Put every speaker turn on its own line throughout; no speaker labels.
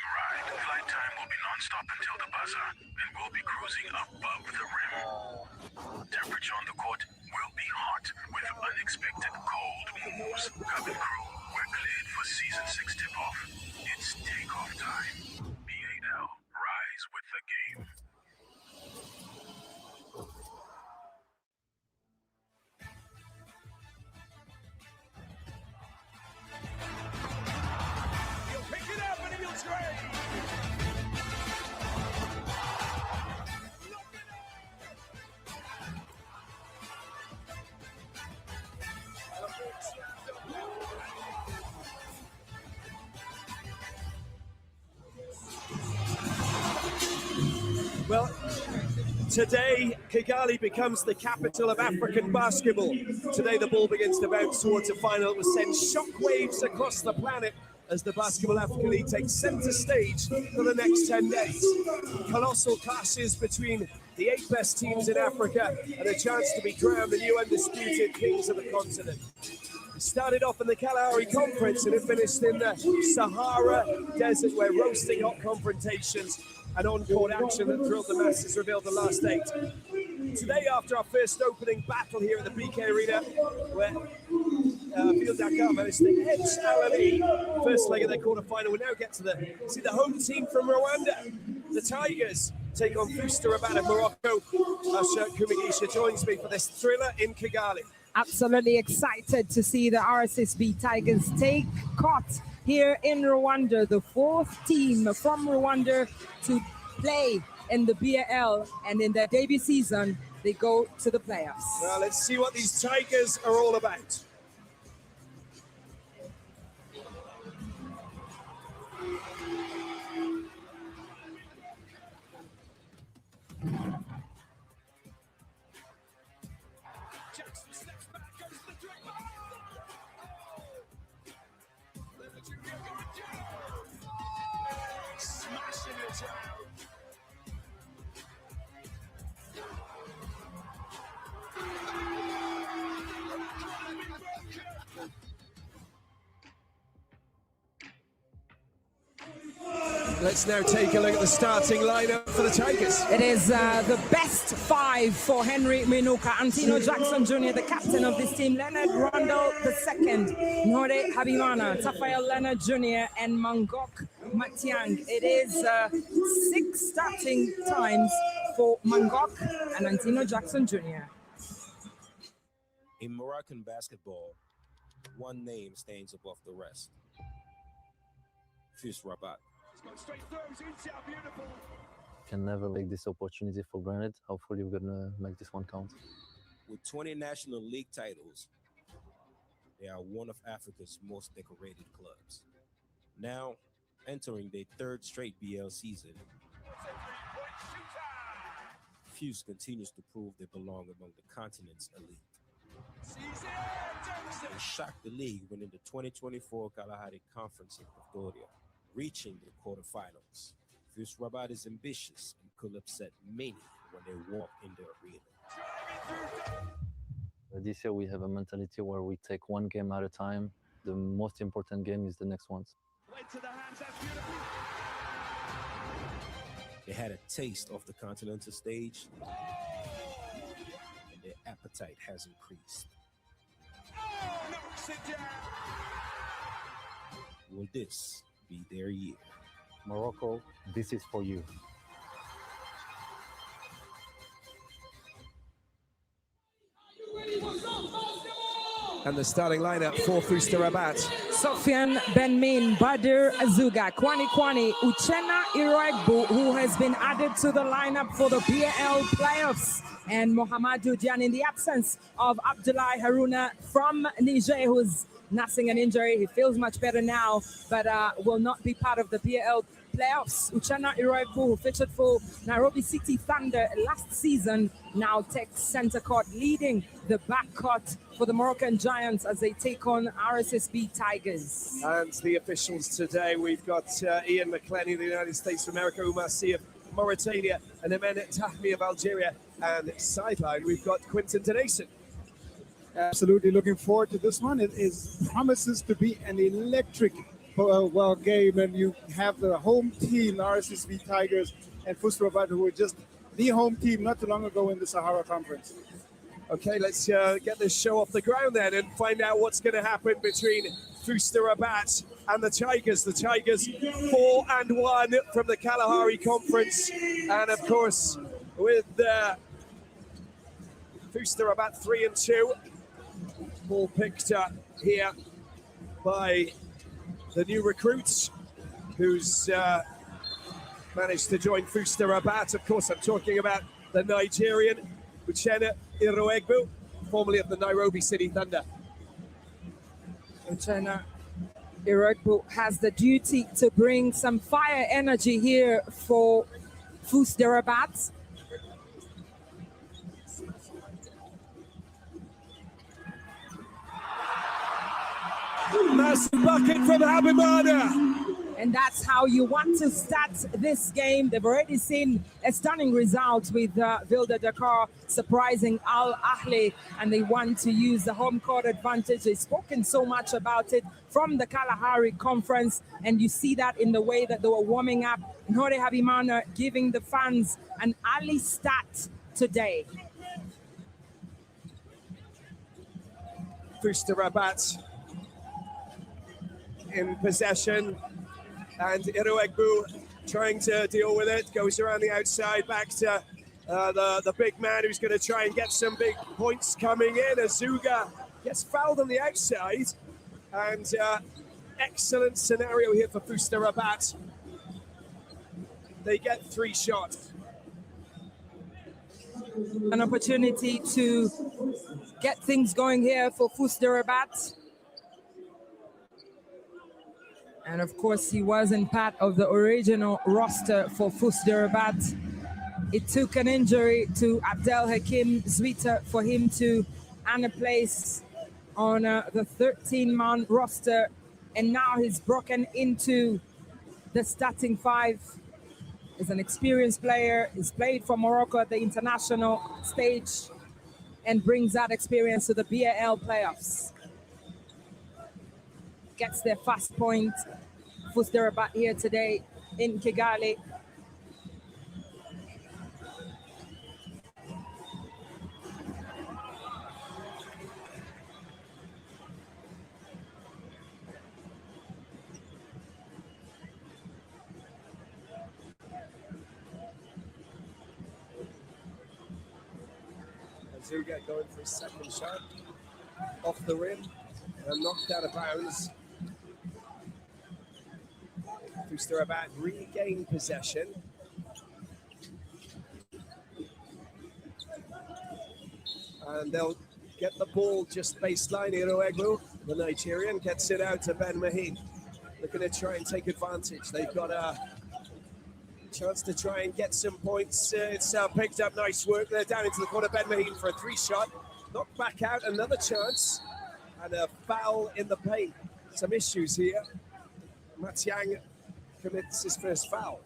Right. Flight time will be non-stop until the buzzer, and we'll be cruising above the rim. Temperature on the court will be hot, with unexpected cold moves. Cabin crew, we're cleared for Season 6 tip-off. It's takeoff time. BAL, rise with the game.
He'll pick it up and he'll trade.
Well, today, Kigali becomes the capital of African basketball. Today, the ball begins to bounce towards the final. It will send shockwaves across the planet as the Basketball Africa League takes center stage for the next 10 days. Colossal clashes between the 8 best teams in Africa and a chance to be crowned the new undisputed kings of the continent. It started off in the Kalahari Conference and it finished in the Sahara Desert, where roasting hot confrontations and on-court action that thrilled the masses revealed the last 8. Today, after our first opening battle here at the BK Arena, where Field Dakar managed to edge Al-Ali, first leg of their quarterfinal, we now get to the home team from Rwanda. The Tigers take on FUS Rabat of Morocco. Asha Kumigisha joins me for this thriller in Kigali.
Absolutely excited to see the RSSB Tigers take court here in Rwanda, the 4th team from Rwanda to play in the BAL, and in their debut season, they go to the playoffs.
Well, let's see what these Tigers are all about. Let's now take a look at the starting lineup for the Tigers.
It is the best 5 for Henry Minuka, Antino Jackson Jr., the captain of this team, Leonard Rundle II, Nore Habimana, Tafael Leonard Jr., and Mangok Matiang. It is 6 starting times for Mangok and Antino Jackson Jr.
In Moroccan basketball, one name stands above the rest. FUS Rabat.
Can never take this opportunity for granted. Hopefully we're gonna make this one count.
With 20 National League titles, they are one of Africa's most decorated clubs. Now, entering their 3rd straight BL season, FUS continues to prove they belong among the continent's elite. They shocked the league winning the 2024 Kalahari Conference in Pretoria, reaching the quarterfinals. FUS Rabat is ambitious and could upset many when they walk in the arena.
This year we have a mentality where we take one game at a time. The most important game is the next ones.
They had a taste of the continental stage, and their appetite has increased. Will this be their year?
Morocco, this is for you.
And the starting lineup for FUS Rabat.
Sofian Benmin, Badir Azuga, Kwani, Uchenna Iroegbu, who has been added to the lineup for the BAL playoffs, and Mohamedou Dian in the absence of Abdoulaye Haruna from Niger, who's nursing an injury. He feels much better now, but will not be part of the BAL playoffs. Uchenna Iroegbu, who featured for Nairobi City Thunder last season, now takes center court, leading the backcourt for the Moroccan Giants as they take on RSSB Tigers.
And the officials today, we've got Ian McClenny of the United States of America, Umar Sy of Mauritania, and Amen Tahmi of Algeria. And sideline, we've got Quinton Denason.
Absolutely looking forward to this one. It promises to be an electric well game, and you have the home team, RSSB Tigers and FUS Rabat, who were just the home team not too long ago in the Sahara Conference.
Okay, let's get this show off the ground then and find out what's going to happen between FUS Rabat and the Tigers. The Tigers 4-1 from the Kalahari Conference, and of course with FUS Rabat 3-2. Ball picked up here by the new recruits who's managed to join FUS Rabat. Of course, I'm talking about the Nigerian Uchenna Iroegbu, formerly of the Nairobi City Thunder.
Uchenna Iroegbu has the duty to bring some fire energy here for FUS Rabat.
Massive bucket from Habimana.
And that's how you want to start this game. They've already seen a stunning result with Wilder Dakar surprising Al Ahly, and they want to use the home court advantage. They've spoken so much about it from the Kalahari Conference, and you see that in the way that they were warming up. Nhore Habimana giving the fans an early start today.
FUS Rabat in possession, and Iroegbu trying to deal with it, goes around the outside back to the big man who's going to try and get some big points coming in. Azuga gets fouled on the outside, and excellent scenario here for FUS Rabat. They get 3 shots.
An opportunity to get things going here for FUS Rabat. And of course, he wasn't part of the original roster for FUS Rabat. It took an injury to Abdel Hakim Zwita for him to earn a place on the 13-man roster. And now he's broken into the starting 5. He's an experienced player. He's played for Morocco at the international stage and brings that experience to the BAL playoffs. Gets their first point. FUS Rabat here today in Kigali.
Azuga going for his second shot off the rim and knocked out of bounds. FUS Rabat regain possession. And they'll get the ball just baseline. Iroegbu, the Nigerian, gets it out to Ben Maheen. Looking to try and take advantage. They've got a chance to try and get some points. It's picked up, nice work there down into the corner. Ben Maheen for a 3-shot. Knocked back out, another chance. And a foul in the paint. Some issues here. Matiang commits his first foul.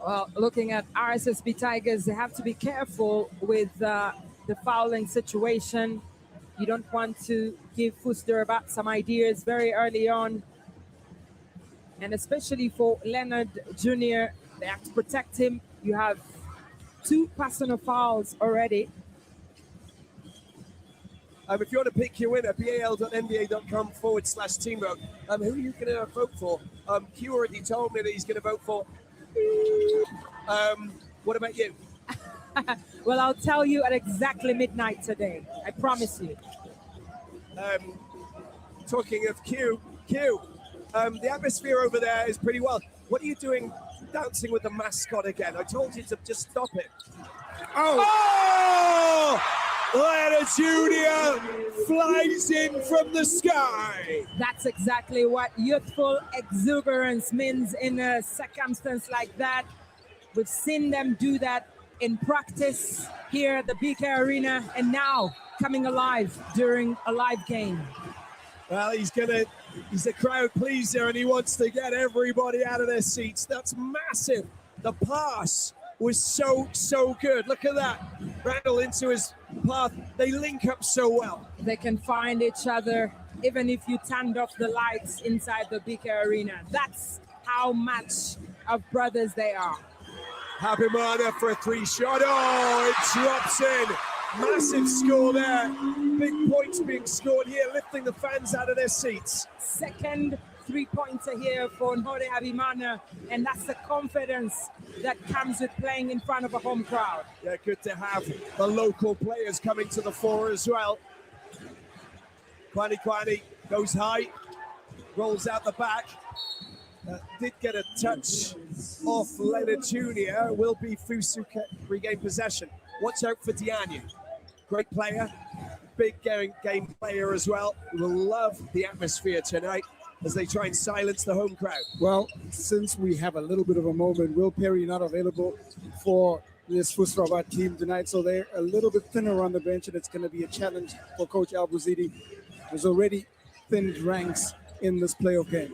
Well, looking at RSSB Tigers, they have to be careful with the fouling situation. You don't want to give FUS Rabat some ideas very early on. And especially for Leonard Jr., they have to protect him. You have 2 personal fouls already.
If you want to pick your winner, bal.nba.com/team vote. Who are you going to vote for? Q already told me that he's going to vote for. What about you?
Well, I'll tell you at exactly midnight today. I promise you.
Talking of Q, the atmosphere over there is pretty wild. What are you doing dancing with the mascot again? I told you to just stop it. Oh! Leonard Jr. flies in from the sky.
That's exactly what youthful exuberance means in a circumstance like that. We've seen them do that in practice here at the BK Arena, and now coming alive during a live game.
Well, he's a crowd pleaser, and he wants to get everybody out of their seats. That's massive. The pass was so good. Look at that. Randall into his path. They link up so well.
They can find each other even if you turned off the lights inside the BK Arena. That's how much of brothers they are.
Habimana for a 3-shot. Oh, it drops in. Massive score there. Big points being scored here, lifting the fans out of their seats.
Second 3-pointer here for Nhore Habimana, and that's the confidence that comes with playing in front of a home crowd.
Yeah, good to have the local players coming to the fore as well. Kwani goes high, rolls out the back. Did get a touch off Leonard Jr. Will be FUS regain possession. Watch out for Diagne. Great player, big game player as well. We will love the atmosphere tonight as they try and silence the home crowd.
Well, since we have a little bit of a moment, Will Perry not available for this FUS Rabat team tonight, so they're a little bit thinner on the bench, and it's going to be a challenge for Coach Al-Bouzidi. There's already thinned ranks in this playoff game.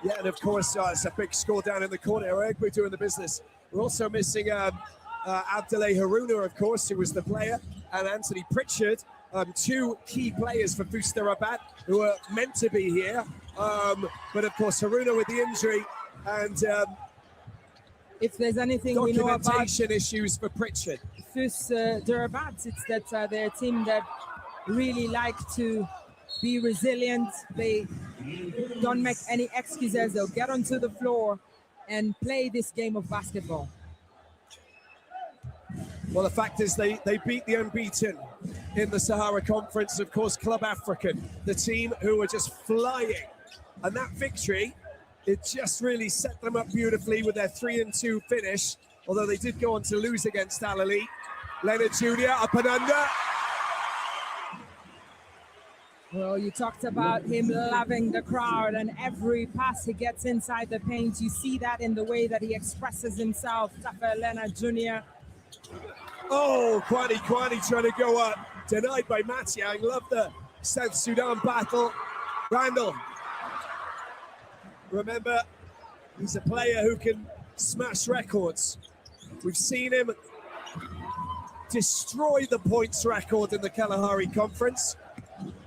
Yeah, and of course, it's a big score down in the corner. We're doing the business. We're also missing Abdoulaye Haruna, of course, who was the player, and Anthony Pritchard, two key players for FUS Rabat who are meant to be here. But of course, Haruna with the injury, and
if there's anything we know about
documentation issues for Pritchard.
FUS Rabat, it's that they're a team that really like to be resilient. They don't make any excuses. They'll get onto the floor and play this game of basketball.
Well, the fact is they beat the unbeaten in the Sahara Conference, of course, Club African, the team who were just flying. And that victory, it just really set them up beautifully with their 3-2 finish, although they did go on to lose against Al Ahly. Leonard Jr. up and under.
Well, you talked about him loving the crowd, and every pass he gets inside the paint, you see that in the way that he expresses himself. Tougher Leonard Jr.
Oh, Kwani trying to go up. Denied by Matiang. Love the South Sudan battle. Randall. Remember, he's a player who can smash records. We've seen him destroy the points record in the Kalahari Conference.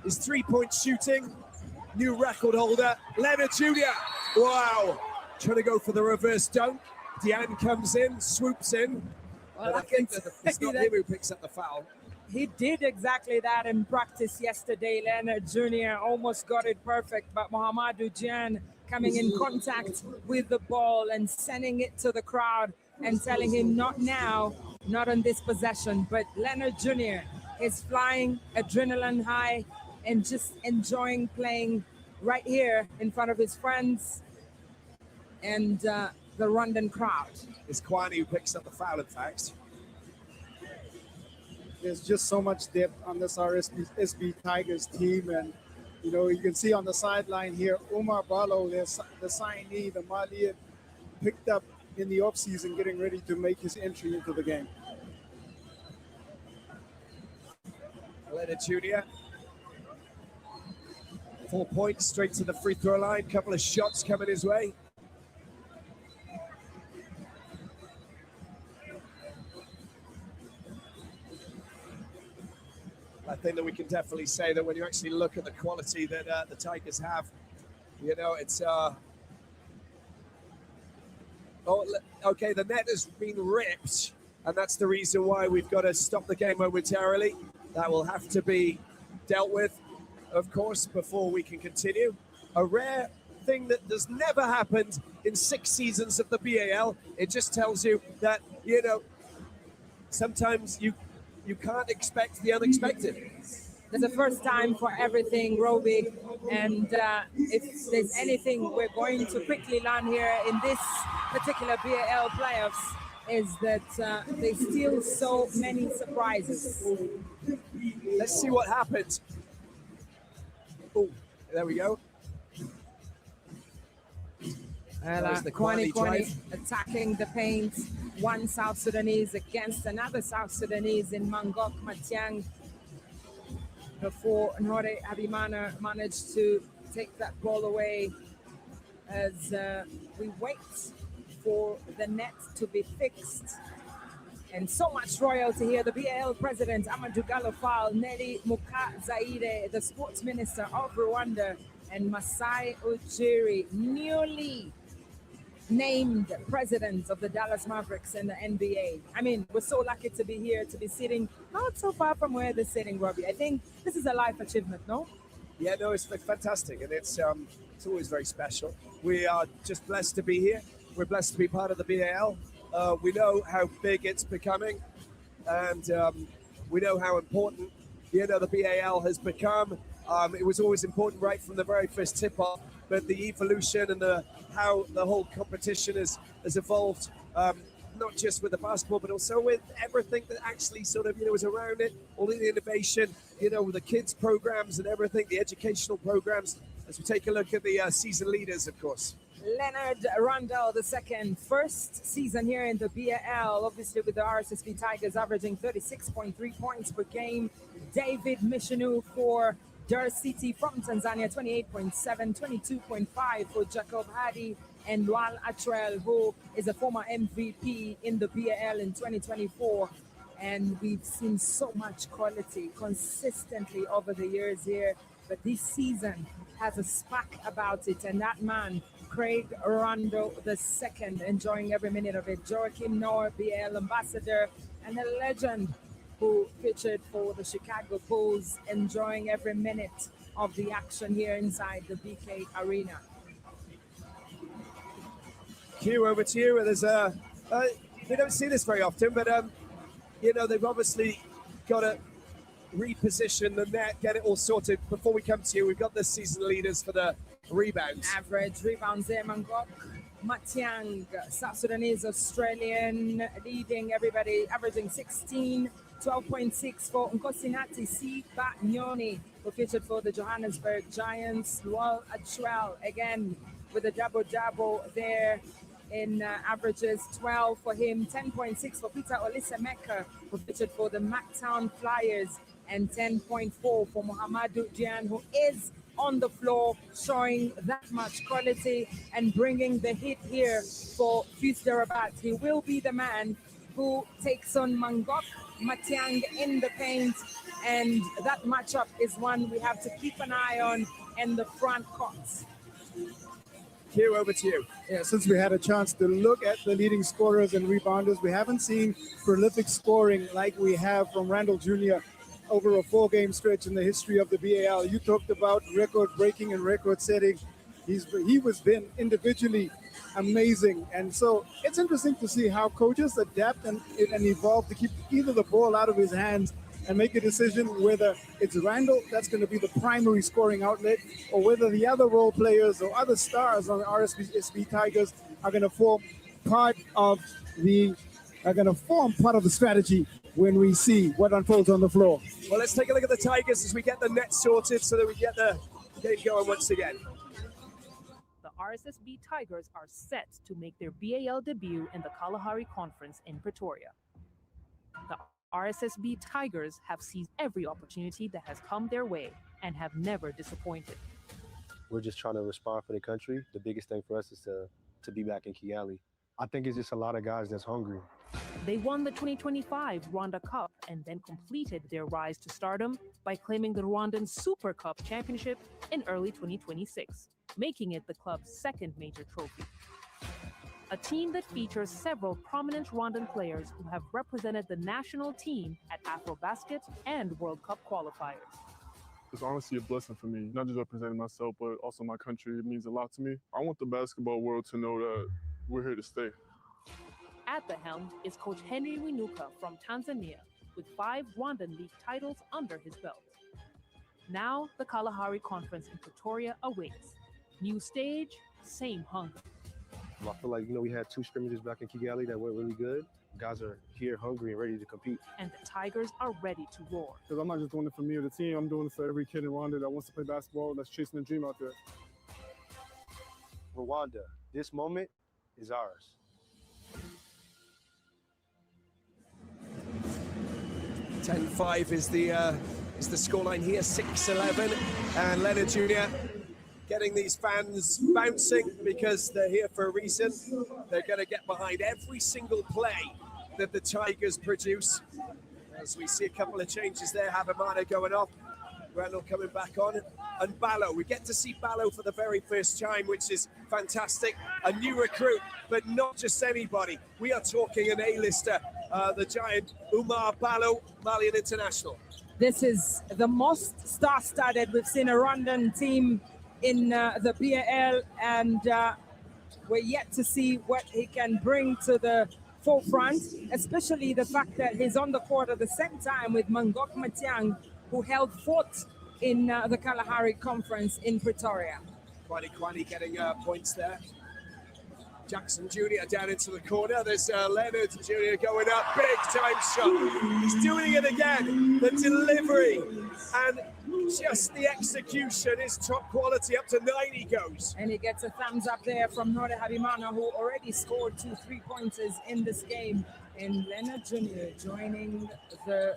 His 3-point shooting, new record holder, Leonard Jr. Wow, trying to go for the reverse dunk. Diagne comes in, swoops in.
Well,
I think that it's not him who picks up the foul.
He did exactly that in practice yesterday. Leonard Jr. almost got it perfect, but Mohamedou Diagne coming in contact with the ball and sending it to the crowd and telling him not now, not on this possession. But Leonard Jr. is flying, adrenaline high, and just enjoying playing right here in front of his friends and the Rwandan crowd.
It's Kwani who picks up the foul, in fact.
There's just so much depth on this RSSB Tigers team, and you know, you can see on the sideline here, Omar Barlow, the signee, the Malian, picked up in the offseason, getting ready to make his entry into the game.
Leonard Jr. 4 points straight to the free throw line. Couple of shots coming his way. I think that we can definitely say that when you actually look at the quality that the Tigers have, you know, it's okay, the net has been ripped, and that's the reason why we've got to stop the game momentarily. That will have to be dealt with, of course, before we can continue. A rare thing that has never happened in 6 seasons of the BAL. It just tells you that, you know, sometimes you can't expect the unexpected.
There's a first time for everything, Roby, and if there's anything we're going to quickly learn here in this particular BAL playoffs is that there's still so many surprises.
Let's see what happens. Oh, there we go.
Kwani attacking the paint. One South Sudanese against another South Sudanese in Mangok Matiang before Nhore Habimana managed to take that ball away as we wait for the net to be fixed. And so much royalty here. The BAL president, Amadou Galofal, Nelly Mukazaide, the sports minister of Rwanda, and Masai Ujiri, newly named president of the Dallas Mavericks and the NBA. I mean, we're so lucky to be here, to be sitting not so far from where they're sitting, Robbie. I think this is a life achievement, no?
Yeah, no, it's fantastic, and it's always very special. We are just blessed to be here. We're blessed to be part of the BAL. We know how big it's becoming, and we know how important the BAL has become. It was always important right from the very first tip-off, but the evolution and how the whole competition has evolved, not just with the basketball, but also with everything that actually sort of, is around it, all the innovation, with the kids programs and everything, the educational programs, as we take a look at the season leaders, of course.
Leonard Rundle II, first season here in the BAL, obviously with the RSSB Tigers averaging 36.3 points per game. David Mishanu for Dar City from Tanzania, 28.7, 22.5 for Jacob Hadi, and Lual Atrell, who is a former MVP in the BAL in 2024. And we've seen so much quality consistently over the years here, but this season has a spark about it, and that man, Craig Rondo II, enjoying every minute of it. Joachim Noah, BAL ambassador, and a legend who featured for the Chicago Bulls, enjoying every minute of the action here inside the BK Arena.
Q, over to you. There's we don't see this very often, but they've obviously got to reposition the net, get it all sorted. Before we come to you, we've got the season leaders for the rebounds.
Average rebounds there, Mangok Matiang, South Sudanese, Australian, leading everybody, averaging 16, 12.6 for Nkosinati Siba Nyoni, who featured for the Johannesburg Giants. Lual Atrell, again, with a double-double there in averages, 12 for him, 10.6 for Peter Olisemeka, who featured for the Mactown Flyers, and 10.4 for Mohamedou Dian, who is on the floor, showing that much quality and bringing the hit here for FUS Rabat. He will be the man who takes on Mangok Matiang in the paint, and that matchup is one we have to keep an eye on in the front court.
Q, over to you.
Yeah, since we had a chance to look at the leading scorers and rebounders, we haven't seen prolific scoring like we have from Randall Jr. over a 4-game stretch in the history of the BAL. You talked about record-breaking and record-setting. He was been individually amazing, and so it's interesting to see how coaches adapt and evolve to keep either the ball out of his hands and make a decision whether it's Randall that's going to be the primary scoring outlet, or whether the other role players or other stars on the RSSB Tigers are going to form part of the strategy when we see what unfolds on the floor.
Well, let's take a look at the Tigers as we get the net sorted so that we get the game going once again.
The RSSB Tigers are set to make their BAL debut in the Kalahari Conference in Pretoria. The RSSB Tigers have seized every opportunity that has come their way and have never disappointed.
We're just trying to respond for the country. The biggest thing for us is to be back in Kigali. I think it's just a lot of guys that's hungry.
They won the 2025 Rwanda Cup and then completed their rise to stardom by claiming the Rwandan Super Cup championship in early 2026, making it the club's second major trophy. A team that features several prominent Rwandan players who have represented the national team at Afrobasket and World Cup qualifiers.
It's honestly a blessing for me, not just representing myself, but also my country. It means a lot to me. I want the basketball world to know that we're here to stay.
At the helm is Coach Henry Winuka from Tanzania, with 5 Rwandan League titles under his belt. Now, the Kalahari Conference in Pretoria awaits. New stage, same hunger.
I feel like, we had 2 scrimmages back in Kigali that went really good. Guys are here hungry and ready to compete.
And the Tigers are ready to roar.
Because I'm not just doing it for me or the team, I'm doing it for every kid in Rwanda that wants to play basketball, that's chasing a dream out there.
Rwanda, this moment is ours.
10-5 is the scoreline here, 6-11, and Leonard Jr. getting these fans bouncing because they're here for a reason. They're going to get behind every single play that the Tigers produce. As we see a couple of changes there, Habamana going off, Randall coming back on, and Ballo. We get to see Ballo for the very first time, which is fantastic. A new recruit, but not just anybody. We are talking an A-lister, the giant Umar Ballo, Malian international.
This is the most star-studded we've seen a Rwandan team in the BAL, and we're yet to see what he can bring to the forefront, especially the fact that he's on the court at the same time with Mangok Matiang, who held fourth in the Kalahari Conference in Pretoria.
Kwani getting points there. Jackson Jr. down into the corner. There's Leonard Jr. going up, big time shot. He's doing it again. The delivery and just the execution is top quality. Up to 9 he goes.
And he gets a thumbs up there from Nore Habimana, who already scored 2 3-pointers in this game. And Leonard Jr. joining the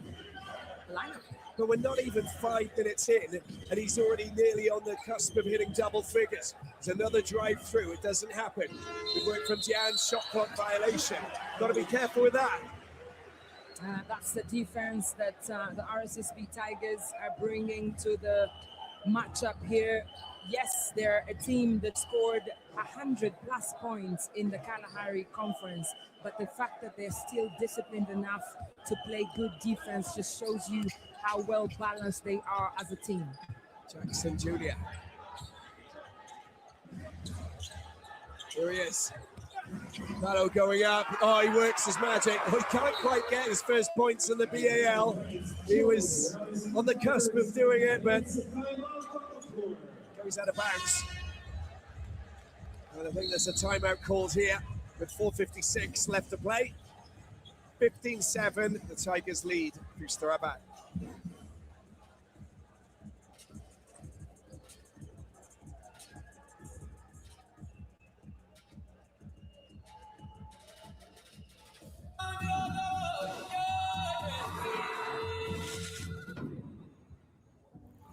lineup.
But we're not even 5 minutes in, and he's already nearly on the cusp of hitting double figures. There's another drive through. It doesn't happen. Good work from Diane, shot clock violation. Got to be careful with that.
That's the defense that the RSSB Tigers are bringing to the matchup here. Yes, they're a team that scored 100+ points in the Kalahari Conference, but the fact that they're still disciplined enough to play good defense just shows you how well balanced they are as a team.
Jackson Jr. Here he is. Ballo going up. Oh, he works his magic. Oh, he can't quite get his first points in the BAL. He was on the cusp of doing it, but goes out of bounds. And I think there's a timeout called here with 4:56 left to play. 15-7, the Tigers lead. FUS Rabat.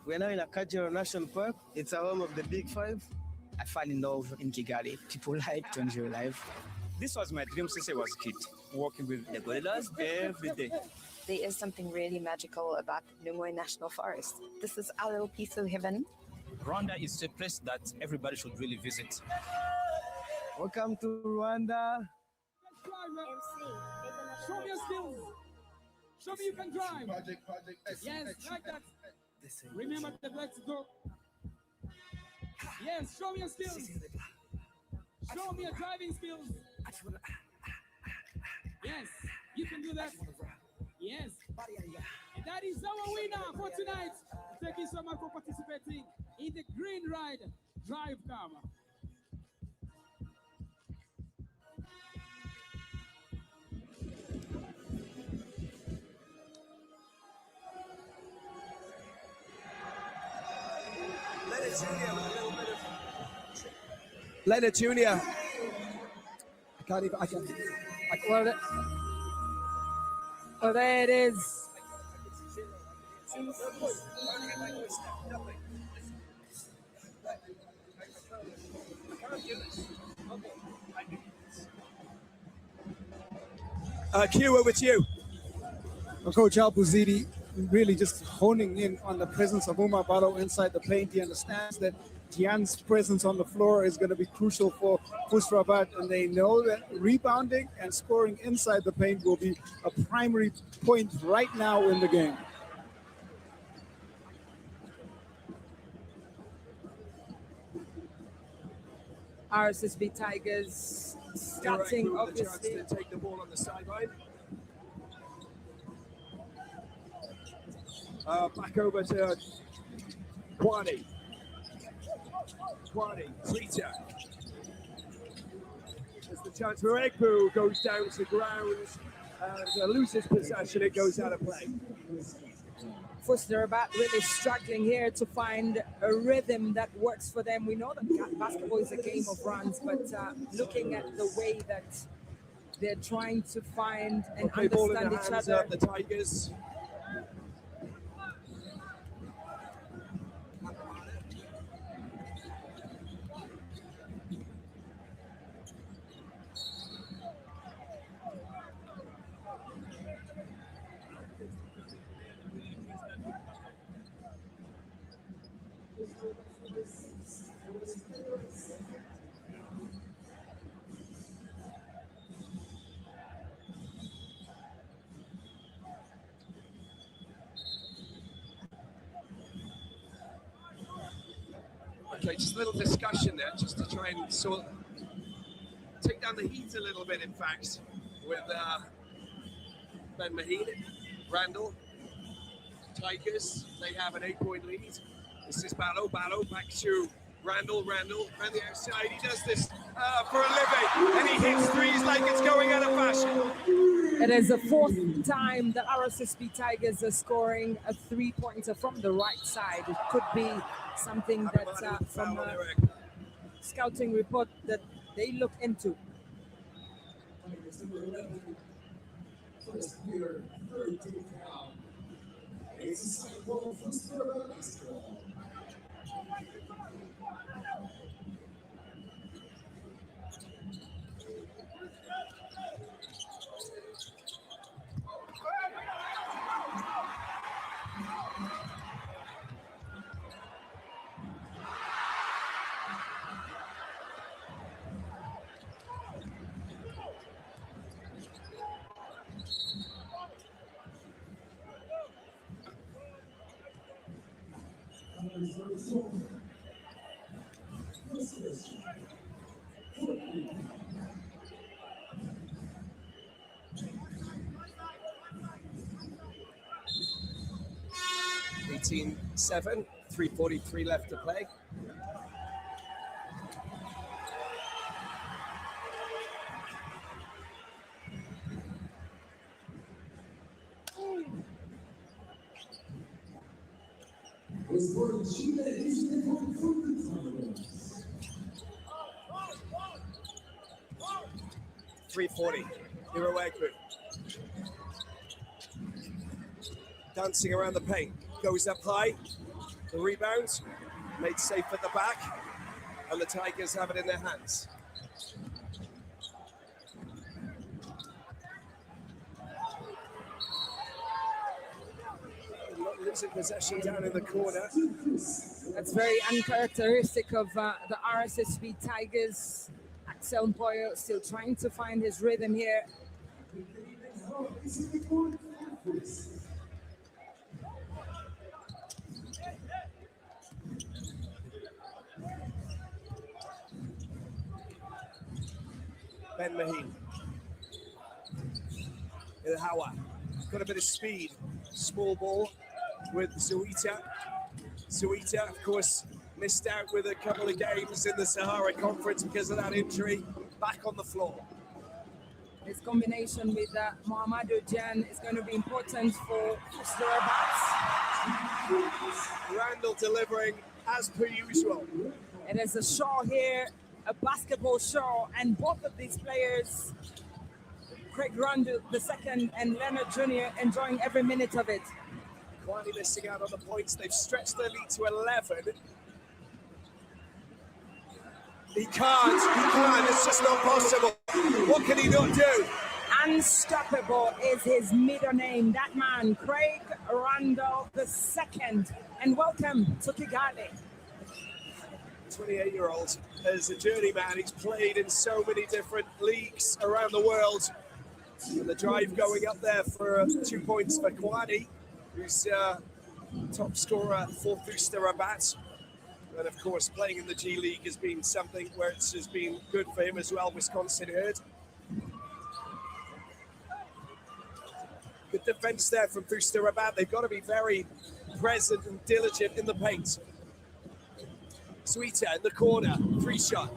We're now in Akagera National Park. It's a home of the Big Five. I fell in love in Kigali. People like to enjoy life. This was my dream since I was a kid, walking with the gorillas every day.
There is something really magical about Lungwe National Forest. This is our little piece of heaven.
Rwanda is a place that everybody should really visit. Welcome to Rwanda.
Show me your skills. Show me you can drive. Yes, like that. Remember the black to go. Yes, show me your skills. Show me your driving skills. Yes, you can do that. Yes. And that is our winner for tonight. Thank you so much for participating in the Green Ride Drive Karma.
Leonard Jr.
Well, there it is.
Q, over to you.
Well, Coach Al-Buzidi really just honing in on the presence of Umar Ballo inside the paint. He understands that Diane's presence on the floor is going to be crucial for FUS Rabat, and they know that rebounding and scoring inside the paint will be a primary point right now in the game.
RSSB Tigers starting obviously.
To take the ball on the sideline. Back over to Kwani. Twitter. There's the chance for Egbu, goes down to ground and loses possession, it goes out of play.
FUS Rabat really struggling here to find a rhythm that works for them. We know that basketball is a game of runs, but looking at the way that they're trying to find and understand each other.
The Tigers. Okay, just a little discussion there, just to try and sort take down the heat a little bit, in fact, with Ben Maheen, Randall, Tigers. They have an 8-point lead. This is BAL. BAL back to Randall around the outside. He does this for a living, and he hits threes like it's going out of fashion.
It is the fourth time that RSSB Tigers are scoring a 3-pointer from the right side. It could be something that from a scouting report that they look into.
(18-7), 3:43 left to play. .340, Iroegbu. Dancing around the paint, goes up high, the rebound, made safe at the back, and the Tigers have it in their hands. Not losing possession down in the corner.
That's very uncharacteristic of the RSSB Tigers. Axel Mpoyo still trying to find his rhythm here.
Ben Maheen. Ilhawa. Got a bit of speed. Small ball with Zuita. Zuita, of course, missed out with a couple of games in the Sahara Conference because of that injury. Back on the floor.
His combination with Mohamedou Diagne is going to be important for the Rabats.
Randall delivering as per usual.
It is a show here, a basketball show, and both of these players, Craig Randall II and Leonard Jr., enjoying every minute of it.
Quietly missing out on the points. They've stretched their lead to 11. He can't, it's just not possible. What can he not do?
Unstoppable is his middle name, that man, Craig Randall II. And welcome to Kigali.
28-year-old as a journeyman. He's played in so many different leagues around the world. And the drive going up there for 2 points for Kwani, who's top scorer for FUS Rabat. And of course, playing in the G League has been something where it has been good for him as well, Wisconsin Herd. Good defense there from FUS Rabat. They've got to be very present and diligent in the paint. Sweeter in the corner, 3-shot.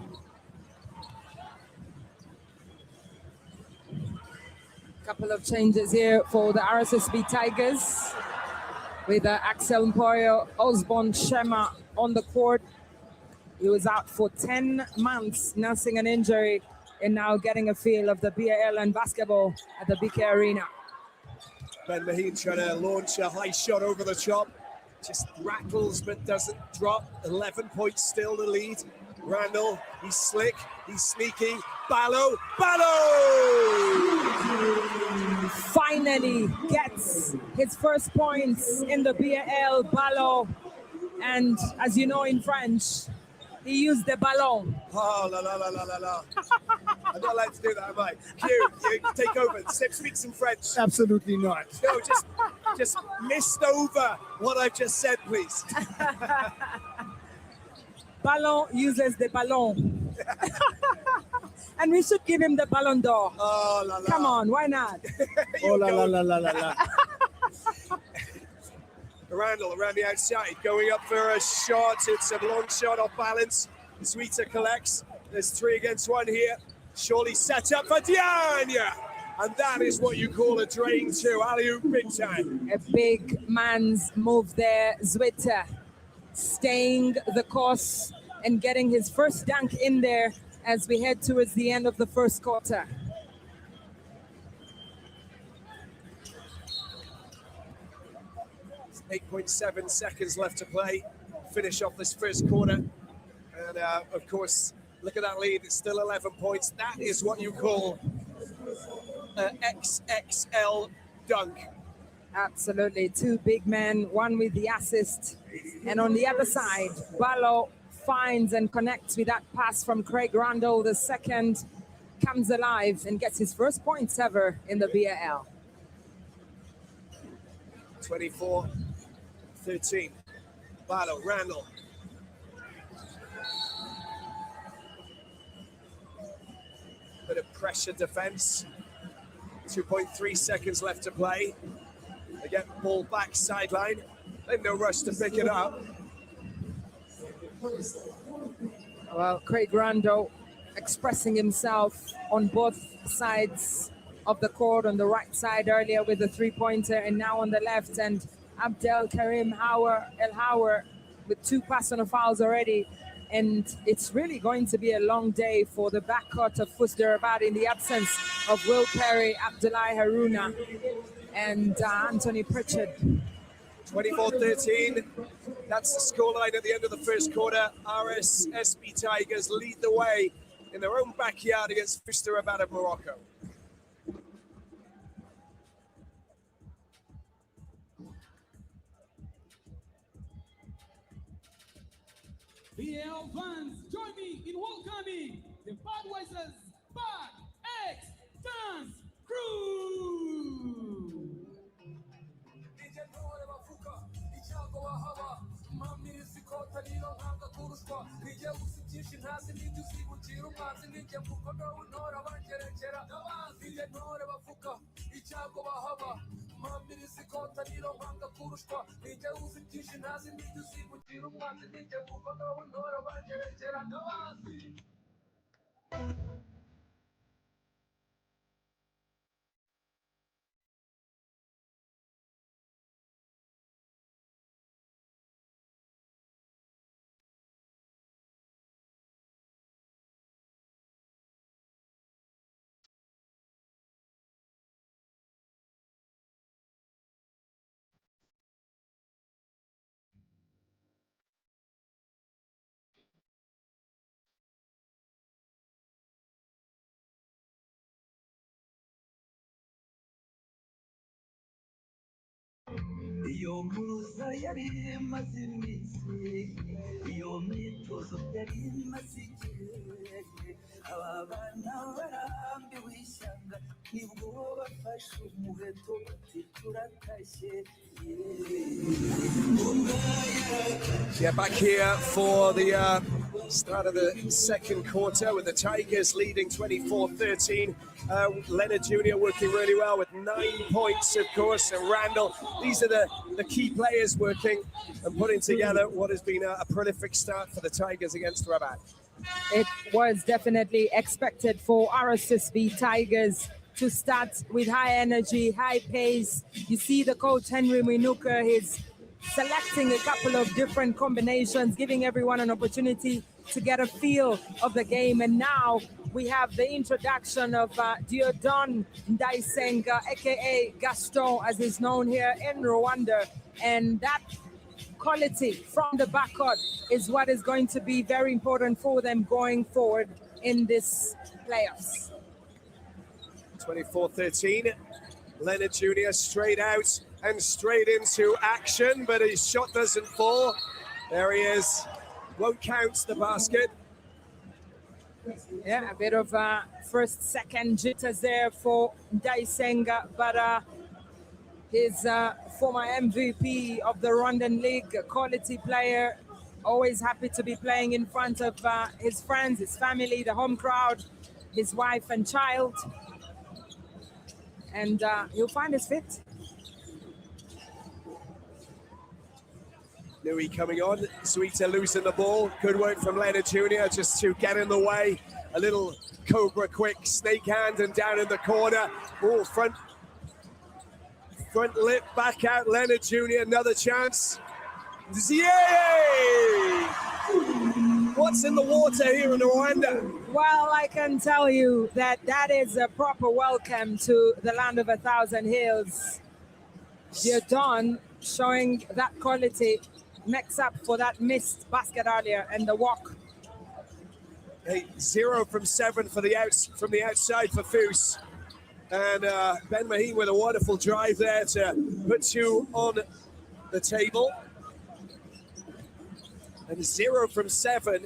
Couple of changes here for the RSSB Tigers with Axel Mpoyo, Osborne Shema on the court. He was out for 10 months, nursing an injury, and now getting a feel of the BAL and basketball at the BK Arena.
Ben Maheen trying to launch a high shot over the top. Just rattles but doesn't drop. 11 points still the lead. Randall, he's slick, he's sneaky. BAL.
Finally gets his first points in the BAL. BAL And as you know in French, he used the ballon.
Oh, la la la la la la. I'm not allowed to do that, am I? Q, you take over. Speak some French.
Absolutely not.
No, just mist over what I've just said, please.
Ballon uses the ballon. And we should give him the Ballon d'Or.
Oh, la la.
Come on, why not?
Oh, la la la la la la.
Randall around the outside, going up for a shot. It's a long shot off balance. Sweeter collects. There's 3 against 1 here. Surely set up for Diagne. And that is what you call a drain too. Alley-oop big time.
A big man's move there. Zwita staying the course and getting his first dunk in there as we head towards the end of the first quarter.
It's 8.7 seconds left to play. Finish off this first quarter. And of course, look at that lead. It's still 11 points. That is what you call an XXL dunk.
Absolutely. 2 big men, one with the assist. And on the other side, Ballo finds and connects with that pass from Craig Randall. The second comes alive and gets his first points ever in the BAL.
24-13. Ballo, Randall. Bit of pressure defense. 2.3 seconds left to play. They get ball back sideline. They've no rush to pick it up.
Well, Craig Randall expressing himself on both sides of the court, on the right side earlier with the 3-pointer and now on the left. And Abdel Karim El Hauer with 2 personal fouls already. And it's really going to be a long day for the backcourt of FUS Rabat in the absence of Will Perry, Abdullahi Haruna, and Anthony Pritchard.
24-13. That's the scoreline at the end of the first quarter. RSSB Tigers lead the way in their own backyard against FUS Rabat of Morocco.
BAL fans, join me in welcoming the Budweiser's Bad X Dance Crew!
iyo mpuruza yari imaze iminsi iyo myitozo yari imaze igihe aba bana barambiwe ishyanga nibwo bafashe umuheto bati turatashye.
Yeah, back here for the start of the second quarter with the Tigers leading 24-13. Leonard Jr. working really well with 9 points, of course, and Randall. These are the key players working and putting together what has been a prolific start for the Tigers against Rabat.
It was definitely expected for RSSB Tigers to start with high energy, high pace. You see the coach, Henry Minuka, he's selecting a couple of different combinations, giving everyone an opportunity to get a feel of the game. And now we have the introduction of Diodon Ndaisenga, aka Gaston, as he's known here in Rwanda. And that quality from the backcourt is what is going to be very important for them going forward in this playoffs.
24-13. Leonard Jr. straight out and straight into action, but his shot doesn't fall. There he is. Won't count the basket.
Yeah, a bit of first, second jitters there for Daisenga, but his former MVP of the Rwandan League, a quality player, always happy to be playing in front of his friends, his family, the home crowd, his wife and child. And he'll find his fit.
Louis coming on, Sweeter losing the ball. Good work from Leonard Jr. just to get in the way. A little Cobra quick snake hand and down in the corner. Oh, front lip back out. Leonard Jr. Another chance. Yay! What's in the water here in Rwanda?
Well, I can tell you that that is a proper welcome to the land of 1,000 hills. Diodon showing that quality. Makes up for that missed basket earlier and the walk.
Hey, 0 from 7 for the from the outside for FUS. And Ben Maheen with a wonderful drive there to put you on the table. And 0 from 7.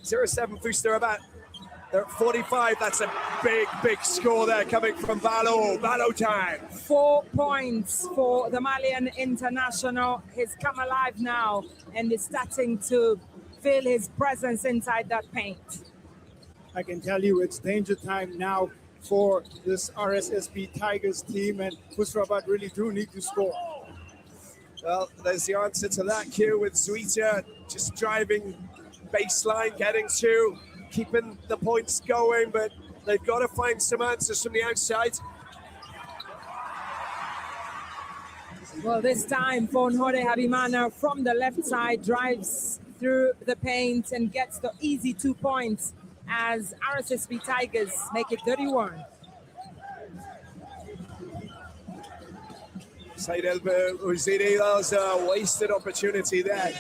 0-7 FUS to Rabat. They're at 45. That's a big score there coming from BAL. BAL time.
4 points for the Malian international. He's come alive now and is starting to feel his presence inside that paint.
I can tell you it's danger time now for this RSSB Tigers team, and FUS Rabat really do need to score.
Well, there's the answer to that, Q, with Sweeter just driving baseline, getting to, keeping the points going, but they've got to find some answers from the outside.
Well, this time, Nhore Habimana from the left side drives through the paint and gets the easy 2 points as RSSB Tigers make it 31.
Said El Bouzidi, that was a wasted opportunity there.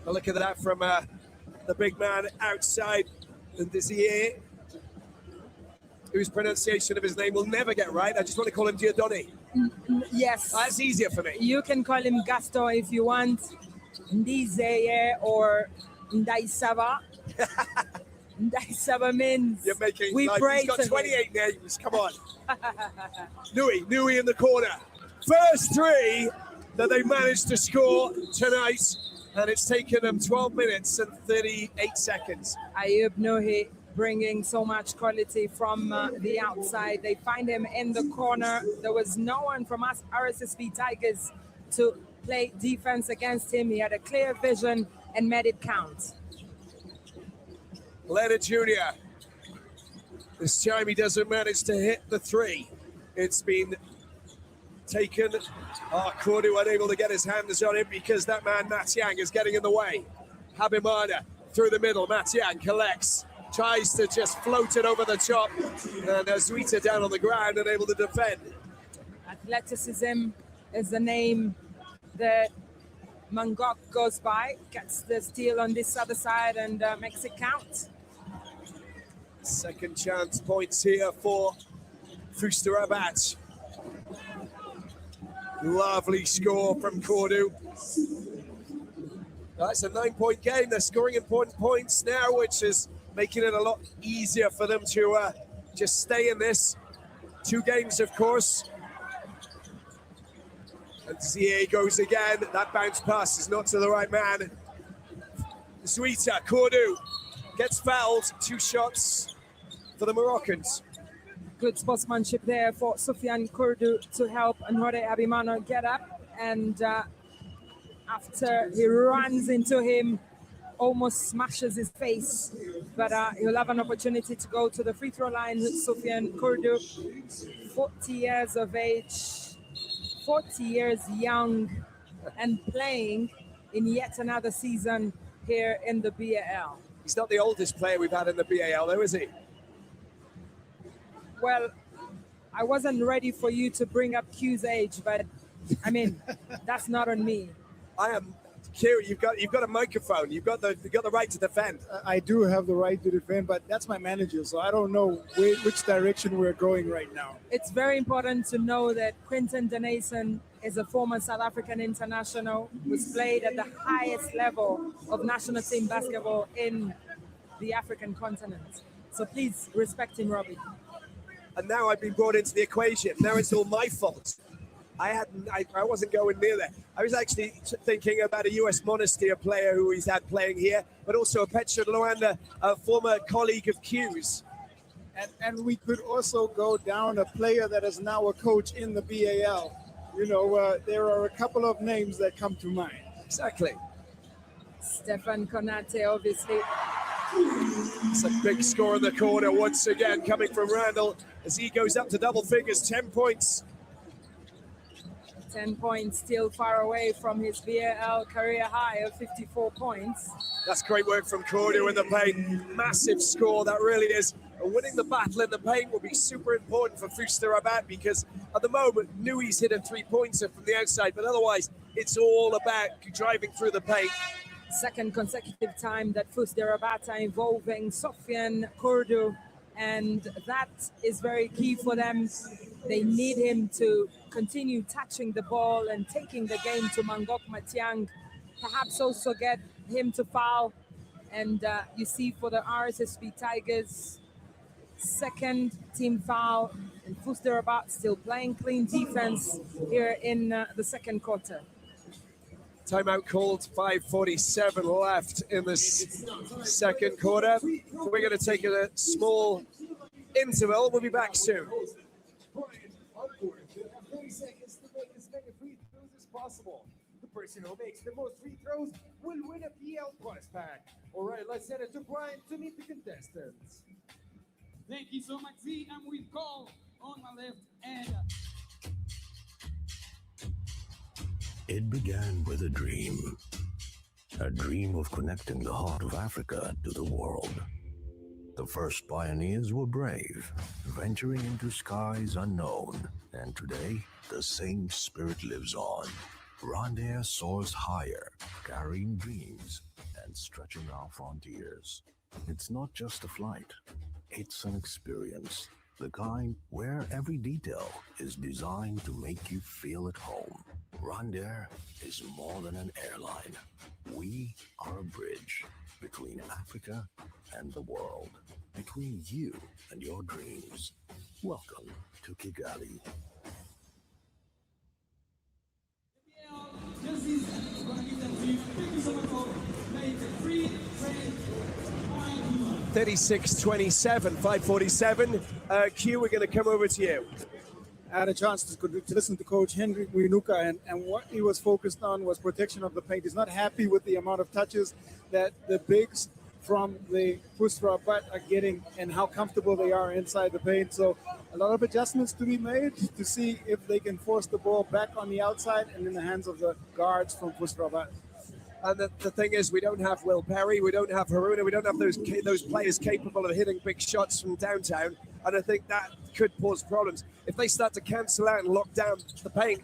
A look at that from the big man outside, Ndizier, whose pronunciation of his name will never get right. I just want to call him Diodoni.
Yes.
That's easier for me.
You can call him Gaston if you want, Ndizeye or Ndaisaba. Ndaisaba means
you're making
we pray.
He's got 28 names. Come on. Nui in the corner. First 3 that they managed to score tonight, and it's taken them 12 minutes and 38 seconds.
Ayub Nohi bringing so much quality from the outside. They find him in the corner. There was no one from us RSSB Tigers to play defense against him. He had a clear vision and made it count.
Leonard Jr. This time he doesn't manage to hit the 3. It's been taken. Kordu unable to get his hands on him because that man Matiang is getting in the way. Habimana through the middle. Matiang collects, tries to just float it over the top, and Azuita down on the ground and able to defend.
Athleticism is the name that Mangok goes by. Gets the steal on this other side and makes it count.
Second chance points here for FUS Rabat. Lovely score from Kordu. That's a 9-point game. They're scoring important points now, which is making it a lot easier for them to just stay in this. 2 games, of course. And Zie goes again. That bounce pass is not to the right man. Zuita, Kordu gets fouled. 2 shots for the Moroccans.
Good sportsmanship there for Sufyan Kordu to help Nhore Habimana get up. And after he runs into him, almost smashes his face. But he'll have an opportunity to go to the free throw line with Sufyan Kordu. 40 years of age, 40 years young, and playing in yet another season here in the BAL.
He's not the oldest player we've had in the BAL, though, is he?
Well, I wasn't ready for you to bring up Q's age, but I mean, that's not on me.
I am Q, you've got a microphone. You've got the right to defend.
I do have the right to defend, but that's my manager, so I don't know which direction we're going right now.
It's very important to know that Quinton Denason is a former South African international who's played at the highest level of national team basketball in the African continent. So please respect him, Robbie.
And now I've been brought into the equation. Now it's all my fault. I wasn't going near there. I was actually thinking about a US Monastir player who he's had playing here, but also a Petra Luanda, a former colleague of Q's.
And we could also go down a player that is now a coach in the BAL. You know, there are a couple of names that come to mind.
Exactly.
Stefan Konate, obviously.
It's a big score in the corner once again coming from Randall as he goes up to double figures, 10 points.
10 points, still far away from his BAL career high of 54 points.
That's great work from Cordu in the paint. Massive score, that really is. And winning the battle in the paint will be super important for FUS Rabat because at the moment, Nui's hit a three-pointer from the outside, but otherwise, it's all about driving through the paint.
Second consecutive time that FUS Rabat are involving Sofian Cordu, and that is very key for them. They need him to continue touching the ball and taking the game to Mangok Matiang, perhaps also get him to foul. And you see for the RSSB Tigers, second team foul, and FUS Rabat still playing clean defense here in the second quarter.
Timeout called, 5:47 left in the second quarter. We're going to take a small interval. We'll be back soon.
30 seconds to make as many free throws as possible. The person who makes the most free throws will win a BL prize pack. All right, let's send it to Brian to meet the contestants.
Thank you so much, Z. I'm with Cole on my left and
It began with a dream of connecting the heart of Africa to the world. The first pioneers were brave, venturing into skies unknown, and today the same spirit lives on. Rwanda soars higher, carrying dreams and stretching our frontiers. It's not just a flight, it's an experience, the kind where every detail is designed to make you feel at home. Rwanda is more than an airline. We are a bridge between Africa and the world, between you and your dreams. Welcome to Kigali.
just is going to give that to you. Thank you so much for playing the free trade.
36-27, 5:47. Q, we're going to come over to you.
I had a chance to listen to Coach Henry Winuka, and what he was focused on was protection of the paint. He's not happy with the amount of touches that the bigs from the FUS Rabat are getting and how comfortable they are inside the paint. So a lot of adjustments to be made to see if they can force the ball back on the outside and in the hands of the guards from FUS Rabat.
And the thing is, we don't have Will Perry, we don't have Haruna, we don't have those players capable of hitting big shots from downtown. And I think that could cause problems. If they start to cancel out and lock down the paint,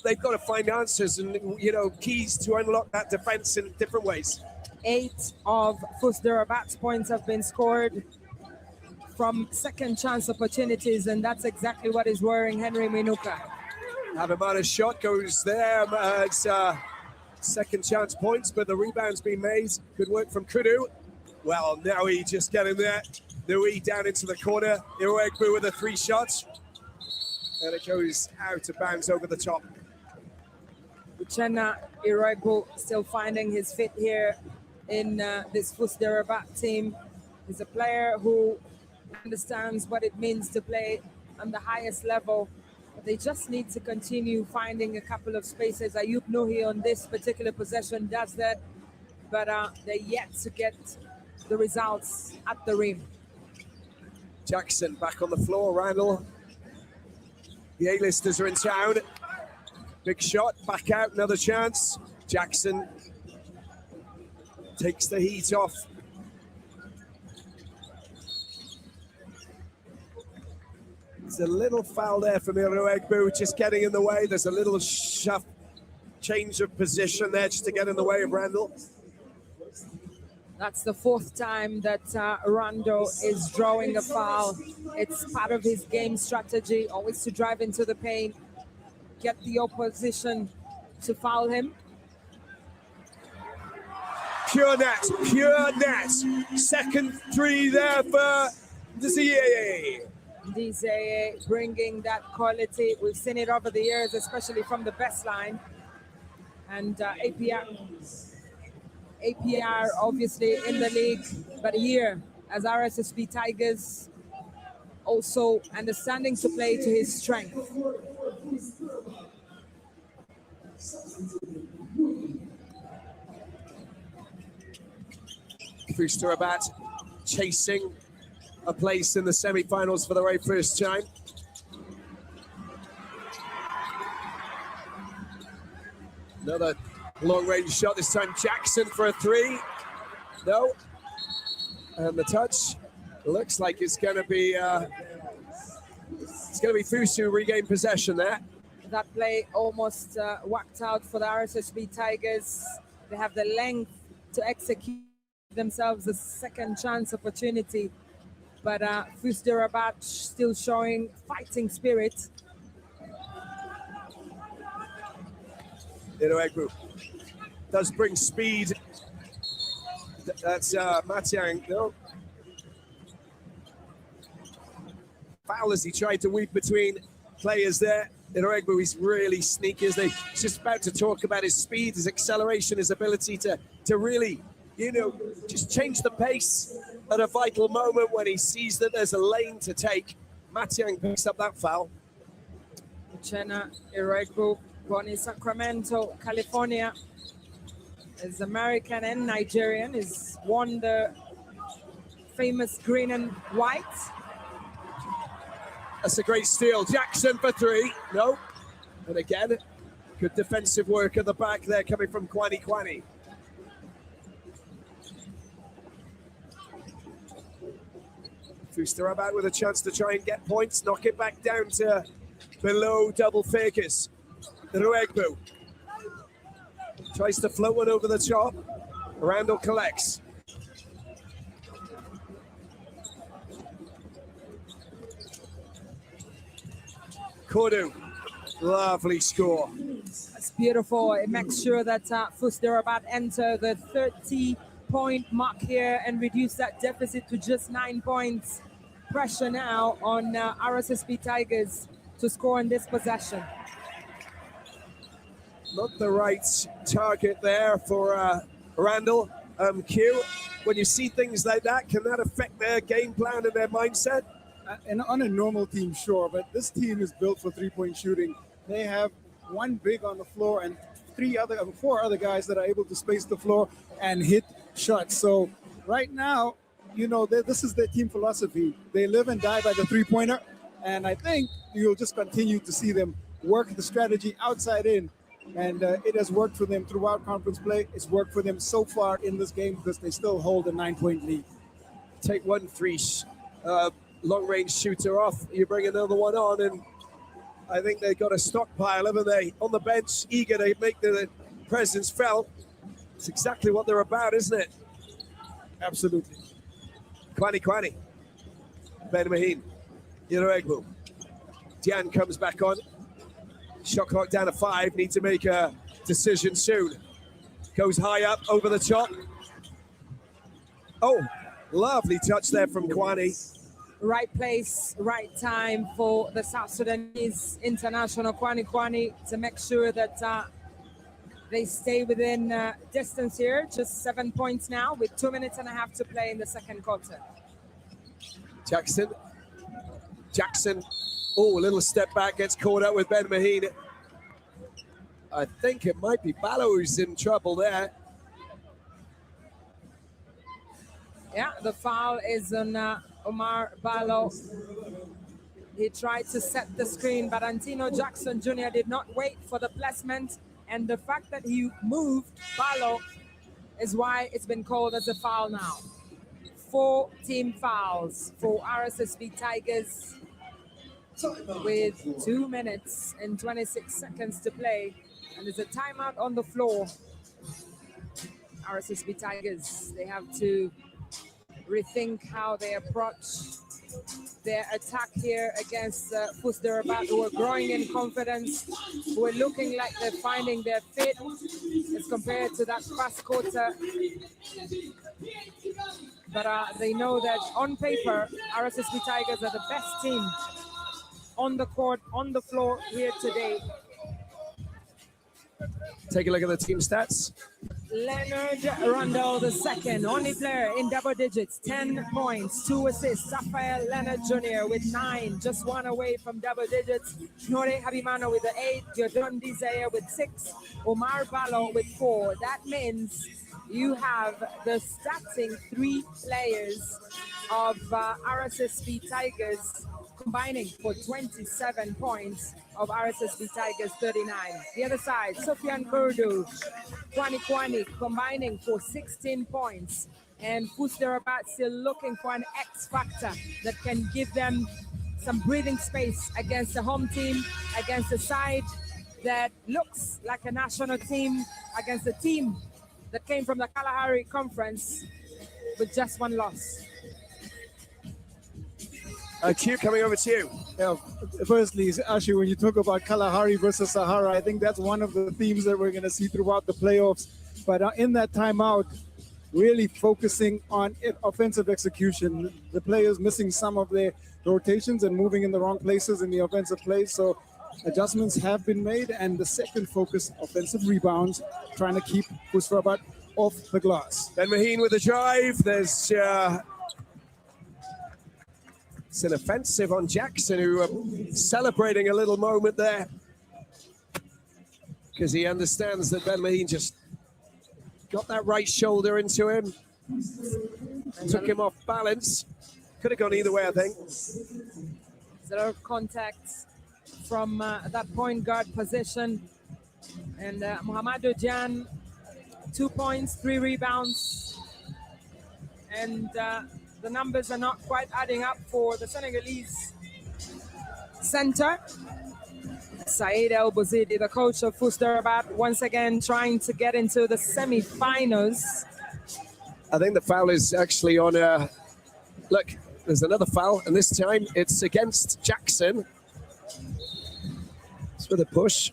they've got to find answers and, you know, keys to unlock that defense in different ways.
8 of FUS Rabat's points have been scored from second chance opportunities, and that's exactly what is worrying Henry Winuka.
Havamana's shot goes there. It's second chance points, but the rebound's been made. Good work from Kudu. Well, now he just getting there. Nui down into the corner. Iroegbu with the 3 shots. And it goes out of bounds over the top.
Uchenna Iroegbu still finding his fit here in this FUS Rabat team. He's a player who understands what it means to play on the highest level. They just need to continue finding a couple of spaces. Ayub Nuhi on this particular possession does that, but they're yet to get the results at the rim.
Jackson back on the floor, Randall. The A-listers are in town. Big shot, back out, another chance. Jackson takes the heat off. There's a little foul there from Iroegbu, just getting in the way. There's a little change of position there just to get in the way of Randall.
That's the fourth time that Rondo is drawing a foul. It's part of his game strategy, always to drive into the paint, get the opposition to foul him.
Pure net, pure net. Second three there for Dzeye.
Dzeye bringing that quality. We've seen it over the years, especially from the best line. And APR obviously in the league, but here as RSSB Tigers, also understanding to play to his strength.
FUS Rabat chasing a place in the semi-finals for the very first time. Another long-range shot, this time Jackson for a three. No. And the touch looks like it's going to be FUS who regain possession there.
That play almost worked out for the RSSB Tigers. They have the length to execute themselves a second chance opportunity, but FUS Rabat still showing fighting spirit.
Iroegbu does bring speed. That's Matiang, no. Foul as he tried to weave between players there. Iroegbu is really sneaky, isn't he? He's just about to talk about his speed, his acceleration, his ability to really, you know, just change the pace at a vital moment when he sees that there's a lane to take. Matiang picks up that foul.
Uchenna Iroegbu, born in Sacramento, California, is American and Nigerian. He's worn the famous green and white.
That's a great steal. Jackson for three. No. And again, good defensive work at the back there coming from Kwani. FUS Rabat with a chance to try and get points, knock it back down to below double figures. Iroegbu tries to float one over the top. Randall collects. Kodu, lovely score.
That's beautiful. It makes sure that FUS Rabat enter the 30-point mark here and reduce that deficit to just 9 points. Pressure now on RSSB Tigers to score in this possession.
Not the right target there for Randall. Q, when you see things like that, can that affect their game plan and their mindset?
And on a normal team, sure, but this team is built for three-point shooting. They have one big on the floor and four other guys that are able to space the floor and hit shots. So right now, you know, this is their team philosophy. They live and die by the three-pointer, and I think you'll just continue to see them work the strategy outside in. And it has worked for them throughout conference play. It's worked for them so far in this game because they still hold a 9-point lead.
Take 1-3 long-range shooter off, you bring another one on, and I think they've got a stockpile, haven't they? On the bench, eager to make the presence felt. It's exactly what they're about, isn't it?
Absolutely.
Kwani. Ben Maheen. Iroegbu. Dian comes back on. Shot clock down to 5. Need to make a decision soon. Goes high up over the top. Oh, lovely touch there from Kwani.
Right place, right time for the South Sudanese international Kwani to make sure that they stay within distance here. Just 7 points now with 2 minutes and a half to play in the second quarter.
Jackson. Oh, a little step back, gets caught up with Ben Maheen. I think it might be BAL who's in trouble there.
Yeah, the foul is on Omar BAL. He tried to set the screen, but Antino Jackson Jr. did not wait for the placement, and the fact that he moved BAL is why it's been called as a foul now. 4 team fouls for RSSB Tigers with 2 minutes and 26 seconds to play. And there's a timeout on the floor. RSSB Tigers, they have to rethink how they approach their attack here against FUS Rabat, who are growing in confidence, who are looking like they're finding their fit as compared to that first quarter. But they know that on paper, RSSB Tigers are the best team on the court, on the floor here today.
Take a look at the team stats.
Leonard Rundle, the second, only player in double digits, 10 points, 2 assists. Rafael Leonard Jr. with 9, just 1 away from double digits. Nore Habimano with the 8, Jodon Desire with 6, Omar Balo with 4. That means you have the starting 3 players of RSSB Tigers combining for 27 points of RSSB Tigers 39. The other side, Sofian Kurdu, Kwani combining for 16 points. And FUS Rabat still looking for an X factor that can give them some breathing space against the home team, against a side that looks like a national team, against a team that came from the Kalahari Conference with just 1 loss.
Q, coming over to you.
Yeah, firstly, actually, when you talk about Kalahari versus Sahara, I think that's one of the themes that we're going to see throughout the playoffs. But in that timeout, really focusing on offensive execution. The players missing some of their rotations and moving in the wrong places in the offensive plays. So adjustments have been made. And the second focus, offensive rebounds, trying to keep FUS Rabat off the glass.
Ben Maheen with the drive. There's it's an offensive on Jackson, who are celebrating a little moment there because he understands that Ben Maheen just got that right shoulder into him, took him off balance. Could have gone either way, I think.
There's a lot of contact from that point guard position. And Mohamedou Dian, 2 points, 3 rebounds. And the numbers are not quite adding up for the Senegalese center. Saeed El Bouzidi, the coach of FUS Rabat, once again trying to get into the semi-finals.
I think the foul is actually on look, there's another foul, and this time it's against Jackson. It's with a push.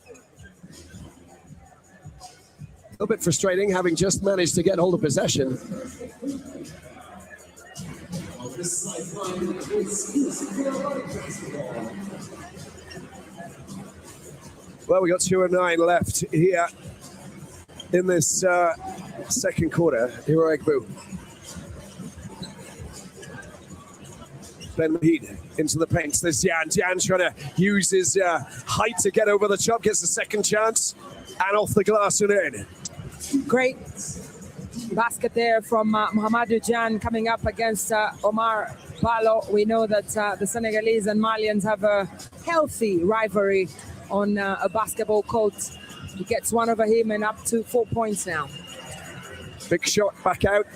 A little bit frustrating, having just managed to get hold of possession. Well, we got 2:09 left here in this second quarter. Heroic Boo. Ben Maheen into the paint. There's Jan. Jan trying to use his height to get over the top. Gets a second chance and off the glass and in.
Great basket there from Mohamedou Dian coming up against Omar Balo. We know that the Senegalese and Malians have a healthy rivalry on a basketball court. He gets one over him and up to 4 points now.
Big shot back out.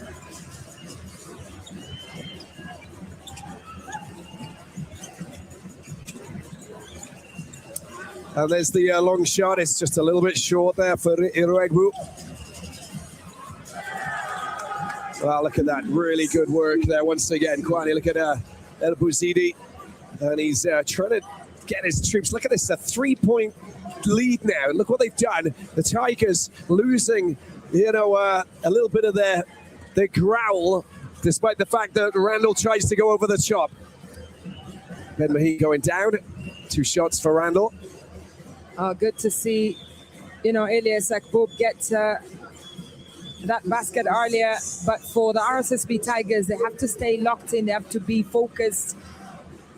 And there's the long shot. It's just a little bit short there for Iruegbu. Well, look at that. Really good work there once again. Kwani, look at El Bouzidi. And he's trying to get his troops. Look at this, a 3-point lead now. Look what they've done. The Tigers losing, you know, a little bit of their growl, despite the fact that Randall tries to go over the top. Ben Maheen going down. 2 shots for Randall.
Good to see, you know, Elias Akbub get that basket earlier. But for the RSSB Tigers, they have to stay locked in. They have to be focused.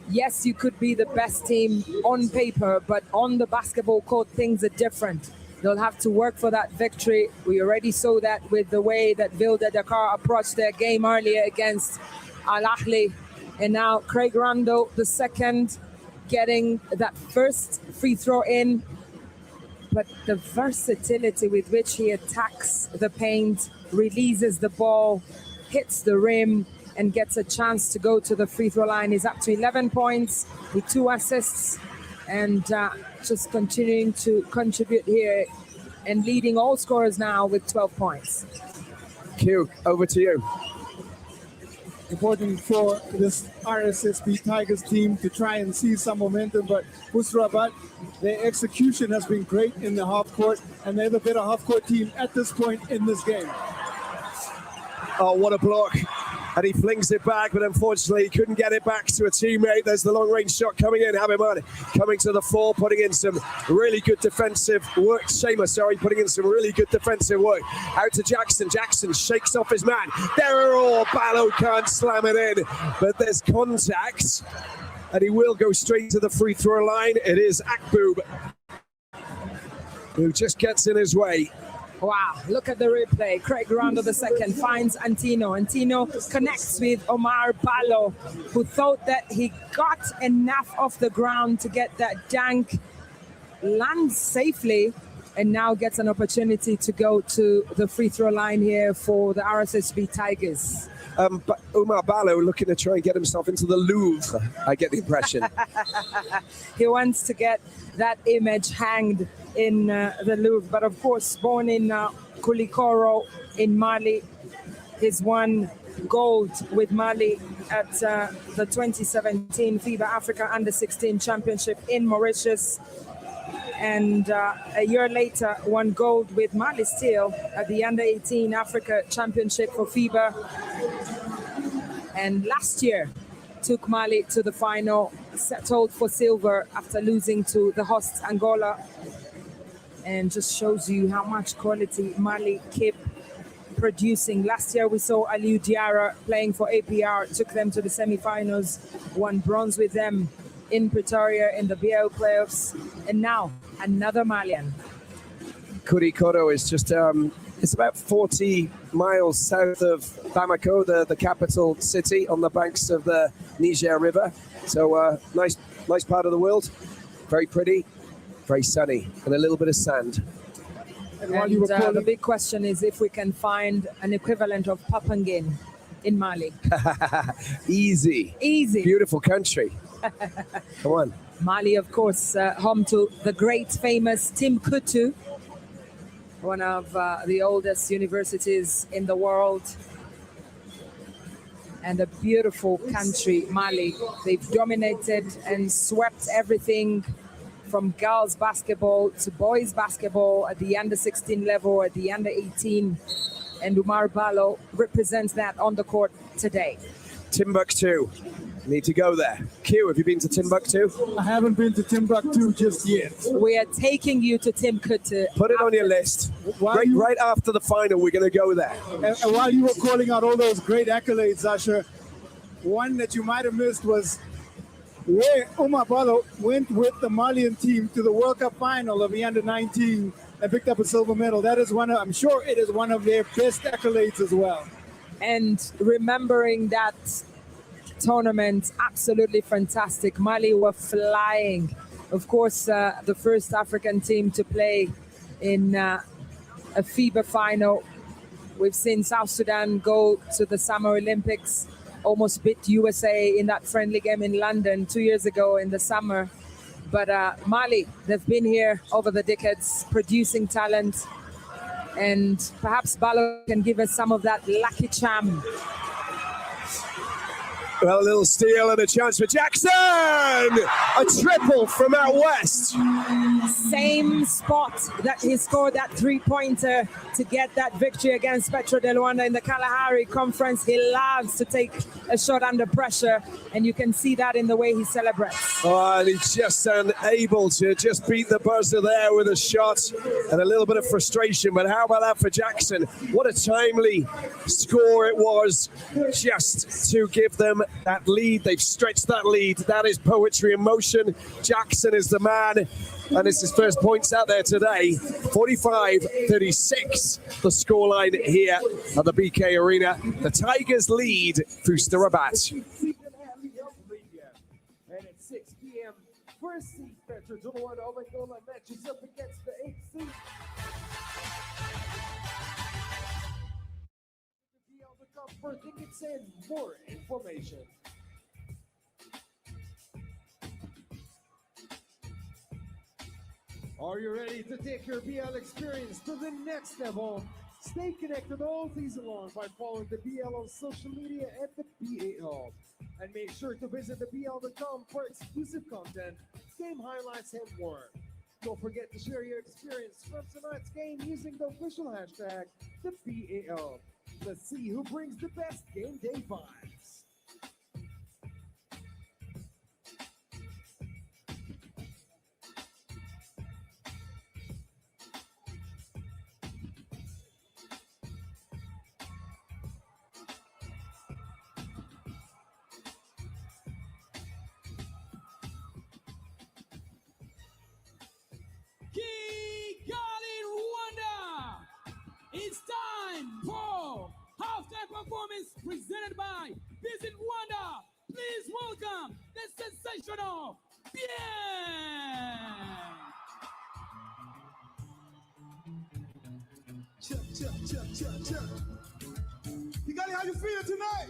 Yes, you could be the best team on paper, but on the basketball court, things are different. They'll have to work for that victory. We already saw that with the way that Vilda Dakar approached their game earlier against Al Ahly. And now Craig Randall, the second, getting that first free throw in. But the versatility with which he attacks the paint, releases the ball, hits the rim, and gets a chance to go to the free throw line. He's up to 11 points with 2 assists and just continuing to contribute here and leading all scorers now with 12 points.
Q, over to you.
Important for this RSSB Tigers team to try and see some momentum, but FUS Rabat, their execution has been great in the half court, and they're the better half court team at this point in this game.
Oh, what a block. And he flings it back, but unfortunately he couldn't get it back to a teammate. There's the long-range shot coming in. Habimad coming to the fore, putting in some really good defensive work. Putting in some really good defensive work. Out to Jackson. Jackson shakes off his man. There are all. Ballo can't slam it in, but there's contact. And he will go straight to the free throw line. It is Akboob who just gets in his way.
Wow, look at the replay. Craig Rwanda II finds Antino. Antino connects with Omar Ballo, who thought that he got enough off the ground to get that dunk, lands safely, and now gets an opportunity to go to the free throw line here for the RSSB Tigers.
But Omar Ballo looking to try and get himself into the Louvre, I get the impression.
He wants to get that image hanged in the Louvre, but of course, born in Koulikoro in Mali, he's won gold with Mali at the 2017 FIBA Africa Under-16 Championship in Mauritius, and a year later won gold with Mali still at the Under-18 Africa Championship for FIBA, and last year took Mali to the final, settled for silver after losing to the hosts Angola, and just shows you how much quality Mali keep producing. Last year we saw Aliou Diarra playing for APR, took them to the semi-finals, won bronze with them in Pretoria in the BAL playoffs, and now another Malian.
Koulikoro is just, it's about 40 miles south of Bamako, the capital city, on the banks of the Niger River. So nice part of the world, very pretty, very sunny, and a little bit of sand.
And the big question is if we can find an equivalent of Papangin in Mali.
Easy. Beautiful country. Come on.
Mali, of course, home to the great famous Timbuktu, one of the oldest universities in the world, and a beautiful country, Mali. They've dominated and swept everything from girls basketball to boys basketball at the under-16 level, at the under-18, and Omar Ballo represents that on the court today.
Timbuktu. Need to go there. Q, have you been to Timbuktu?
I haven't been to Timbuktu just yet.
We are taking you to Timbuktu.
Put it on your list. Right after the final, we're going to go there.
And while you were calling out all those great accolades, Asher, one that you might have missed was where Omar Ballo went with the Malian team to the World Cup final of the under-19 and picked up a silver medal. That is one of, I'm sure it is one of their best accolades as well.
And remembering that tournament, absolutely fantastic. Mali were flying. Of course, the first African team to play in a FIBA final. We've seen South Sudan go to the Summer Olympics, almost beat USA in that friendly game in London 2 years ago in the summer. But Mali, they've been here over the decades, producing talent. And perhaps Ballo can give us some of that lucky charm.
Well, a little steal and a chance for Jackson! A triple from out west.
Same spot that he scored that three-pointer to get that victory against Petro de Luanda in the Kalahari Conference. He loves to take a shot under pressure, and you can see that in the way he celebrates.
Oh, and he's just unable to just beat the buzzer there with a shot and a little bit of frustration. But how about that for Jackson? What a timely score it was just to give them that lead. They've stretched that lead. That is poetry in motion. Jackson is the man, and it's his first points out there today. 45-36, the scoreline here at the BK Arena. The Tigers lead FUS Rabat.
And at 6 p.m., first seed Petro de Luanda Angola matches up against the 8th seed. For tickets and more information. Are you ready to take your BL experience to the next level? Stay connected all season long by following the BL on social media at the BAL. And make sure to visit the BL.com for exclusive content, game highlights, and more. Don't forget to share your experience from tonight's game using the official hashtag, the BAL. Let's see who brings the best game day vibes.
Kigali, Rwanda! It's time for halftime performance presented by Visit Rwanda. Please welcome the sensational BAL!
Check. Kigali, how you feeling tonight?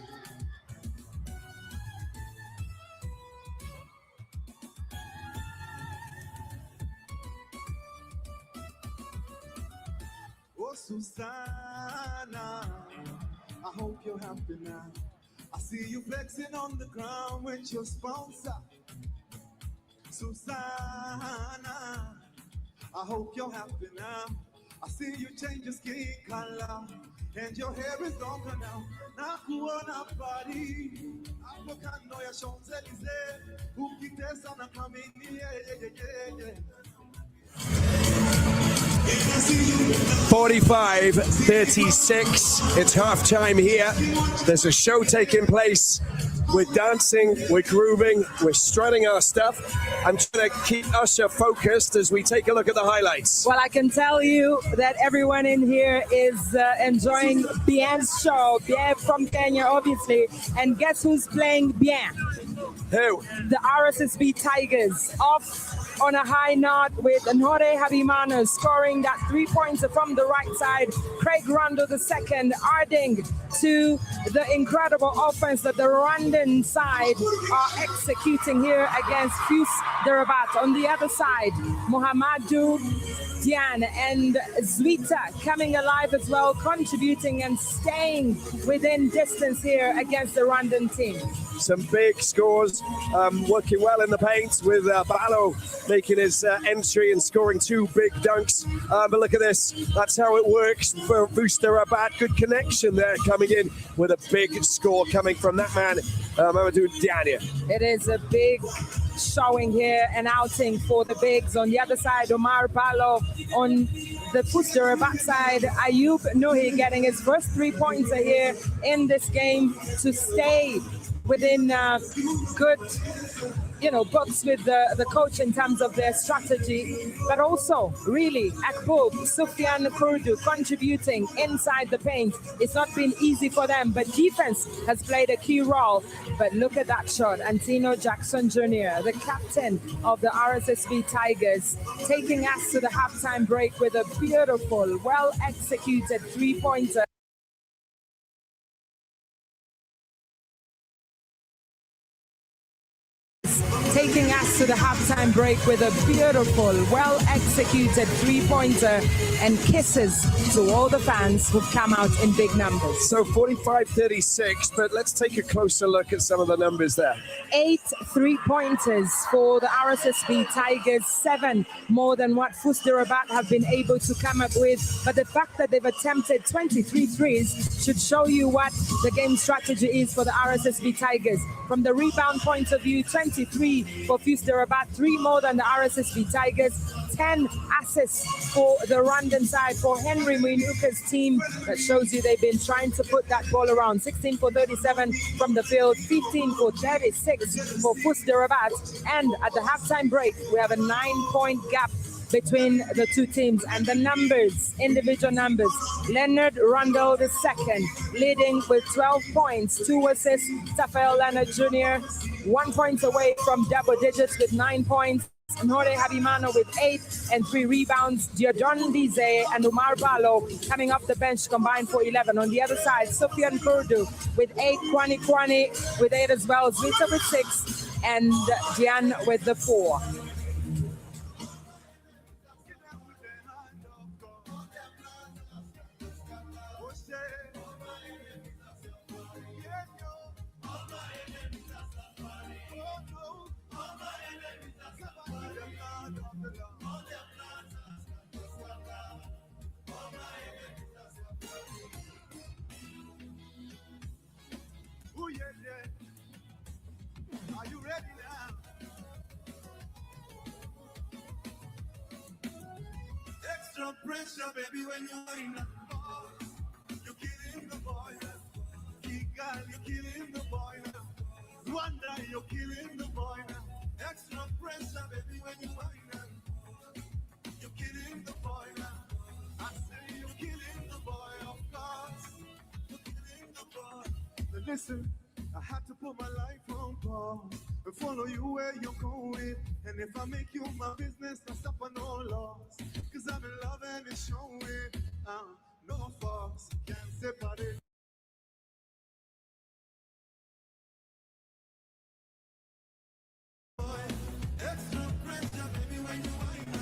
Oh, Susanna, I hope you're happy now. I see you flexing on the ground with your sponsor. Susanna, I hope you're happy now. I see you change your skin color and your hair is longer now. Nakuona party, avocado ya Champs-Élysées, ukitesa na kamini, yeah.
45-36. It's half-time here. There's a show taking place. We're dancing, we're grooving, we're strutting our stuff. I'm trying to keep Usher focused as we take a look at the highlights.
Well, I can tell you that everyone in here is enjoying Bien's show. Bien from Kenya, obviously. And guess who's playing Bien?
Who?
The RSSB Tigers. Off on a high note with Nhore Habimana scoring that 3-pointer from the right side. Craig Rondo the second, adding to the incredible offense that the Rwandan side are executing here against FUS Rabat. On the other side, Mohamedou Diane and Zwita coming alive as well, contributing and staying within distance here against the Rwandan team.
Some big scores, working well in the paint with BAL making his entry and scoring 2 big dunks. But look at this, that's how it works for FUS Rabat. Good connection there, coming in with a big score coming from that man, Mohamedou Diane.
It is a big showing here, an outing for the bigs. On the other side, Omar Balo. On the FUS Rabat side, Ayub Nuhi getting his first 3-pointer here in this game to stay within good, books with the coach in terms of their strategy, but also really Akbub, Sufyan Kurdu contributing inside the paint. It's not been easy for them, but defense has played a key role. But look at that shot, Antino Jackson Jr., the captain of the RSSB Tigers, taking us to the halftime break with a beautiful, well-executed 3-pointer. Taking us to the halftime break with a beautiful, well-executed 3-pointer and kisses to all the fans who've come out in big numbers.
So 45-36, but let's take a closer look at some of the numbers there.
8 3-pointers for the RSSB Tigers, 7 more than what FUS Rabat have been able to come up with. But the fact that they've attempted 23 threes should show you what the game strategy is for the RSSB Tigers. From the rebound point of view, 23 for FUS Rabat, 3 more than the RSSB Tigers, 10 assists for the Rwandan side for Henry Mwinuka's team. That shows you they've been trying to put that ball around. 16 for 37 from the field, 15 for 36 for FUS Rabat. And at the halftime break, we have a 9-point gap between the two teams. And the numbers, individual numbers, Leonard Rundle II leading with 12 points, 2 assists. Tafael Leonard Jr. 1 point away from double digits with 9 points. Nhore Habimana with 8 and 3 rebounds. Diodon Dize and Umar Balo coming off the bench combined for 11. On the other side, Sufyan Kurdu with 8, Kwani with 8 as well, Zwita with 6, and Diane with the 4.
Extra pressure, baby, when you're in the ball. You're killing the boy. Kigali, you're killing the boy. Rwanda, you're killing the boy. Extra pressure, baby, when you're in the you're killing the boy. I say you're killing the boy, of course. You're killing the boy. But listen, I had to put my life on pause and follow you where you're going. And if I make you my business, I suffer no loss. Cause I'm in love and it's showing. No force, can't separate. Extra pressure, baby, when you whine.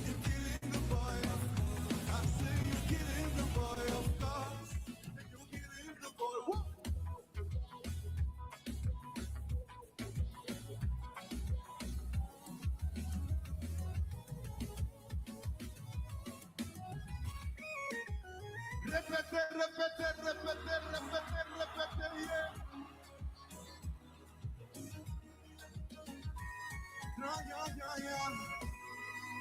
You're killing the boy. I say you're killing the boy, of course. You're killing the boy. Woo! Repete, yeah. Yeah.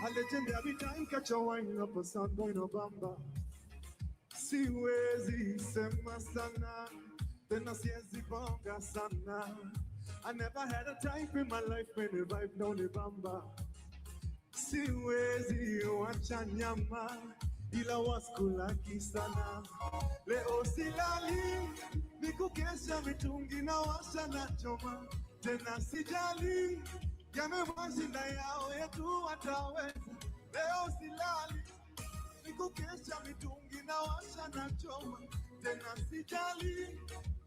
A legend every time catch a wine up a sun boy no bamba. Siwezi sema sana, tena siwezi bonga sana. I never had a type in my life when the vibe no ni bamba. Siwezi wacha nyama, ila waskulaki sana. Leo silali, nikukesha mitungi na washa na choma. Tena sijali, yamewashinda yao yetu wataweza. Leo silali, nikukesha mitungi na washa na choma. Tena sijali,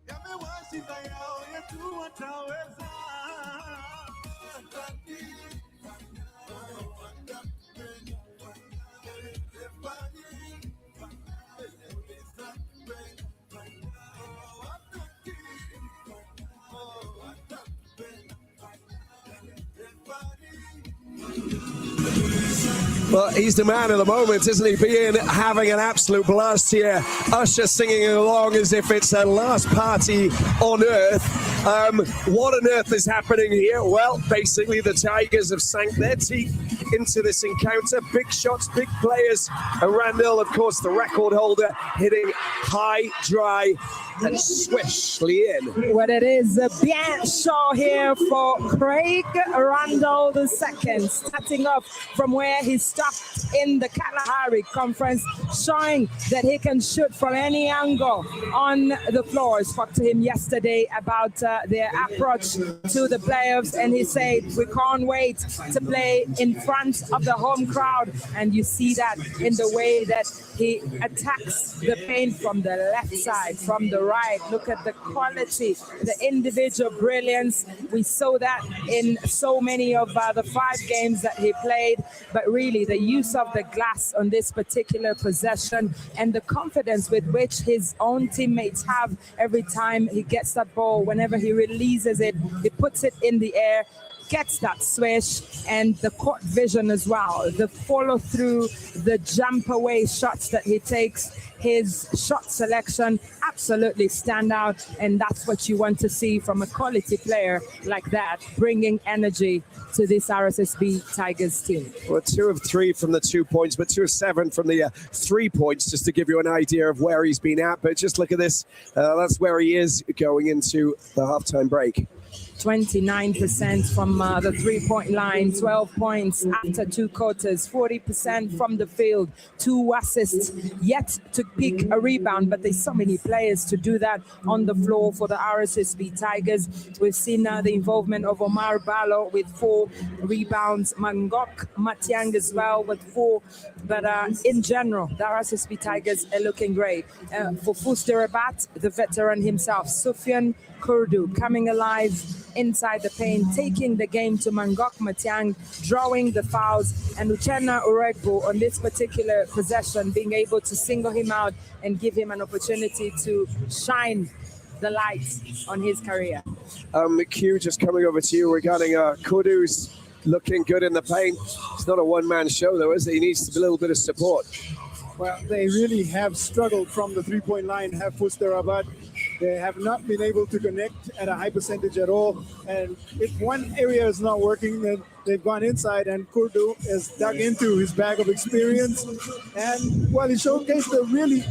yamewashinda yao yetu wataweza.
Well, he's the man of the moment, isn't he? Being having an absolute blast here. Usher singing along as if it's a last party on earth. What on earth is happening here? Well, basically the Tigers have sank their teeth into this encounter. Big shots, big players. And Randall, of course, the record holder, hitting high, dry, and swishly in.
What it is, a bien show here for Craig Randall II, starting up from where he stopped in the Kalahari Conference, showing that he can shoot from any angle on the floor. I spoke to him yesterday about their approach to the playoffs, and he said, we can't wait to play in front of the home crowd. And you see that in the way that he attacks the paint from the left side, from the right. Look at the quality, the individual brilliance. We saw that in so many of the 5 games that he played, but really the use of the glass on this particular possession and the confidence with which his own teammates have every time he gets that ball, whenever he releases it, he puts it in the air, gets that swish, and the court vision as well, the follow through, the jump away shots that he takes, his shot selection absolutely stand out, and that's what you want to see from a quality player like that, bringing energy to this RSSB Tigers team.
Well, 2 of 3 from the 2 points, but 2 of 7 from the 3 points, just to give you an idea of where he's been at. But just look at this. That's where he is going into the halftime break.
29% from the three-point line, 12 points after 2 quarters, 40% from the field, 2 assists, yet to pick a rebound, but there's so many players to do that on the floor for the RSSB Tigers. We've seen the involvement of Omar Ballo with 4 rebounds, Mangok Matiang as well with 4, but in general, the RSSB Tigers are looking great. For FUS Rabat, the veteran himself, Sufyan Kurdu, coming alive inside the paint, taking the game to Mangok Matiang, drawing the fouls, and Uchenna Uregbu on this particular possession being able to single him out and give him an opportunity to shine the light on his career.
Q, just coming over to you regarding Kurdu's looking good in the paint. It's not a one-man show though, is it? He needs a little bit of support.
Well, they really have struggled from the three-point line, have FUS Rabat. They have not been able to connect at a high percentage at all. And if one area is not working, then they've gone inside, and Kurdu has dug into his bag of experience. And while he showcased a really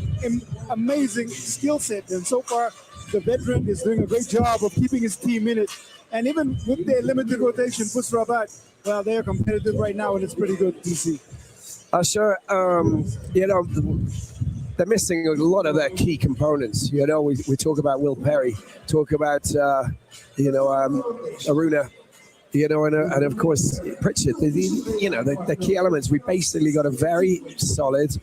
amazing skill set, and so far the veteran is doing a great job of keeping his team in it. And even with their limited rotation, FUS Rabat, well, they're competitive right now, and it's pretty good to see.
Sure. You know, they're missing a lot of their key components. You know, we talk about Will Perry, talk about, you know, Aruna, you know, and of course, Pritchard. You know, the key elements. We basically got a very solid,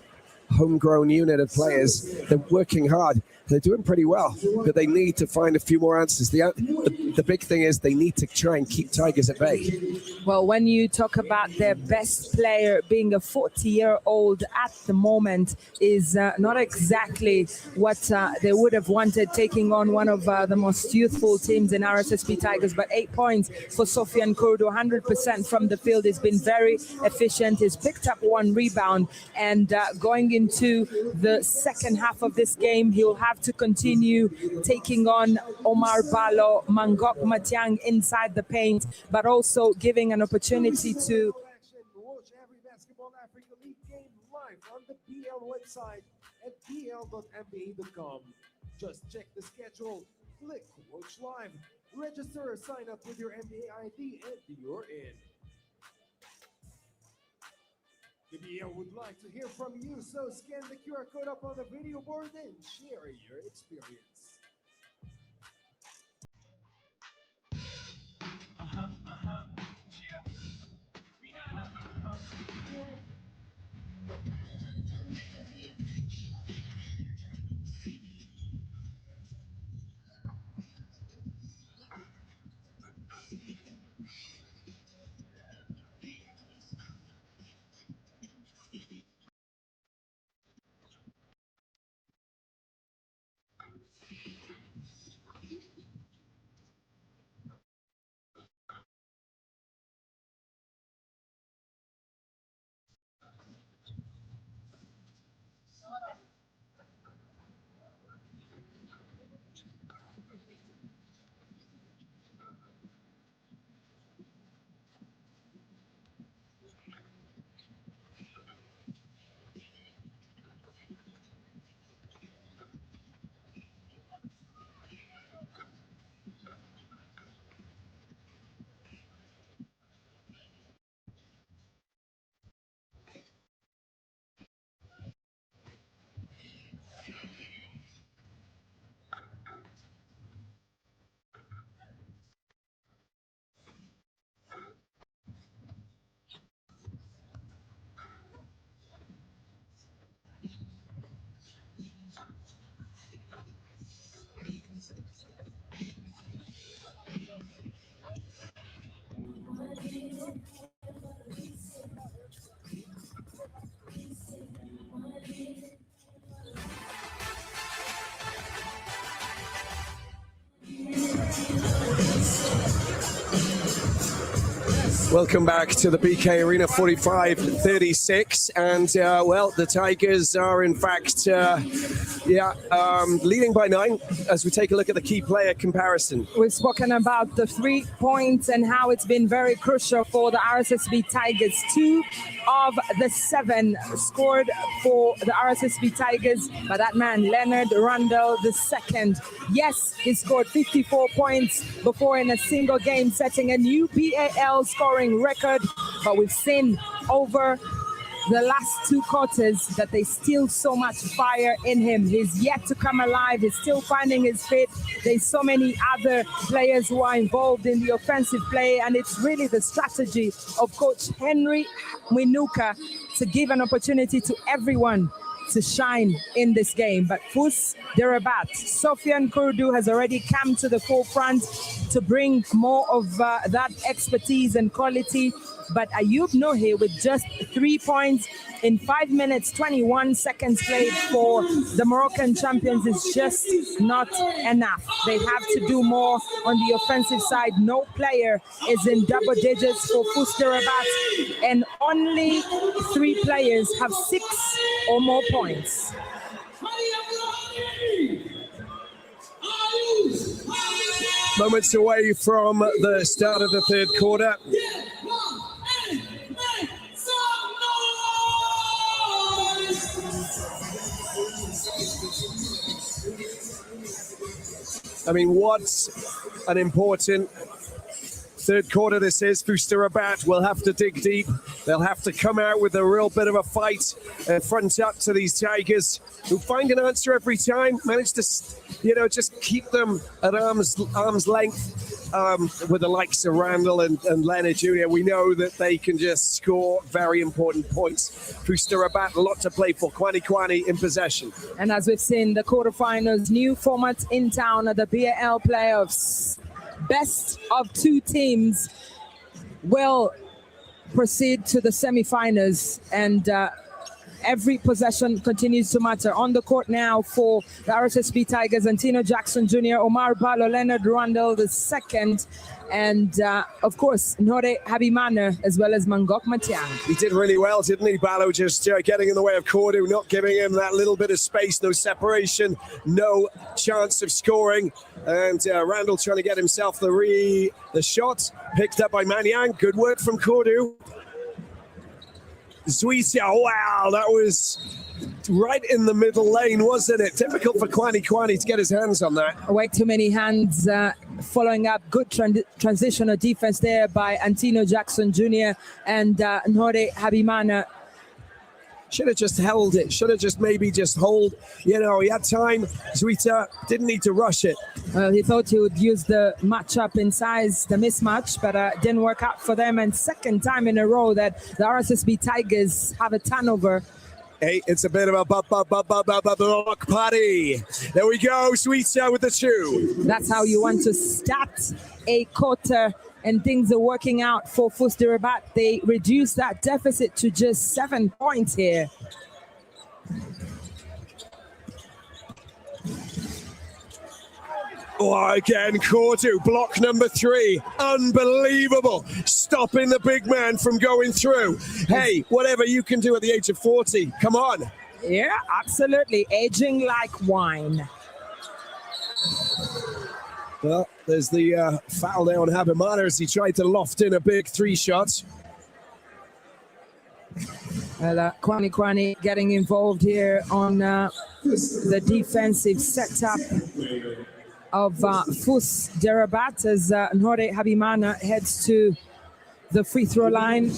homegrown unit of players. They're working hard. They're doing pretty well, but they need to find a few more answers. The big thing is they need to try and keep Tigers at bay.
Well, when you talk about their best player being a 40-year-old at the moment is not exactly what they would have wanted, taking on one of the most youthful teams in RSSB Tigers. But 8 points for Sofian Kurdu, 100% from the field. He's been very efficient. He's picked up 1 rebound. And going into the second half of this game, he'll have to continue taking on Omar Balo, Mangok Matiang inside the paint, but also giving an opportunity to
watch every Basketball Africa League game live on the BL website at bl.nba.com. Just check the schedule, click Watch Live, register or sign up with your NBA ID, and you're in. The BL would like to hear from you, so scan the QR code up on the video board and share your experience.
Welcome back to the BK Arena, 45-36, and well, the Tigers are in fact, leading by 9 as we take a look at the key player comparison.
We've spoken about the 3 points and how it's been very crucial for the RSSB Tigers. 2 of the 7 scored for the RSSB Tigers by that man, Leonard Rundle II. Yes, he scored 54 points before in a single game, setting a new BAL scoring record, but we've seen over the last 2 quarters that there's still so much fire in him. He's yet to come alive. He's still finding his feet. There's so many other players who are involved in the offensive play, and it's really the strategy of Coach Henry Mwinuka to give an opportunity to everyone to shine in this game. But FUS Rabat, Sofian Kurdu has already come to the forefront to bring more of that expertise and quality. But Ayub Nohe with just 3 points in 5 minutes, 21 seconds played for the Moroccan champions is just not enough. They have to do more on the offensive side. No player is in double digits for FUS Rabat, and only 3 players have 6 or more points.
Moments away from the start of the third quarter. I mean, what an important third quarter this is. FUS Rabat will have to dig deep. They'll have to come out with a real bit of a fight and front up to these Tigers, who find an answer every time, manage to, just keep them at arm's length. With the likes of Randall and Leonard Jr., we know that they can just score very important points. FUS Rabat, a lot to play for. Kwani in possession.
And as we've seen, the quarterfinals, new format in town at the BAL playoffs. Best of two teams will proceed to the semifinals, and every possession continues to matter. On the court now for the RSSB Tigers, Antino Jackson Jr., Omar Balo, Leonard Randall the second, and of course, Nore Habimana, as well as Mangok Matiang.
He did really well, didn't he, Balo? Just getting in the way of Cordu, not giving him that little bit of space, no separation, no chance of scoring. And Randall trying to get himself the shot, picked up by Manyang. Good work from Cordu. Zuisia, wow, that was right in the middle lane, wasn't it? Difficult for Kwani to get his hands on that.
Way too many hands, following up good transitional defense there by Antino Jackson Jr. and Nore Habimana.
Should have just held it. Should have just maybe just hold. He had time. Zuita didn't need to rush it.
Well, he thought he would use the matchup in size, the mismatch, but didn't work out for them. And second time in a row that the RSSB Tigers have a turnover.
Hey, it's a bit of a block party. There we go, Zuita with the two.
That's how you want to start a quarter. And things are working out for FUS Rabat. They reduce that deficit to just 7 points here.
Oh, again, Cordu, block number 3. Unbelievable. Stopping the big man from going through. Hey, whatever you can do at the age of 40. Come on.
Yeah, absolutely. Aging like wine.
Well, there's the foul there on Habimana as he tried to loft in a big 3 shots.
Well, Kwani getting involved here on the defensive setup of FUS Rabat as Nore Habimana heads to the free throw line,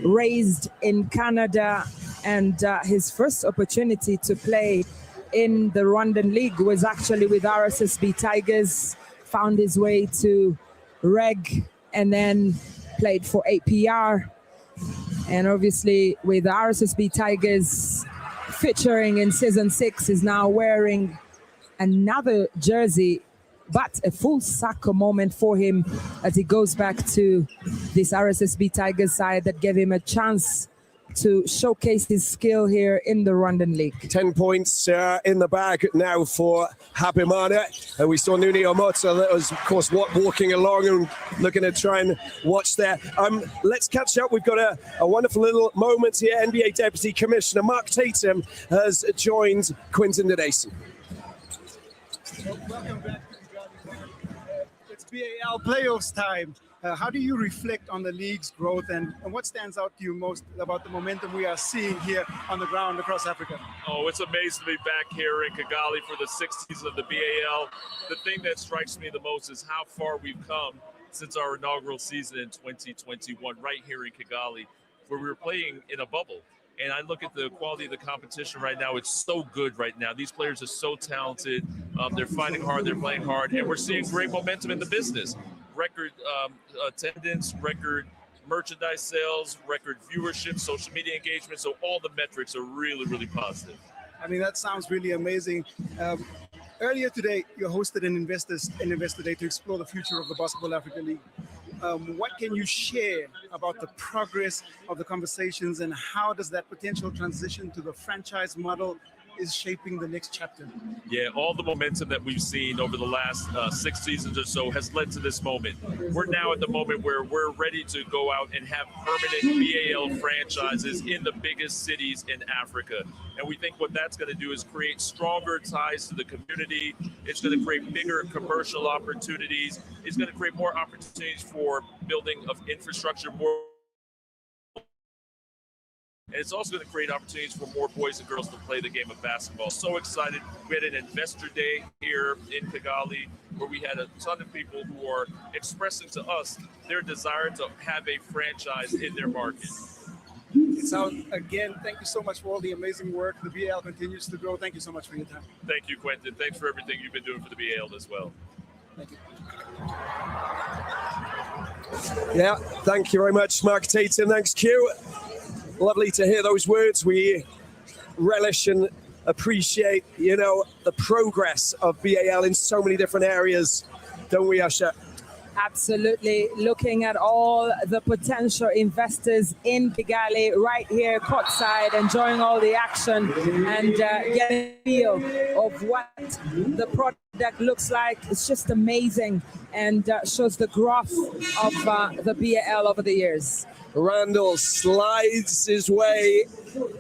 raised in Canada, and his first opportunity to play in the Rwandan League was actually with RSSB Tigers, found his way to Reg, and then played for APR. And obviously with RSSB Tigers featuring in season 6, is now wearing another jersey, but a full circle moment for him as he goes back to this RSSB Tigers side that gave him a chance to showcase his skill here in the Rwandan League.
10 points in the bag now for Habimana. And we saw Nuni Omota that was, of course, walking along and looking to try and watch there. Let's catch up. We've got a wonderful little moment here. NBA Deputy Commissioner Mark Tatum has joined Quinton Dedason.
Welcome back. It's BAL playoffs time. How do you reflect on the league's growth and what stands out to you most about the momentum we are seeing here on the ground across Africa?
Oh, it's amazing to be back here in Kigali for the 6th season of the BAL. The thing that strikes me the most is how far we've come since our inaugural season in 2021 right here in Kigali, where we were playing in a bubble. And I look at the quality of the competition right now. It's so good right now. These players are so talented. They're fighting hard. They're playing hard. And we're seeing great momentum in the business. Record attendance, record merchandise sales, record viewership, social media engagement. So all the metrics are really, really positive.
I mean, that sounds really amazing. Earlier today, you hosted an Investor Day to explore the future of the Basketball Africa League. What can you share about the progress of the conversations and how does that potential transition to the franchise model is shaping the next chapter?
Yeah, all the momentum that we've seen over the last 6 seasons or so has led to this moment. We're now at the moment where we're ready to go out and have permanent BAL franchises in the biggest cities in Africa. And we think what that's going to do is create stronger ties to the community. It's going to create bigger commercial opportunities. It's going to create more opportunities for building of infrastructure, more. And it's also going to create opportunities for more boys and girls to play the game of basketball. So excited. We had an investor day here in Kigali where we had a ton of people who are expressing to us their desire to have a franchise in their market.
So again, thank you so much for all the amazing work. The BAL continues to grow. Thank you so much for your time.
Thank you, Quentin. Thanks for everything you've been doing for the BAL as well.
Thank you.
Yeah, thank you very much, Mark Tatum. Thanks, Q. Lovely to hear those words. We relish and appreciate, the progress of BAL in so many different areas, don't we, Asha?
Absolutely. Looking at all the potential investors in Kigali right here courtside, enjoying all the action and getting a feel of what the product looks like. It's just amazing and shows the growth of the BAL over the years.
Randall slides his way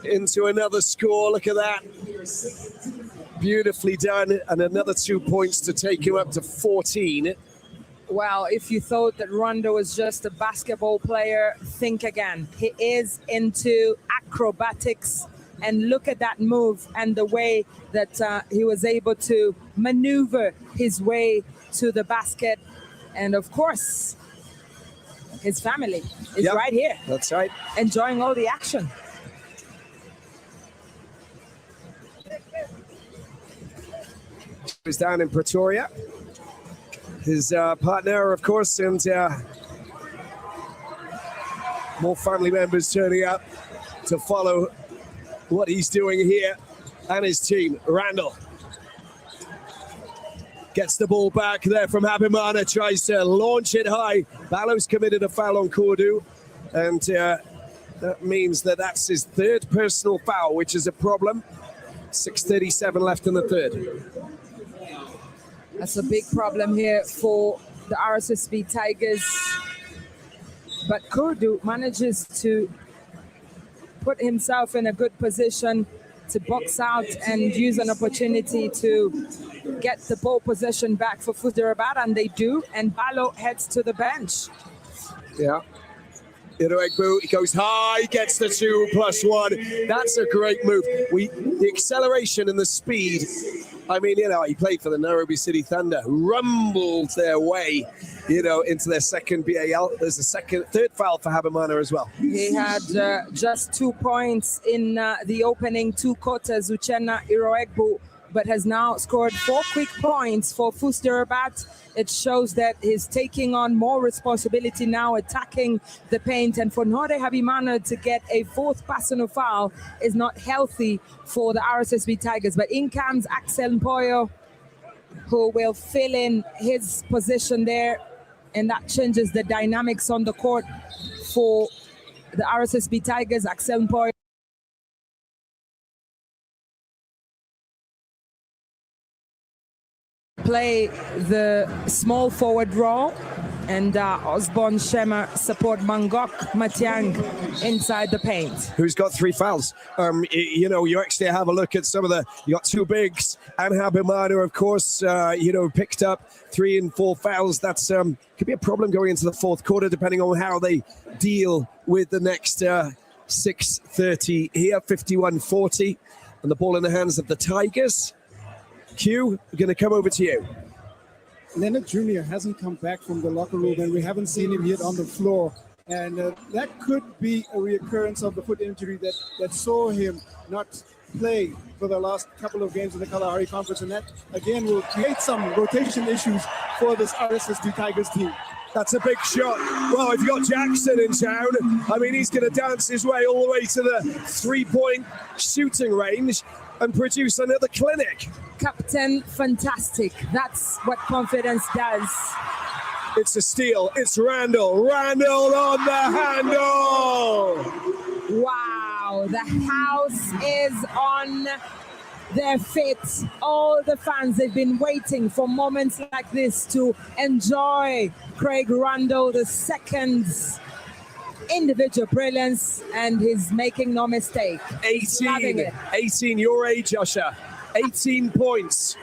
into another score. Look at that. Beautifully done. And another 2 points to take him up to 14.
Well, if you thought that Rwanda was just a basketball player, think again. He is into acrobatics. And look at that move and the way that he was able to maneuver his way to the basket. And of course, his family is right here.
That's right.
Enjoying all the action.
He's down in Pretoria. His partner, of course, and more family members turning up to follow what he's doing here and his team. Randall gets the ball back there from Habimana, tries to launch it high. Ballo's committed a foul on Kordu, and that means that that's his third personal foul, which is a problem. 6:37 left in the third.
That's a big problem here for the RSSB Tigers. But Kordu manages to put himself in a good position to box out and use an opportunity to get the ball possession back for FUS Rabat, and they do, and Balo heads to the bench.
Yeah. Irwegbu, he goes high, gets the 2+1. That's a great move. The acceleration and the speed. I mean, he played for the Nairobi City Thunder, rumbled their way, into their second BAL. There's a third foul for Habimana as well.
He had just 2 points in the opening 2 quarters, Uchenna Irwegbu, but has now scored 4 quick points for FUS Rabat. It shows that he's taking on more responsibility now, attacking the paint. And for Nore Habimana to get a 4th personal foul is not healthy for the RSSB Tigers. But in comes Axel Mpoyo, who will fill in his position there. And that changes the dynamics on the court for the RSSB Tigers. Axel Mpoyo play the small forward role, and Osborne Shema support Mangok Matiang inside the paint.
Who's got 3 fouls? You actually have a look at some of you got 2 bigs, and Habimana, of course, picked up 3 and 4 fouls. That's could be a problem going into the 4th quarter, depending on how they deal with the next 6:30 here, 51-40, and the ball in the hands of the Tigers. Q, we're going to come over to you.
Leonard Jr. hasn't come back from the locker room, and we haven't seen him yet on the floor. And that could be a reoccurrence of the foot injury that saw him not play for the last couple of games in the Kalahari Conference. And that, again, will create some rotation issues for this RSSB Tigers team.
That's a big shot. Well, if you've got Jackson in town, I mean, he's going to dance his way all the way to the 3-point shooting range and produce another clinic.
Captain Fantastic. That's what confidence does.
It's a steal. It's Randall. Randall on the handle.
Wow. The house is on their fit. All the fans, they've been waiting for moments like this to enjoy Craig Randall II individual brilliance, and he's making no mistake.
18, your age, Usher. 18 points.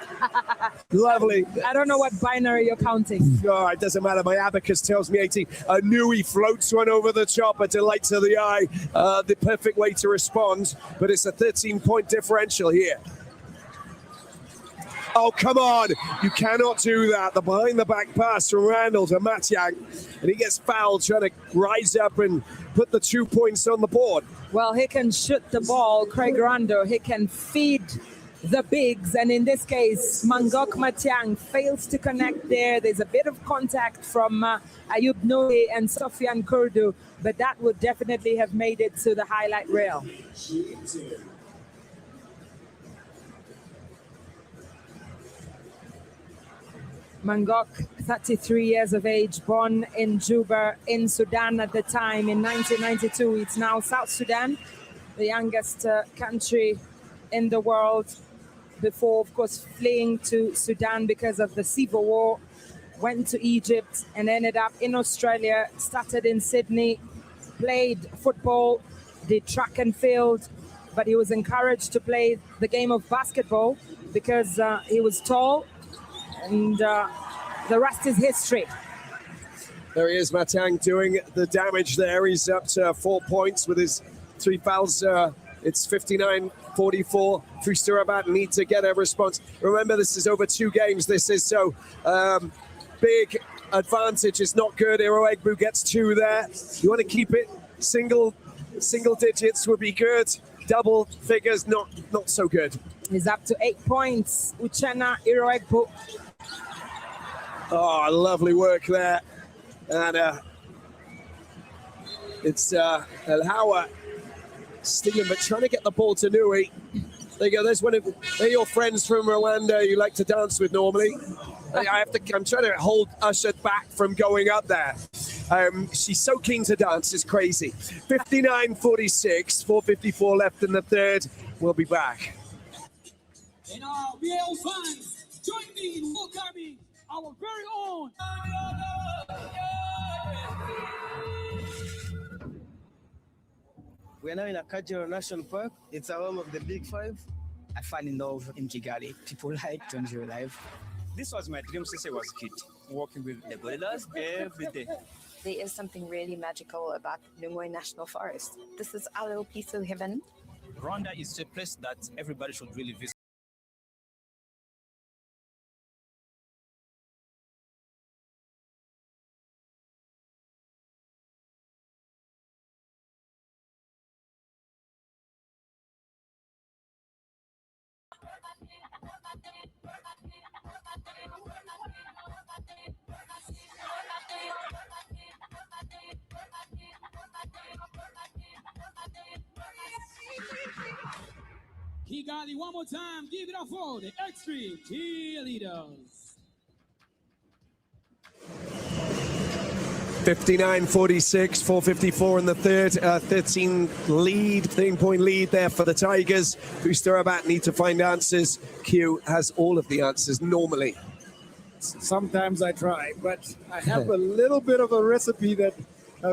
Lovely.
I don't know what binary you're counting.
Oh, it doesn't matter. My abacus tells me 18. Nui floats one over the top, a delight to the eye. The perfect way to respond, but it's a 13-point differential here. Oh, come on. You cannot do that. The behind-the-back pass from Randall to Matyang, and he gets fouled trying to rise up and put the 2 points on the board.
Well, he can shoot the ball, Craig Randall. He can feed the bigs, and in this case, Mangok Matyang fails to connect there. There's a bit of contact from Ayub Nouri and Sofian Kurdu, but that would definitely have made it to the highlight reel. Mangok, 33 years of age, born in Juba in Sudan at the time in 1992. It's now South Sudan, the youngest country in the world, before, of course, fleeing to Sudan because of the civil war, went to Egypt and ended up in Australia, started in Sydney, played football, did track and field, but he was encouraged to play the game of basketball because he was tall, and the rest is history.
There he is, Matyang, doing the damage there. He's up to 4 points with his 3 fouls. It's 59-44. FUS Rabat need to get a response. Remember, this is over 2 games. This is so big advantage is not good. Iroegbu gets 2 there. You want to keep it single digits would be good. Double figures, not so good.
He's up to 8 points. Uchenna Iroegbu.
Oh, lovely work there. And it's El Hawa stealing, but trying to get the ball to Nui. There you go. They're your friends from Rwanda you like to dance with normally. I'm trying to hold Usher back from going up there. She's so keen to dance, it's crazy. 59-46, 4:54 left in the third. We'll be back.
And our BAL fans, join me in welcoming our very own.
We're now in Akagera National Park. It's a home of the Big Five. I fell in love in Kigali. People like to enjoy life. This was my dream since I was a kid, walking with the gorillas every day.
There is something really magical about Nungwe National Forest. This is a little piece of heaven.
Rwanda is a place that everybody should really visit.
Kigali, one more time. Give it up for the Extreme Cheerleaders.
59-46, 4:54 in the third. 13-point lead there for the Tigers. FUS Rabat need to find answers. Q has all of the answers normally.
Sometimes I try, but I have a little bit of a recipe that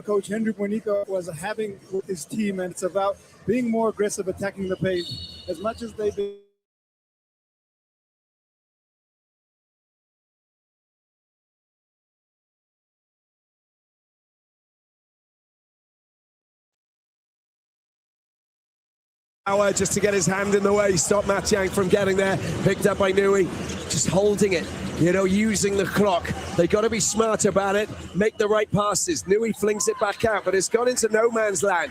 Coach Hendrik Monika was having with his team, and it's about being more aggressive, attacking the paint. As much as they've been
just to get his hand in the way, stop Matyang from getting there, picked up by Nui, just holding it, using the clock. They got to be smart about it, make the right passes. Nui flings it back out, but it's gone into no man's land.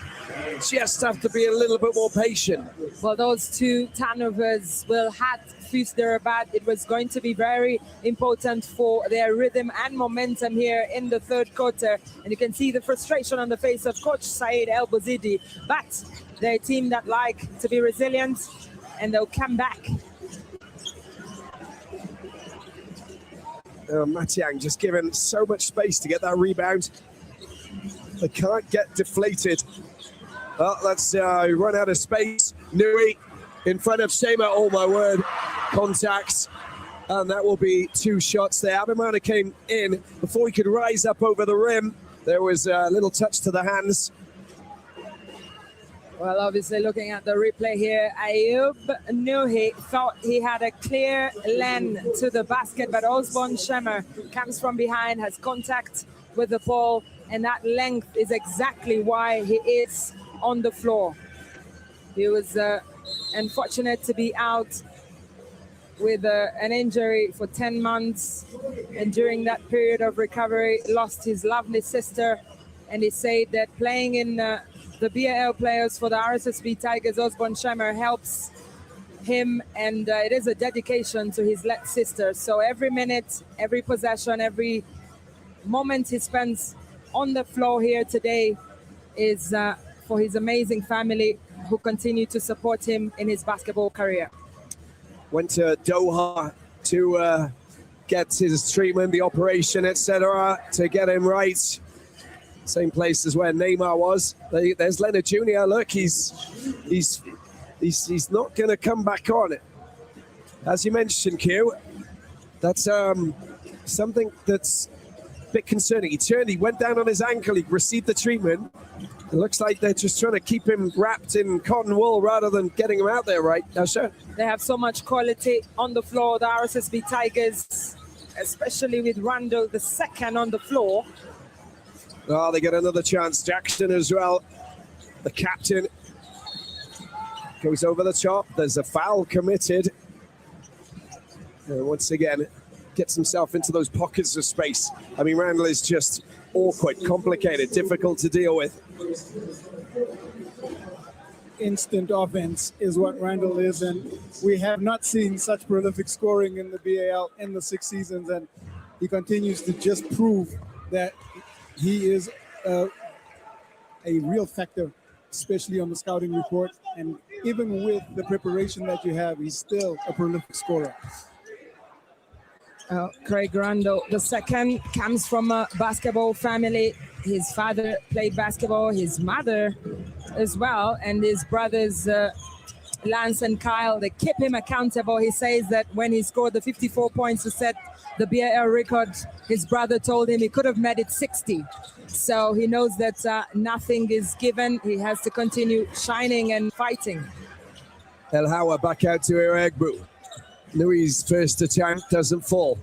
Just have to be a little bit more patient.
Well, those 2 turnovers will hurt FUS Rabat. It was going to be very important for their rhythm and momentum here in the third quarter. And you can see the frustration on the face of Coach Said El Bouzidi. But they're a team that like to be resilient, and they'll come back.
Matyang just given so much space to get that rebound. They can't get deflated. Well, let's run out of space. Nui in front of Shema. Oh my word, contacts. And that will be 2 shots there. Abimana came in before he could rise up over the rim. There was a little touch to the hands.
Well, obviously looking at the replay here, Ayub knew he thought he had a clear lane to the basket, but Osborne Shemer comes from behind, has contact with the ball, and that length is exactly why he is on the floor. He was unfortunate to be out with an injury for 10 months, and during that period of recovery lost his lovely sister, and he said that playing in the BAL players for the RSSB Tigers, Osborne Shemer, helps him, and it is a dedication to his late sister. So every minute, every possession, every moment he spends on the floor here today is for his amazing family who continue to support him in his basketball career.
Went to Doha to get his treatment, the operation, etc., to get him right. Same place as where Neymar was. There's Leonard Jr. Look, he's not going to come back on. As you mentioned, Q, that's something that's a bit concerning. He turned, he went down on his ankle, he received the treatment. It looks like they're just trying to keep him wrapped in cotton wool rather than getting him out there, right? Sure.
They have so much quality on the floor, the RSSB Tigers, especially with Randall the second on the floor.
Oh, they get another chance. Jackson as well, the captain, goes over the top. There's a foul committed. And once again, gets himself into those pockets of space. I mean, Randall is just awkward, complicated, difficult to deal with.
Instant offense is what Randall is, and we have not seen such prolific scoring in the BAL in the 6 seasons, and he continues to just prove that he is a real factor, especially on the scouting report, and even with the preparation that you have, he's still a prolific scorer.
Craig Randall the second comes from a basketball family. His father played basketball, his mother as well, and his brothers Lance and Kyle, they keep him accountable. He says that when he scored the 54 points to set the BAL record, his brother told him he could have made it 60. So he knows that nothing is given. He has to continue shining and fighting.
El Hawa back out to Iregbu. Louis' first attempt doesn't fall.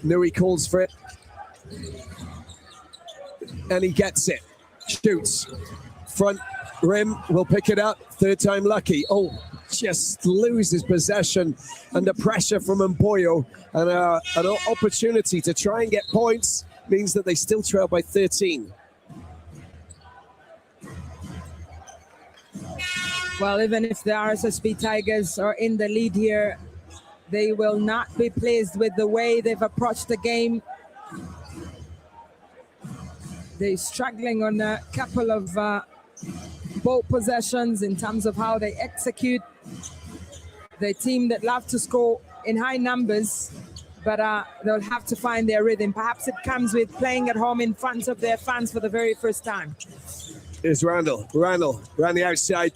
Nui calls for it. And he gets it. Shoots. Front rim will pick it up. Third time lucky. Oh, just loses possession under pressure from Mboyo. And an opportunity to try and get points means that they still trail by 13.
Well, even if the RSSB Tigers are in the lead here, they will not be pleased with the way they've approached the game. They're struggling on a couple of ball possessions in terms of how they execute. They're a team that love to score in high numbers, but they'll have to find their rhythm. Perhaps it comes with playing at home in front of their fans for the very first time.
Here's Randall. Randall around the outside.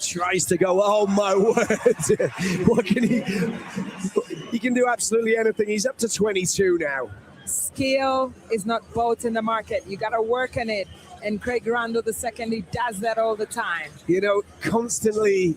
Tries to go, oh my word. What can he can do absolutely anything. He's up to 22 now.
Skill is not bought in the market. You got to work on it. And Craig Randall II, he does that all the time.
You know, constantly,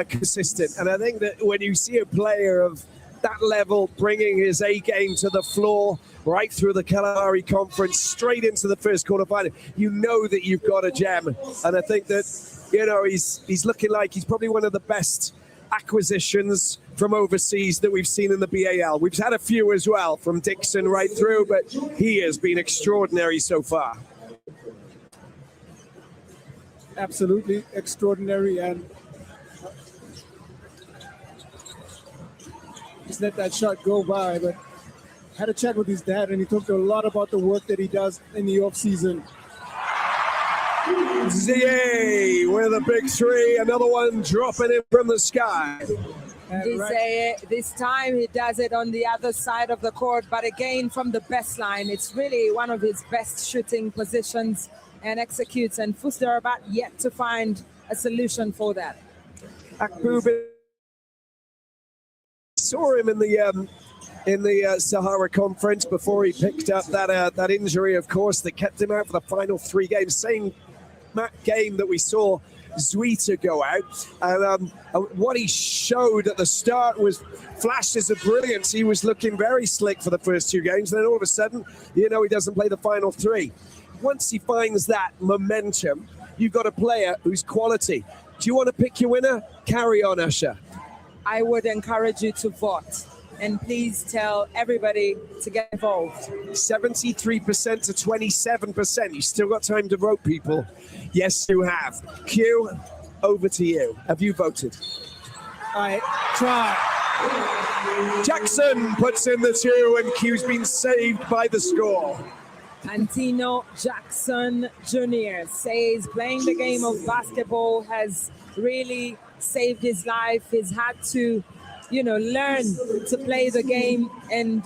consistent. And I think that when you see a player of that level bringing his A game to the floor, right through the Kalahari Conference, straight into the first quarterfinal, you know that you've got a gem. And I think that, he's looking like he's probably one of the best acquisitions from overseas that we've seen in the BAL. We've had a few as well, from Dixon right through, but he has been extraordinary so far.
Absolutely extraordinary, and just let that shot go by. But had a chat with his dad, and he talked a lot about the work that he does in the off season.
Zia with a big three, another one dropping in from the sky.
This time he does it on the other side of the court, but again from the best line. It's really one of his best shooting positions and executes, and FUS Rabat yet to find a solution for that.
Akbub, saw him in the Sahara Conference before he picked up that injury, of course, that kept him out for the final 3 games. Same game that we saw Zwita go out, and what he showed at the start was flashes of brilliance. He was looking very slick for the first 2 games, then all of a sudden, he doesn't play the final 3. Once he finds that momentum, you've got a player who's quality. Do you want to pick your winner? Carry on, Usher.
I would encourage you to vote. And please tell everybody to get involved.
73% to 27%. You still got time to vote, people. Yes, you have. Q, over to you. Have you voted?
I try.
Jackson puts in the 2, and Q's been saved by the score.
Antino Jackson Jr. says playing the game of basketball has really saved his life. He's had to, learn to play the game. And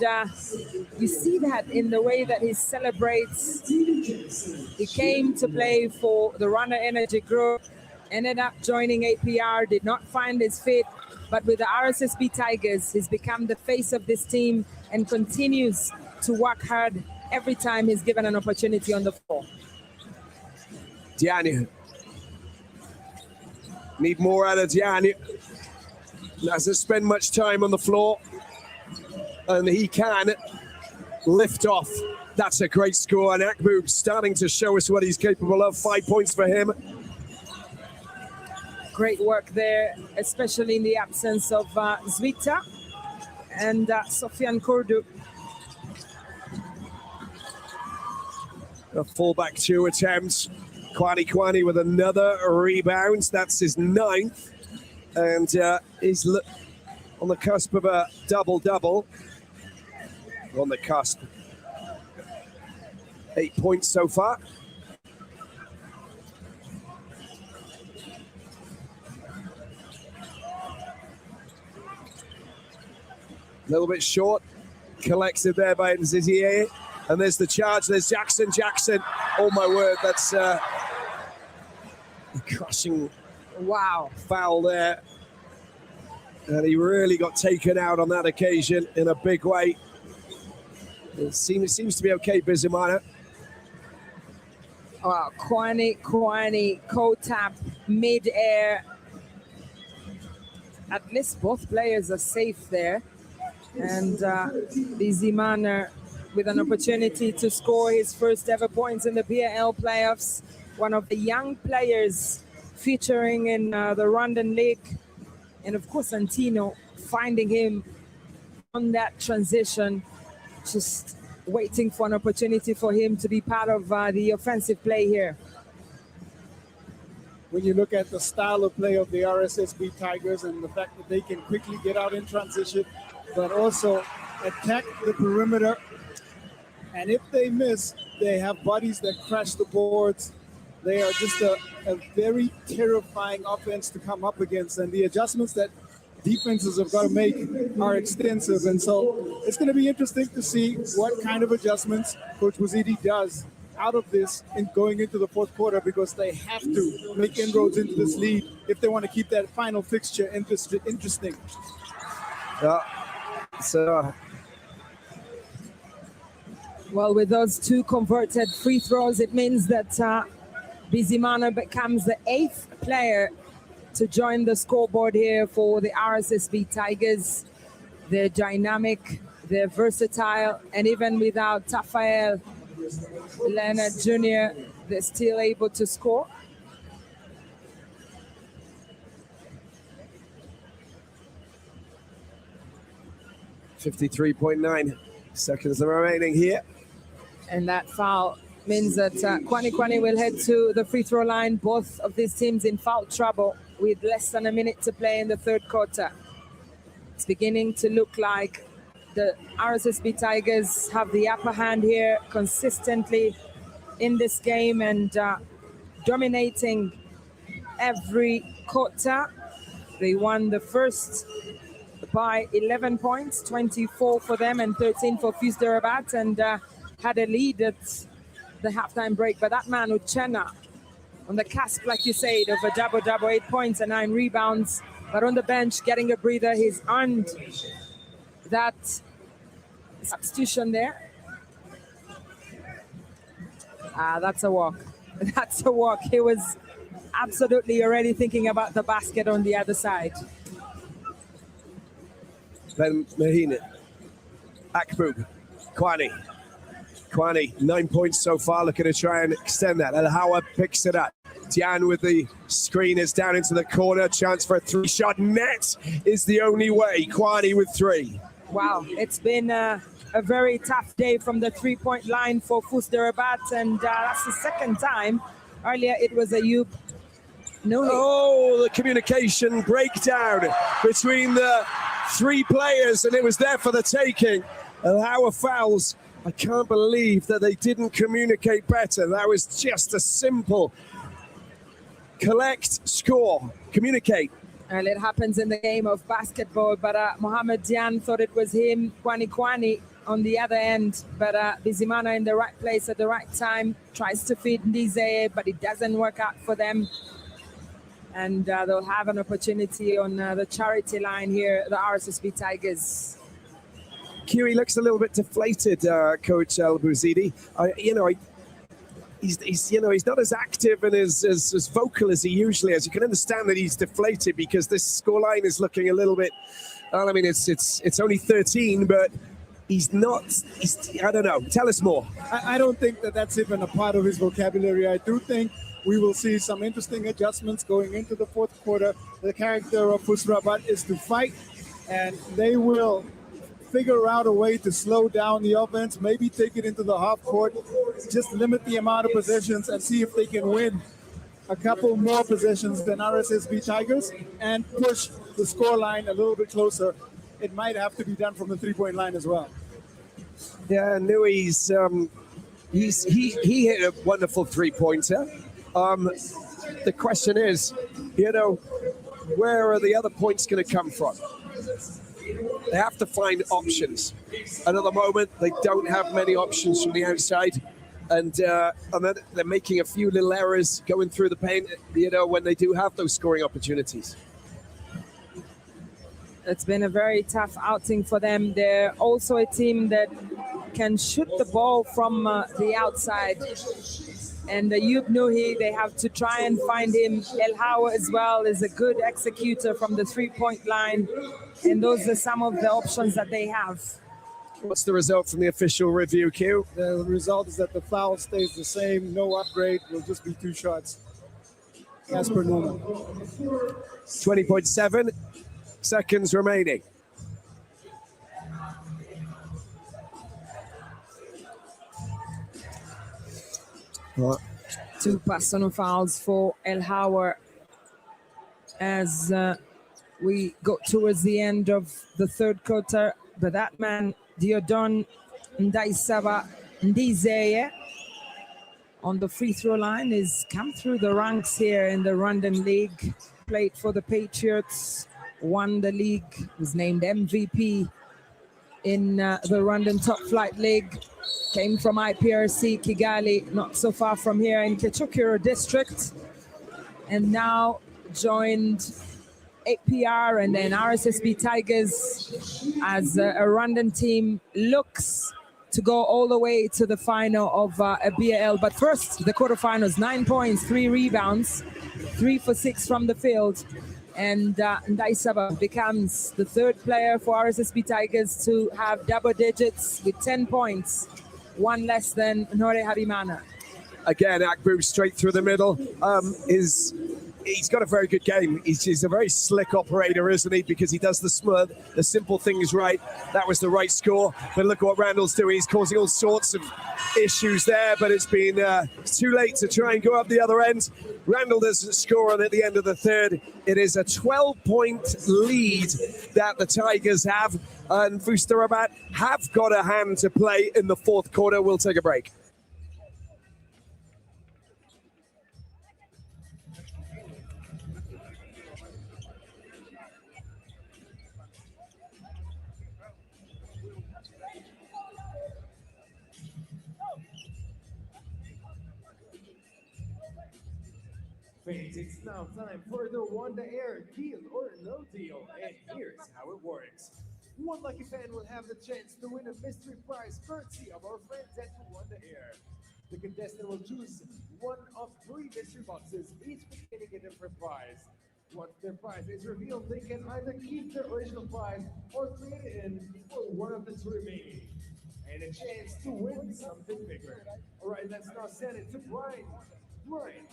you see that in the way that he celebrates. He came to play for the Rwanda Energy Group, ended up joining APR, did not find his fit. But with the RSSB Tigers, he's become the face of this team and continues to work hard every time he's given an opportunity on the floor.
Diagne. Need more out of Diagne. Doesn't spend much time on the floor. And he can lift off. That's a great score. And Akbub starting to show us what he's capable of. 5 points for him.
Great work there, especially in the absence of Zwita and Sofian Kurdu.
A fullback 2 attempts. Kwani with another rebound. That's his 9th. And he's on the cusp of a double-double. On the cusp. 8 points so far. A little bit short. Collected there by Nzizier. And there's the charge. There's Jackson. Oh, my word. That's a crushing foul there. And he really got taken out on that occasion in a big way. It seems to be okay, Bizimana.
Kwani, co-tap, mid-air. At least both players are safe there. And Bizimana with an opportunity to score his first ever points in the BAL playoffs. One of the young players featuring in the Rwandan League. And of course, Antino finding him on that transition, just waiting for an opportunity for him to be part of the offensive play here.
When you look at the style of play of the RSSB Tigers and the fact that they can quickly get out in transition, but also attack the perimeter. And if they miss, they have bodies that crash the boards. They are just a very terrifying offense to come up against. And the adjustments that defenses have got to make are extensive. And so it's going to be interesting to see what kind of adjustments Coach Buzidi does out of this in going into the fourth quarter, because they have to make inroads into this lead if they want to keep that final fixture interesting.
Well, with those 2 converted free throws, it means that Bizimana becomes the 8th player to join the scoreboard here for the RSSB Tigers. They're dynamic, they're versatile, and even without Tafael Leonard Jr., they're still able to score.
.9 seconds remaining here.
And that foul means that Kwani will head to the free throw line. Both of these teams in foul trouble with less than a minute to play in the third quarter. It's beginning to look like the RSSB Tigers have the upper hand here consistently in this game and dominating every quarter. They won the first by 11 points, 24 for them and 13 for FUS Rabat, and had a lead at the halftime break. But that man, Uchenna, on the cusp, like you said, of a double-double, 8 points and 9 rebounds. but on the bench, getting a breather. He's earned that substitution there. That's a walk. That's a walk. He was absolutely already thinking about the basket on the other side.
Ben Mahine, Akbub, Kwani, 9 points so far, looking to try and extend that. El Hawa picks it up. Diane with the screen is down into the corner. Chance for a three-shot. Net is the only way. Kwani with three.
Wow, it's been a very tough day from the three-point line for FUS Rabat, and that's the second time. Earlier it was Ayub.
Oh, the communication breakdown between the three players, and it was there for the taking. El Hawa fouls. I can't believe that they didn't communicate better. That was just a simple collect, score, communicate.
And it happens in the game of basketball, but Mohamed Dian thought it was him, Kwani on the other end, but Bizimana in the right place at the right time, tries to feed Ndize, but it doesn't work out for them. And they'll have an opportunity on the charity line here, the RSSB Tigers.
Kiri looks a little bit deflated, Coach El Bouzidi. He's not as active and as vocal as he usually is. You can understand that he's deflated because this scoreline is looking a little bit. Well, I mean, it's only 13, but he's not. I don't know. Tell us more.
I don't think that that's even a part of his vocabulary. I do think we will see some interesting adjustments going into the fourth quarter. The character of FUS Rabat is to fight, and they will figure out a way to slow down the offense, maybe take it into the half court, just limit the amount of possessions and see if they can win a couple more possessions than RSSB Tigers and push the scoreline a little bit closer. It might have to be done from the three-point line as well.
Yeah, Nui's he hit a wonderful three-pointer. The question is, where are the other points going to come from? They have to find options, and at the moment they don't have many options from the outside, and then they're making a few little errors going through the paint, when they do have those scoring opportunities.
It's been a very tough outing for them. They're also a team that can shoot the ball from the outside. And Ayub Nuhi, they have to try and find him. El Hawa as well is a good executor from the three-point line. And those are some of the options that they have.
What's the result from the official review, Q?
The result is that the foul stays the same, no upgrade, will just be 2 shots as per normal.
20.7 seconds remaining.
What? 2 personal fouls for El Hawa as we go towards the end of the third quarter. But that man, Diodon Ndaisaba Ndizeye, on the free throw line, is come through the ranks here in the Rwandan League. Played for the Patriots, won the league, was named MVP in the Rwandan Top Flight League. Came from IPRC Kigali, not so far from here in Kicukiro district, and now joined APR and then RSSB Tigers as a Rwandan team looks to go all the way to the final of a BAL. But first, the quarterfinals: 9 points, 3 rebounds, 3 for 6 from the field. And Ndaisaba becomes the 3rd player for RSSB Tigers to have double digits with 10 points. 1 less than Nore Habimana.
Again, Akbu straight through the middle. He's got a very good game. He's a very slick operator, isn't he? Because he does the simple things right. That was the right score. But look what Randall's doing. He's causing all sorts of issues there, but it's been too late to try and go up the other end. Randall doesn't score, and at the end of the third, it is a 12-point lead that the Tigers have. And FUS Rabat have got a hand to play in the fourth quarter. We'll take a break.
Fans, it's now time for the Rwanda Air Deal or No Deal, and here's how it works. One lucky fan will have the chance to win a mystery prize courtesy of our friends at Rwanda Air. The contestant will choose one of 3 mystery boxes, each containing a different prize. Once their prize is revealed, they can either keep their original prize or trade it in for one of the 2 remaining, and a chance to win something bigger. All right, let's now send it to Brian. Brian.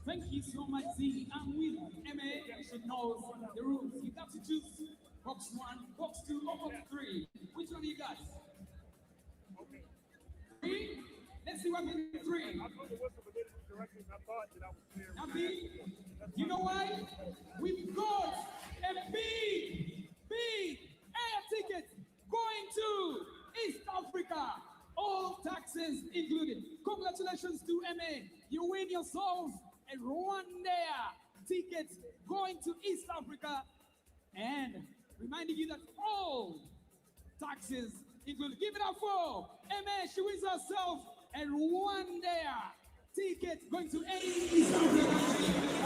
Thank you so much, Z. I'm with MA. You should know the rules. You have to choose box 1, box 2, or box 3. Which one do you got? 3? Let's see what we do. 3. Happy? You know why? We've got a big air ticket going to East Africa. All taxes included. Congratulations to MA. You win yourself a Rwanda ticket going to East Africa. And reminding you that all taxes included. Give it up for MA. She wins herself a Rwanda ticket going to East Africa.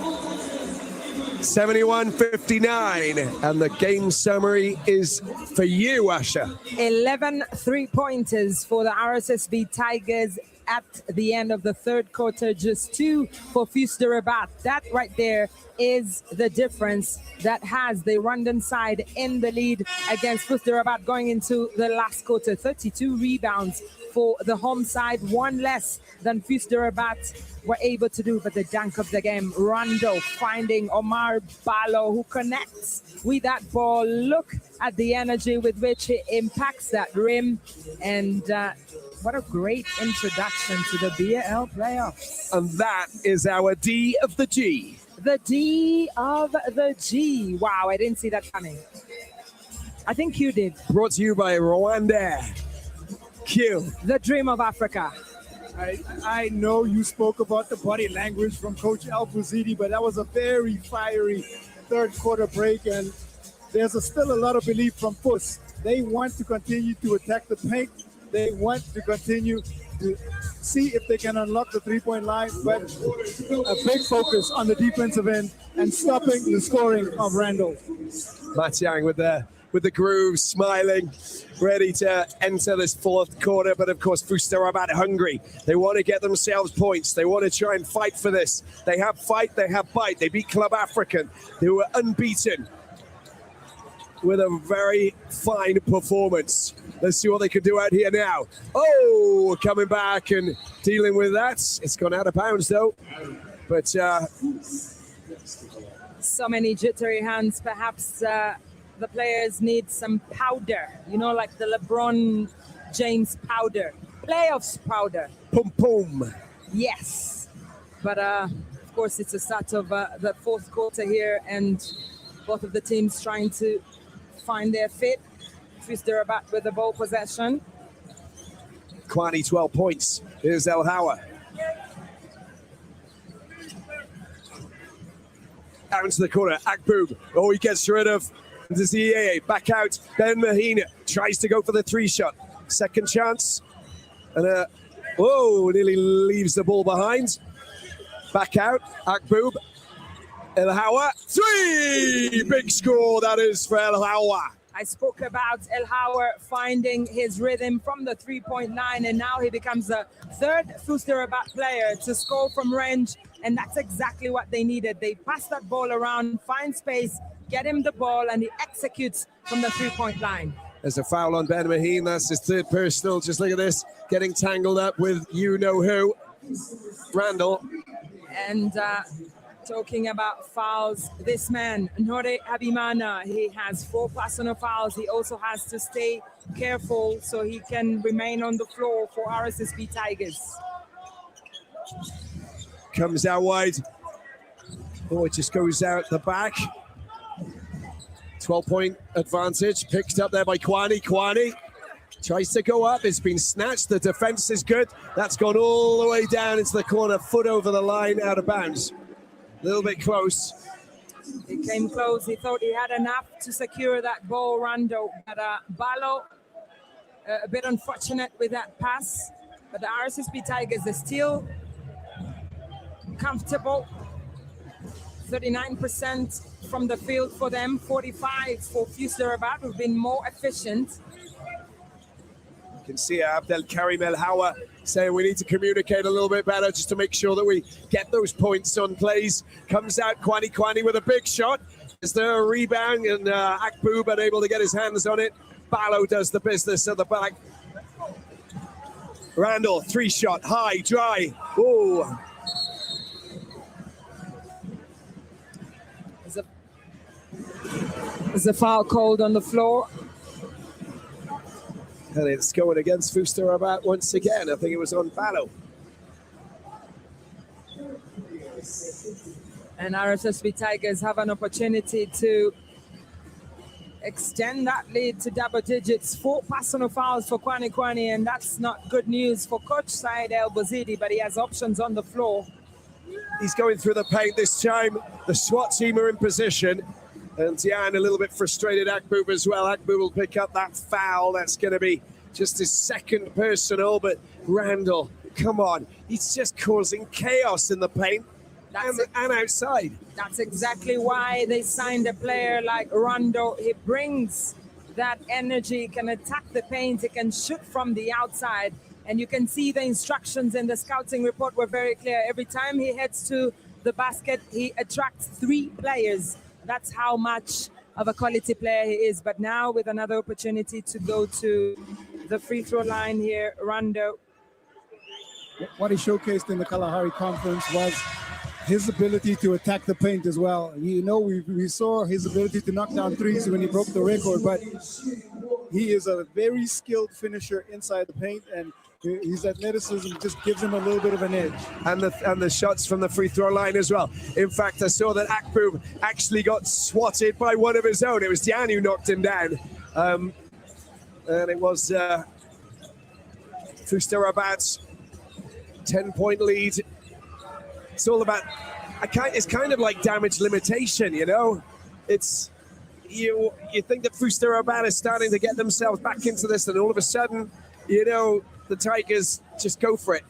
All taxes included.
71-59, and the game summary is for you, Asha.
11 3-pointers for the RSSB Tigers at the end of the third quarter, just 2 for FUS de Rabat. That right there is the difference that has the Rwandan side in the lead against FUS de Rabat going into the last quarter. 32 rebounds for the home side, 1 less than FUS de Rabat were able to do. But the dunk of the game, Rondo finding Omar Balo, who connects with that ball. Look at the energy with which he impacts that rim. And what a great introduction to the BAL playoffs.
And that is our D of the G.
The D of the G. Wow, I didn't see that coming. I think you did.
Brought to you by Rwanda. Q.
The dream of Africa.
I know you spoke about the body language from Coach Al-Buzidi, but that was a very fiery third quarter break, and there's still a lot of belief from FUS. They want to continue to attack the paint. They want to continue to see if they can unlock the three-point line, but a big focus on the defensive end and stopping the scoring of Randall.
Matt Yang with the groove, smiling, ready to enter this fourth quarter. But of course, FUS de Rabat hungry. They want to get themselves points. They want to try and fight for this. They have fight, they have bite. They beat Club African, who were unbeaten, with a very fine performance. Let's see what they can do out here now. Oh, coming back and dealing with that. It's gone out of bounds though. But
so many jittery hands. Perhaps the players need some powder, you know, like the LeBron James powder, playoffs powder.
Pum pum.
Yes. But of course, it's the start of the fourth quarter here, and both of the teams trying to find their fit. FUS de Rabat with the ball possession.
Kwani 12 points. Here's El Hawa. Out into the corner, Akboob. Oh, he gets rid of the ZAA. Back out, Ben Mahina tries to go for the 3-shot. Second chance. And nearly leaves the ball behind. Back out, Akboob. El Hawa, 3! Big score, that is for El Hawa.
I spoke about El Hawa finding his rhythm from the 3-point line, and now he becomes the third FUS de Rabat player to score from range, and that's exactly what they needed. They pass that ball around, find space, get him the ball, and he executes from the 3-point line.
There's a foul on Ben Maheen. That's his third personal. Just look at this, getting tangled up with you-know-who, Randall.
And talking about fouls, this man, Nore Habimana, he has 4 personal fouls. He also has to stay careful so he can remain on the floor for RSSB Tigers.
Comes out wide. Oh, it just goes out the back. 12-point advantage picked up there by Kwani. Kwani tries to go up. It's been snatched. The defense is good. That's gone all the way down into the corner, foot over the line, out of bounds. A little bit close.
He came close. He thought he had enough to secure that ball, Rando. But Balo, a bit unfortunate with that pass. But the RSSB Tigers are still comfortable 39% from the field for them, 45 for FUS Rabat, who've been more efficient.
You can see Abdel Karim El Hawa saying we need to communicate a little bit better just to make sure that we get those points on plays. Comes out Kwani with a big shot. Is there a rebound? And Akboob unable to get his hands on it. Ballo does the business at the back. Randall, 3-shot, high, dry. Ooh.
There's a foul called on the floor.
And it's going against FUS Rabat once again. I think it was on Ballo.
And RSSB Tigers have an opportunity to extend that lead to double digits. 4 personal fouls for Kwani, and that's not good news for Coach Said El Bouzidi, but he has options on the floor.
He's going through the paint this time. The SWAT team are in position. And Diane a little bit frustrated, Akboob as well. Akboob will pick up that foul. That's going to be just his second personal, but Randall, come on. He's just causing chaos in the paint and outside.
That's exactly why they signed a player like Rondo. He brings that energy, he can attack the paint, he can shoot from the outside. And you can see the instructions in the scouting report were very clear. Every time he heads to the basket, he attracts 3 players. That's how much of a quality player he is. But now with another opportunity to go to the free throw line here, Rondo.
What he showcased in the Kalahari conference was his ability to attack the paint as well. You know, we saw his ability to knock down threes when he broke the record, but he is a very skilled finisher inside the paint, and his athleticism just gives him a little bit of an edge.
And the shots from the free throw line as well. In fact, I saw that Akboob actually got swatted by one of his own. It was Diane who knocked him down. And it was FUS Rabat's 10-point lead. It's all about, it's kind of like damage limitation, you know? It's, you think that FUS Rabat is starting to get themselves back into this, and all of a sudden, you know, the Tigers just go for it.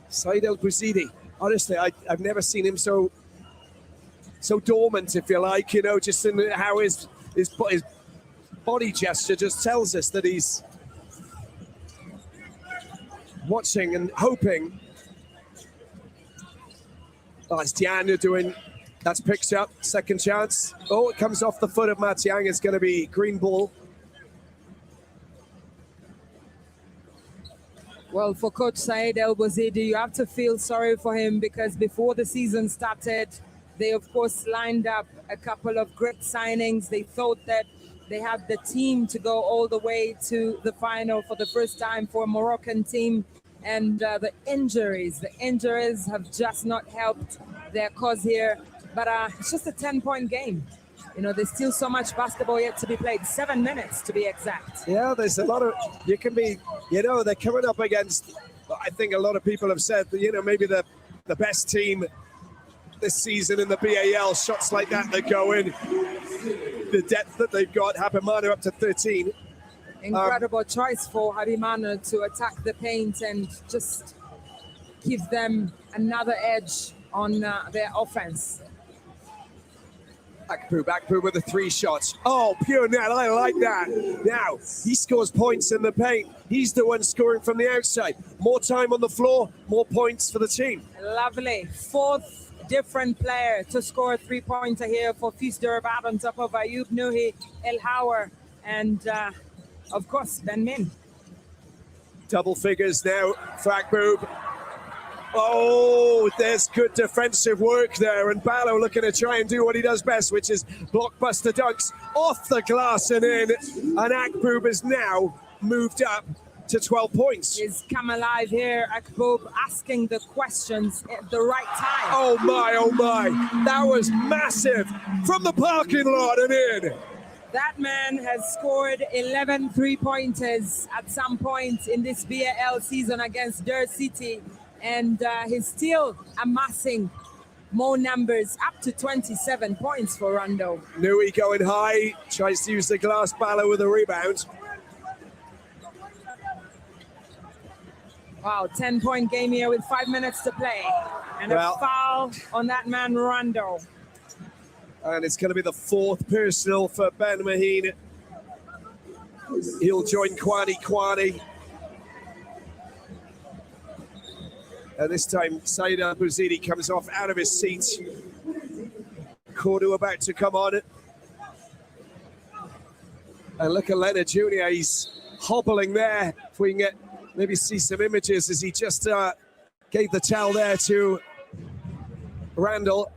Said El Bouzidi, honestly, I've never seen him so dormant, if you like, you know, just in how his body gesture just tells us that he's watching and hoping. Oh, it's Tiana doing, that's picked up, second chance. Oh, it comes off the foot of Matiang. It's going to be green ball.
Well, for Coach Said El Bouzidi, you have to feel sorry for him, because before the season started, they of course lined up a couple of great signings. They thought that they had the team to go all the way to the final for the first time for a Moroccan team. And the injuries have just not helped their cause here. But it's just a 10-point game. You know, there's still so much basketball yet to be played. 7 minutes to be exact.
Yeah, there's a lot of, you can be, you know, they're coming up against, I think a lot of people have said, you know, maybe the best team this season in the BAL. Shots like that go in. The depth that they've got, Habimana up to 13.
Incredible choice for Habimana to attack the paint and just give them another edge on their offense.
Akboob with the 3 shots. Oh, pure net, I like that. Now, he scores points in the paint. He's the one scoring from the outside. More time on the floor, more points for the team.
Lovely. 4th different player to score a 3-pointer here for FUS Rabat on top of Ayub Nuhi, El Hawa, and of course, Ben Min.
Double figures now for Akboob. Oh, there's good defensive work there, and Ballo looking to try and do what he does best, which is blockbuster dunks off the glass and in. And Akboob is now moved up to 12 points.
He's come alive here, Akboob, asking the questions at the right time.
Oh my, that was massive from the parking lot and in.
That man has scored 11 3-pointers at some point in this BAL season against Der City. And he's still amassing more numbers, up to 27 points for Rondo.
Nui going high, tries to use the glass. Ballo with a rebound.
Wow, 10-point game here with 5 minutes to play. And a foul on that man, Rondo.
And it's going to be the fourth personal for Ben Maheen. He'll join Kwani. And this time, Said Al-Bouzidi comes off out of his seat. Kordu about to come on. And look at Leonard Jr., he's hobbling there. If we can get, maybe see some images as he just gave the towel there to Randall.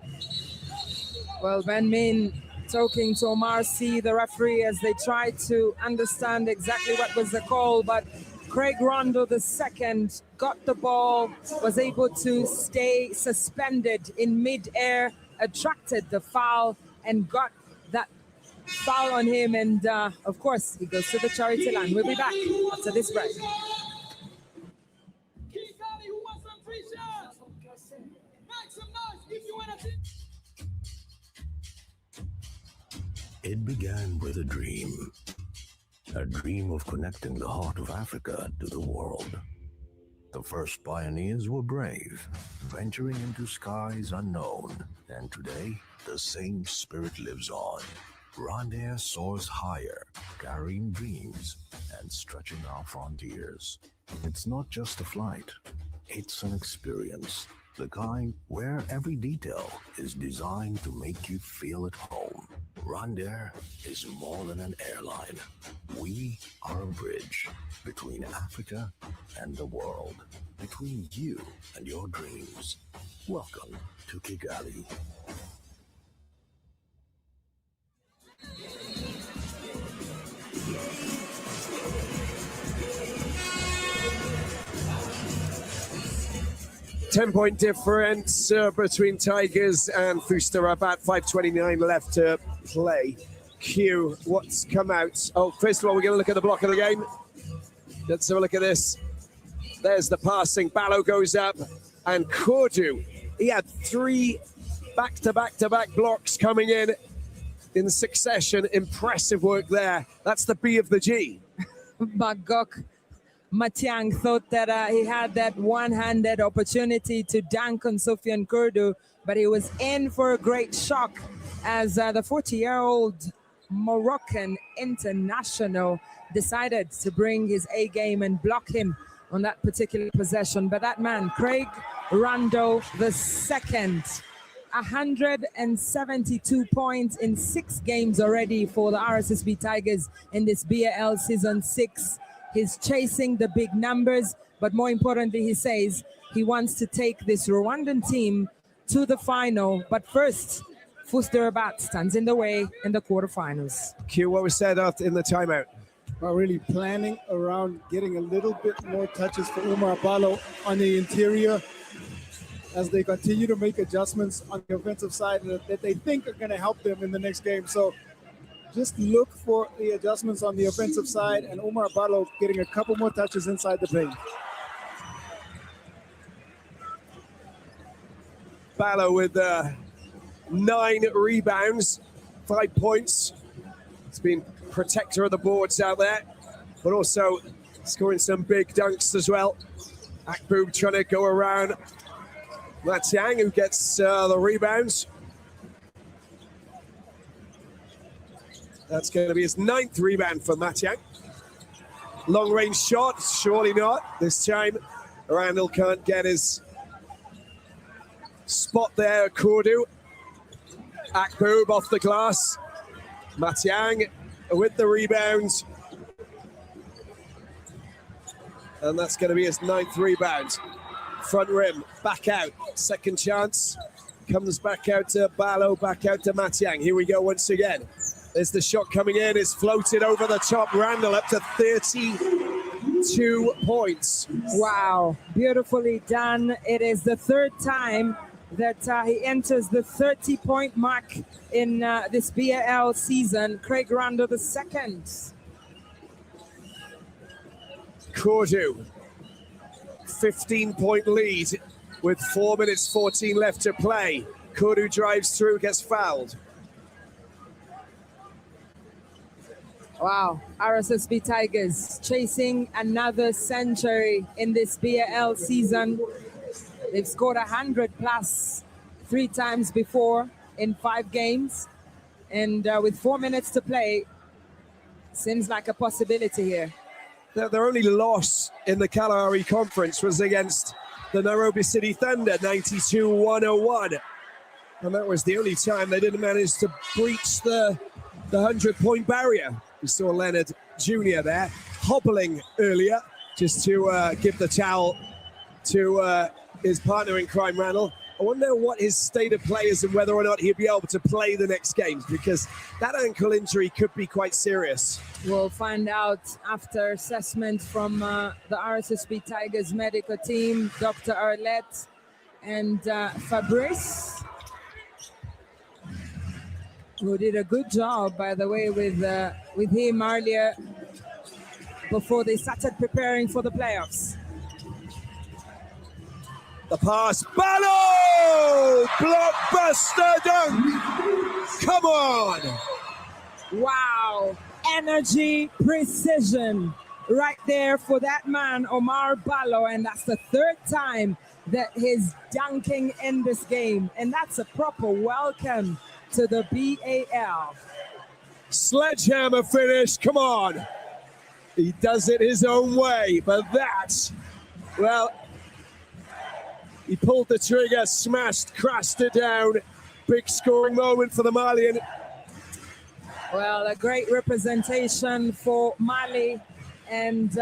Well, Ben Min talking to Omar Sy, the referee, as they tried to understand exactly what was the call, but Craig Rondo II got the ball, was able to stay suspended in mid-air, attracted the foul, and got that foul on him. And of course, he goes to the charity line. We'll be back after this break.
It began with a dream of connecting the heart of Africa to the world. The first pioneers were brave, venturing into skies unknown, and today the same spirit lives on. Rwanda soars higher, carrying dreams and stretching our frontiers. It's not just a flight, it's an experience, the kind where every detail is designed to make you feel at home. Rwanda is more than an airline. We are a bridge between Africa and the world, between you and your dreams. Welcome to Kigali.
Ten-point difference between Tigers and FUS Rabat. 5:29 left to play. Q, what's come out? Oh, first of all, we're going to look at the block of the game. Let's have a look at this. There's the passing. BAL goes up, and Kordu, he had three back-to-back blocks coming in succession. Impressive work there. That's the B of the G.
Bagok Matiang thought that he had that one-handed opportunity to dunk on Sofiane Kordu, but he was in for a great shock as the 40-year-old Moroccan international decided to bring his A game and block him on that particular possession. But that man, Craig Rondo II, 172 points in 6 games already for the RSSB Tigers in this BAL Season 6. He's chasing the big numbers, but more importantly, he says he wants to take this Rwandan team to the final. But first, FUS Rabat stands in the way in the quarterfinals.
Q, what was said after in the timeout?
Well, really planning around getting a little bit more touches for Umar Balo on the interior as they continue to make adjustments on the offensive side that they think are going to help them in the next game. So just look for the adjustments on the offensive side and Umar Balo getting a couple more touches inside the paint.
Balo with 9 rebounds, 5 points. He's been protector of the boards out there, but also scoring some big dunks as well. Akboob trying to go around Matiang, who gets the rebounds. That's going to be his 9th rebound for Matiang. Long range shot, surely not. This time, Randall can't get his spot there. Kordu. Akboob off the glass. Matiang with the rebound. And that's going to be his 9th rebound. Front rim, back out. Second chance. Comes back out to Balo, back out to Matiang. Here we go once again. There's the shot coming in. It's floated over the top. Randall up to 32 points.
Wow, beautifully done. It is the 3rd time that he enters the 30-point mark in this BAL season. Craig Rondo II.
Kordu, 15-point lead with 4 minutes 14 left to play. Kordu drives through, gets fouled.
Wow, RSSB Tigers chasing another century in this BAL season. They've scored 100 plus 3 times before in 5 games. And with 4 minutes to play, seems like a possibility here.
Their only loss in the Kalahari Conference was against the Nairobi City Thunder, 92-101. And that was the only time they didn't manage to breach the 100-point barrier. We saw Leonard Jr. there, hobbling earlier, just to give the towel to his partner in crime, Randall. I wonder what his state of play is and whether or not he'll be able to play the next games, because that ankle injury could be quite serious.
We'll find out after assessment from the RSSB Tigers medical team, Dr. Arlette and Fabrice, who did a good job, by the way, with him earlier before they started preparing for the playoffs.
The pass, BAL! Blockbuster dunk! Come on!
Wow, energy, precision, right there for that man, Omar BAL, and that's the third time that he's dunking in this game, and that's a proper welcome to the BAL.
Sledgehammer finish, come on! He does it his own way, but that's, well, he pulled the trigger, smashed, crashed it down. Big scoring moment for the Malian.
Well, a great representation for Mali, and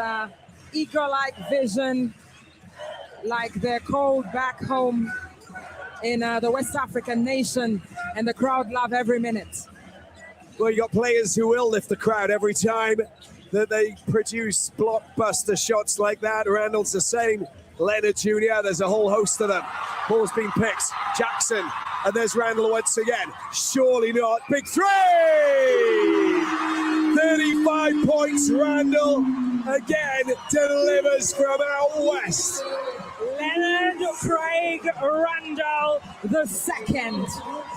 eagle-like vision, like they're called back home in the West African nation, and the crowd love every minute.
Well, you got players who will lift the crowd every time that they produce blockbuster shots like that. Randall's the same. Leonard Jr., there's a whole host of them. Ball's been picked. Jackson, and there's Randall once again. Surely not. Big three! 35 points, Randall again delivers from out west.
Leonard Craig Randall II.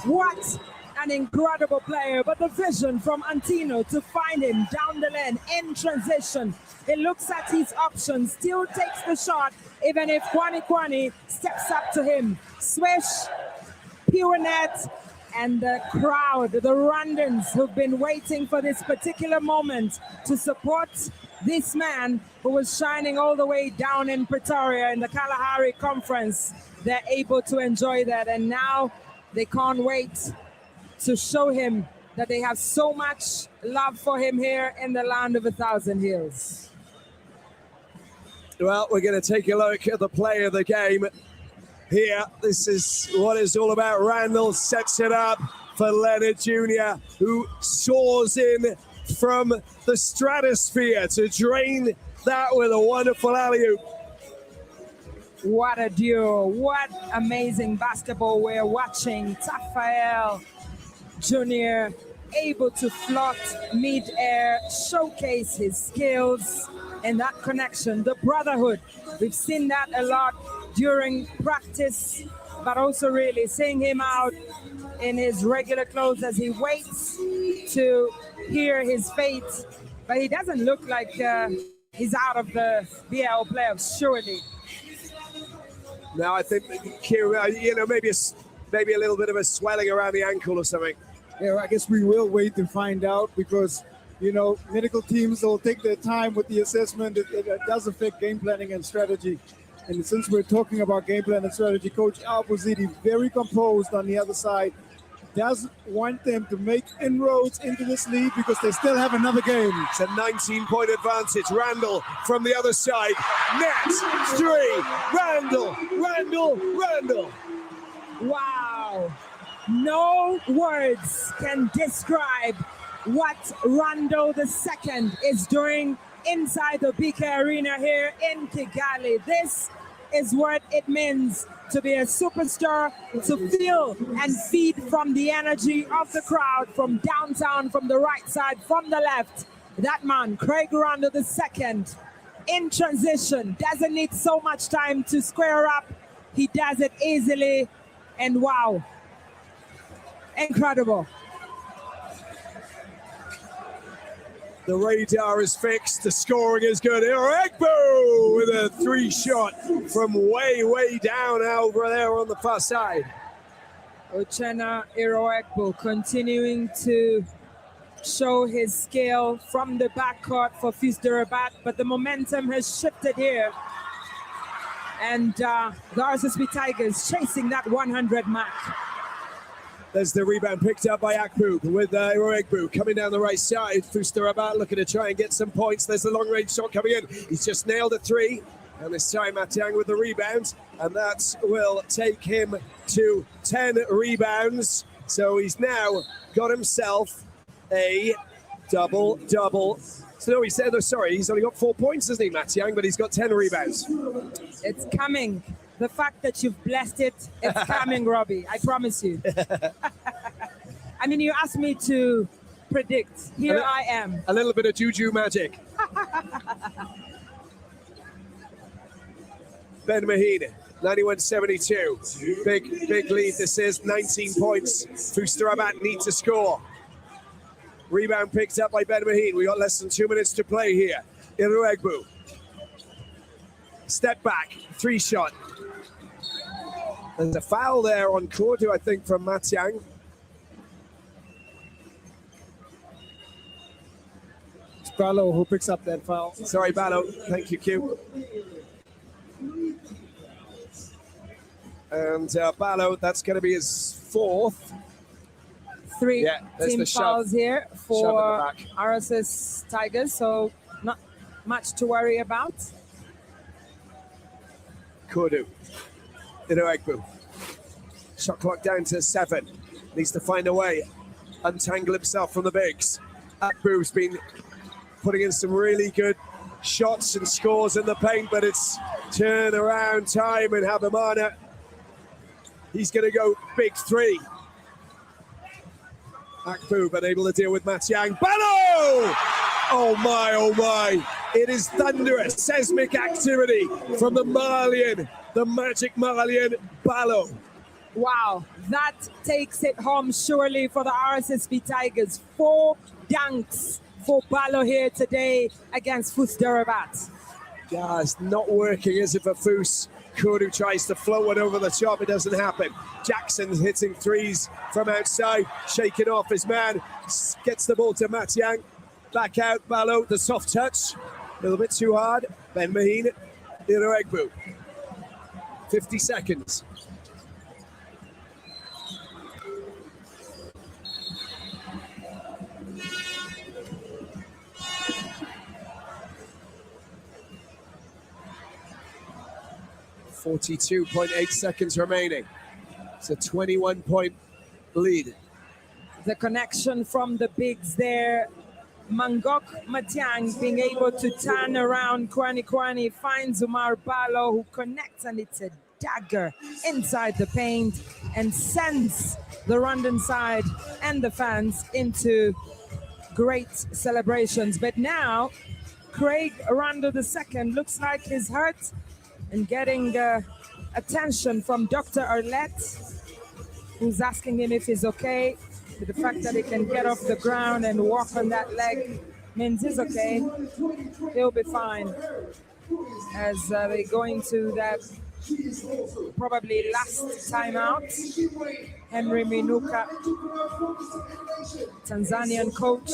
What an incredible player, but the vision from Antino to find him down the lane in transition. He looks at his options, still takes the shot, even if Kwani steps up to him. Swish, pure net, and the crowd, the Rwandans who've been waiting for this particular moment to support this man who was shining all the way down in Pretoria in the Kalahari Conference. They're able to enjoy that, and now they can't wait to show him that they have so much love for him here in the land of 1,000 hills.
Well, we're going to take a look at the play of the game here. This is what it's all about. Randall sets it up for Leonard Jr., who soars in from the stratosphere to drain that with a wonderful alley-oop.
What a duo. What amazing basketball we're watching. Tafael Jr. able to float mid-air, showcase his skills, and that connection, the brotherhood. We've seen that a lot during practice, but also really seeing him out in his regular clothes as he waits to hear his fate. But he doesn't look like he's out of the BAL playoffs, surely.
Now I think, maybe a little bit of a swelling around the ankle or something.
Yeah, I guess we will wait to find out, because, medical teams will take their time with the assessment. It does affect game planning and strategy. And since we're talking about game plan and strategy, Coach Al-Bouzidi, very composed on the other side, does want them to make inroads into this lead because they still have another game.
It's a 19-point advantage. Randall from the other side. Net, three. Randall.
Wow. No words can describe what Randall II is doing inside the BK Arena here in Kigali. This is what it means to be a superstar, to feel and feed from the energy of the crowd, from downtown, from the right side, from the left. That man, Craig Randall II, in transition, doesn't need so much time to square up. He does it easily, and wow, incredible.
The radar is fixed. The scoring is good. Egbo with a three shot from way down over there on the far side.
Uchenna Iroekbo continuing to show his skill from the backcourt for FUS Rabat, but the momentum has shifted here. And the RSSB Tigers chasing that 100 mark.
There's the rebound picked up by Akbu with Iroegbu coming down the right side. FUS Rabat looking to try and get some points. There's the long range shot coming in. He's just nailed a three. And this time Matiang with the rebound. And that will take him to 10 rebounds. So he's now got himself a double-double. So no, he said, oh, sorry, he's only got 4 points, doesn't he, Matiang? But he's got 10 rebounds.
It's coming. The fact that you've blessed it, it's coming, Robbie. I promise you. I mean, you asked me to predict. Here I am.
A little bit of juju magic. Ben Mahid, 91-72. Big lead. This is 19 points. FUS Rabat need to score. Rebound picked up by Ben Mahid. We got less than 2 minutes to play here. Iruegbu. Step back, 3-shot. There's a foul there on Kordu, I think, from Matiang.
It's Balo who picks up that foul.
Sorry, Balo. Thank you, Q. And Balo, that's going to be his 4th.
3 team fouls here for RSS Tigers, so not much to worry about.
Kordu. Iroegbu. Shot clock down to 7. Needs to find a way. Untangle himself from the bigs. Akbu's been putting in some really good shots and scores in the paint, but it's turnaround time, and Habimana, he's going to go big 3. Akbu, but able to deal with Matiang. Balo! Oh my, it is thunderous. Seismic activity from the Malian, the magic Malian, Balo.
Wow, that takes it home surely for the RSSB Tigers. 4 dunks for Balo here today against FUS Rabat.
Yeah, it's not working, is it, for FUS? Kordu tries to float one over the top, it doesn't happen. Jackson's hitting threes from outside, shaking off his man, gets the ball to Matiang. Back out, Balo, the soft touch. A little bit too hard. Ben Maheen, Iroegbu. 50 seconds. .8 seconds remaining. It's a 21-point lead.
The connection from the bigs there. Mangok Matiang being able to turn around. Kwani finds Umar Balo, who connects, and it's a dagger inside the paint and sends the Rwandan side and the fans into great celebrations. But now, Craig Aranda II looks like he's hurt and getting attention from Dr. Arlette, who's asking him if he's okay. The fact that he can get off the ground and walk on that leg means he's okay. He'll be fine as they go into that probably last timeout. Henry Minuka, Tanzanian coach,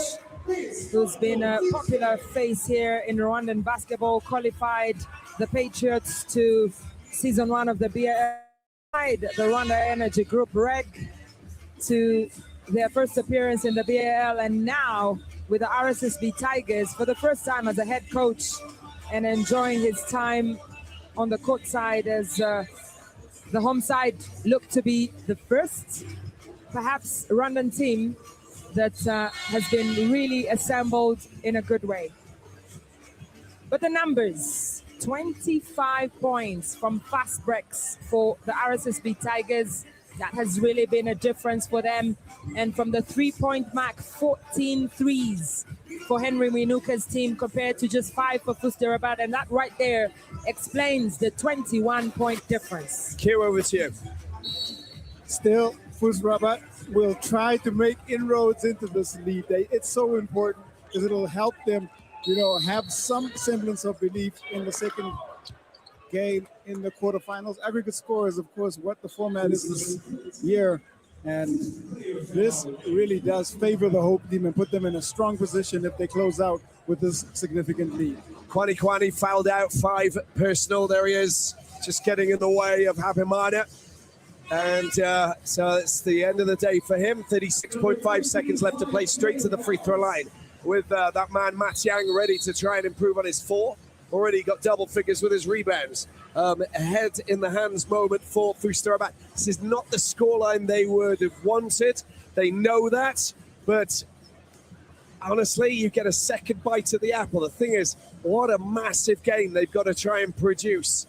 who's been a popular face here in Rwandan basketball, qualified the Patriots to season 1 of the BAL, the Rwanda Energy Group Reg, to their first appearance in the BAL, and now with the RSSB Tigers for the first time as a head coach and enjoying his time on the court side as the home side looked to be the first, perhaps, Rwandan team that has been really assembled in a good way. But the numbers, 25 points from fast breaks for the RSSB Tigers. That has really been a difference for them. And from the 3-point mark, 14 threes for Henry Minuka's team compared to just 5 for FUS Rabat. And that right there explains the 21-point difference.
Q, over to you.
Still, FUS Rabat will try to make inroads into this lead. It's so important because it'll help them, have some semblance of belief in the second game in the quarterfinals. Aggregate score is, of course, what the format is this year. And this really does favor the Hope team and put them in a strong position if they close out with this significant lead.
Kwani fouled out, 5 personal. There he is, just getting in the way of Habimana. And so it's the end of the day for him. 36.5 seconds left to play, straight to the free throw line with that man Matiang ready to try and improve on his 4. Already got double figures with his rebounds. Head in the hands moment for FUS Rabat. This is not the scoreline they would have wanted. They know that, but honestly, you get a second bite of the apple. The thing is, what a massive game they've got to try and produce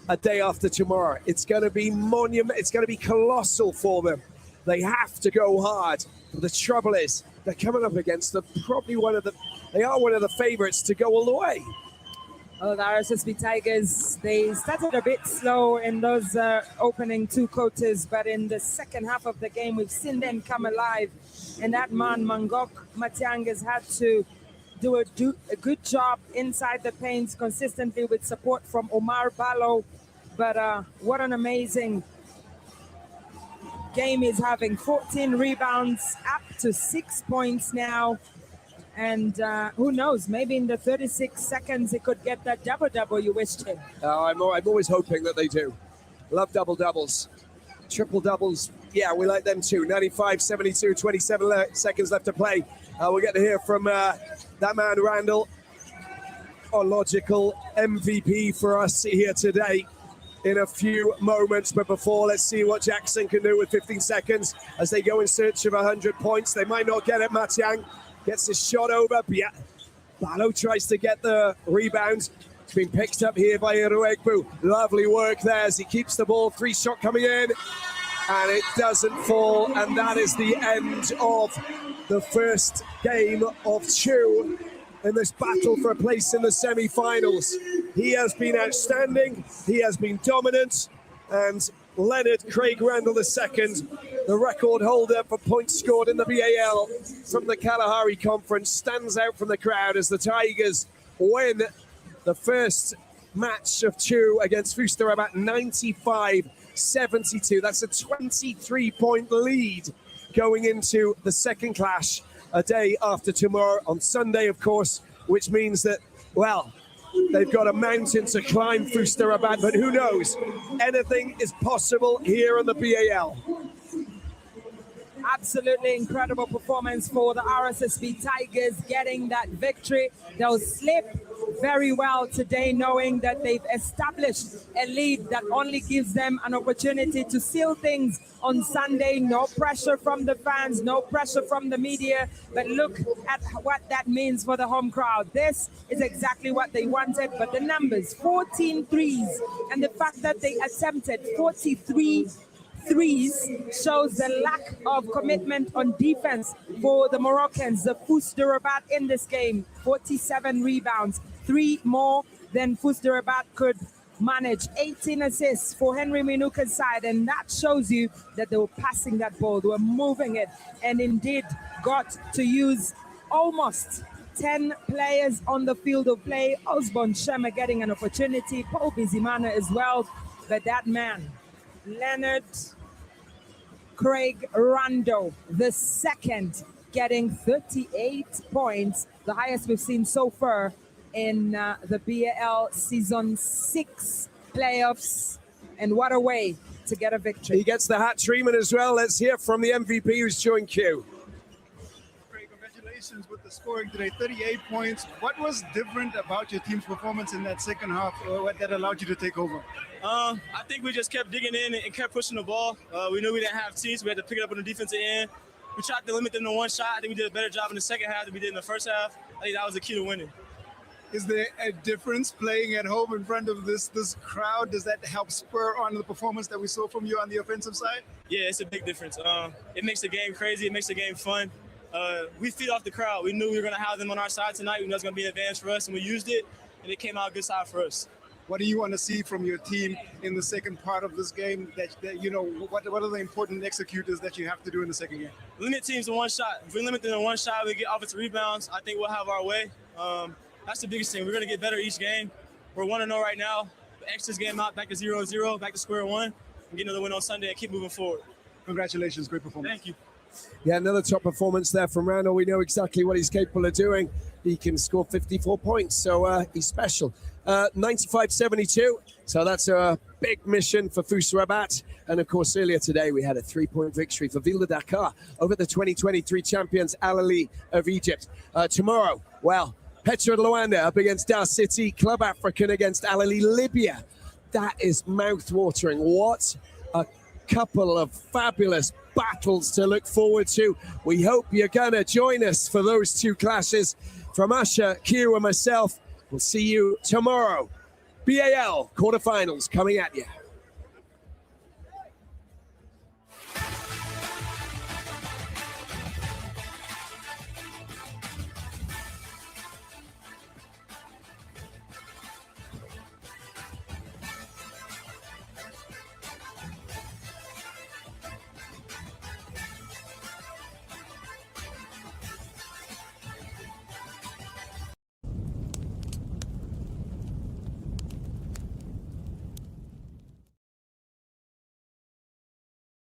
a day after tomorrow. It's going to be it's going to be colossal for them. They have to go hard. But the trouble is, they're coming up against they are one of the favorites to go all the way.
Well, the RSSB Tigers, they started a bit slow in those opening 2 quarters, but in the second half of the game, we've seen them come alive. And that man, Mangok Matiang, has had to do a good job inside the paints consistently with support from Omar Balo. But what an amazing game he's having. 14 rebounds, up to 6 points now. And who knows, maybe in the 36 seconds, he could get that double-double you wished him.
I'm always hoping that they do. Love double-doubles. Triple-doubles, yeah, we like them too. 95, 72, 27 seconds left to play. We'll get to hear from that man, Randall. A logical MVP for us here today in a few moments. But before, let's see what Jackson can do with 15 seconds as they go in search of 100 points. They might not get it. Matiang gets his shot over. Balo tries to get the rebound. It's been picked up here by Iruegbu. Lovely work there as he keeps the ball. 3 shot coming in. And it doesn't fall. And that is the end of the first game of Chu in this battle for a place in the semi-finals. He has been outstanding. He has been dominant. And Leonard Craig Randall II, the record holder for points scored in the BAL from the Kalahari Conference, stands out from the crowd as the Tigers win the first match of Chu against FUS Rabat 95-72. That's a 23-point lead going into the second clash a day after tomorrow on Sunday, of course, which means that, well, they've got a mountain to climb, FUS Rabat, but who knows? Anything is possible here on the BAL.
Absolutely incredible performance for the RSSB Tigers getting that victory. They'll sleep very well today knowing that they've established a lead that only gives them an opportunity to seal things on Sunday. No pressure from the fans, no pressure from the media, but look at what that means for the home crowd. This is exactly what they wanted, but the numbers, 14 threes, and the fact that they attempted 43 threes shows the lack of commitment on defense for the Moroccans. The FUS Rabat in this game, 47 rebounds, 3 more than FUS Rabat could manage. 18 assists for Henry Minuka's side, and that shows you that they were passing that ball, they were moving it, and indeed got to use almost 10 players on the field of play. Osborne Shema getting an opportunity, Paul Bizimana as well, but that man, Leonard Craig Rando, the second, getting 38 points, the highest we've seen so far in the BAL Season 6 playoffs. And what a way to get a victory.
He gets the hat treatment as well. Let's hear from the MVP who's joined Q.
Congratulations with the scoring today, 38 points. What was different about your team's performance in that second half that allowed you to take over?
I think we just kept digging in and kept pushing the ball. We knew we didn't have teams. We had to pick it up on the defensive end. We tried to limit them to 1 shot. I think we did a better job in the second half than we did in the first half. I think that was the key to winning.
Is there a difference playing at home in front of this crowd? Does that help spur on the performance that we saw from you on the offensive side?
Yeah, it's a big difference. It makes the game crazy. It makes the game fun. We feed off the crowd. We knew we were going to have them on our side tonight. We knew it was going to be an advantage for us, and we used it, and it came out a good side for us.
What do you want to see from your team in the second part of this game? That you know, what are the important executors that you have to do in the second game?
Limit teams to 1 shot. If we limit them to 1 shot, we get offensive rebounds. I think we'll have our way. That's the biggest thing. We're going to get better each game. We're 1-0 right now. X this game out, back to 0-0, back to square one, and get another win on Sunday and keep moving forward.
Congratulations, great performance.
Thank you.
Yeah, another top performance there from Randall. We know exactly what he's capable of doing. He can score 54 points, so he's special. 95-72, so that's a big mission for FUS Rabat. And of course, earlier today, we had a 3-point victory for Ville de Dakar over the 2023 champions Al Ahly of Egypt. Tomorrow, well, Petro de Rwanda up against Dar City, Club African against Al Ahly Libya. That is mouth-watering. What a couple of fabulous battles to look forward to. We hope you're going to join us for those two clashes. From Usher, Q, and myself, we'll see you tomorrow. BAL quarterfinals coming at you.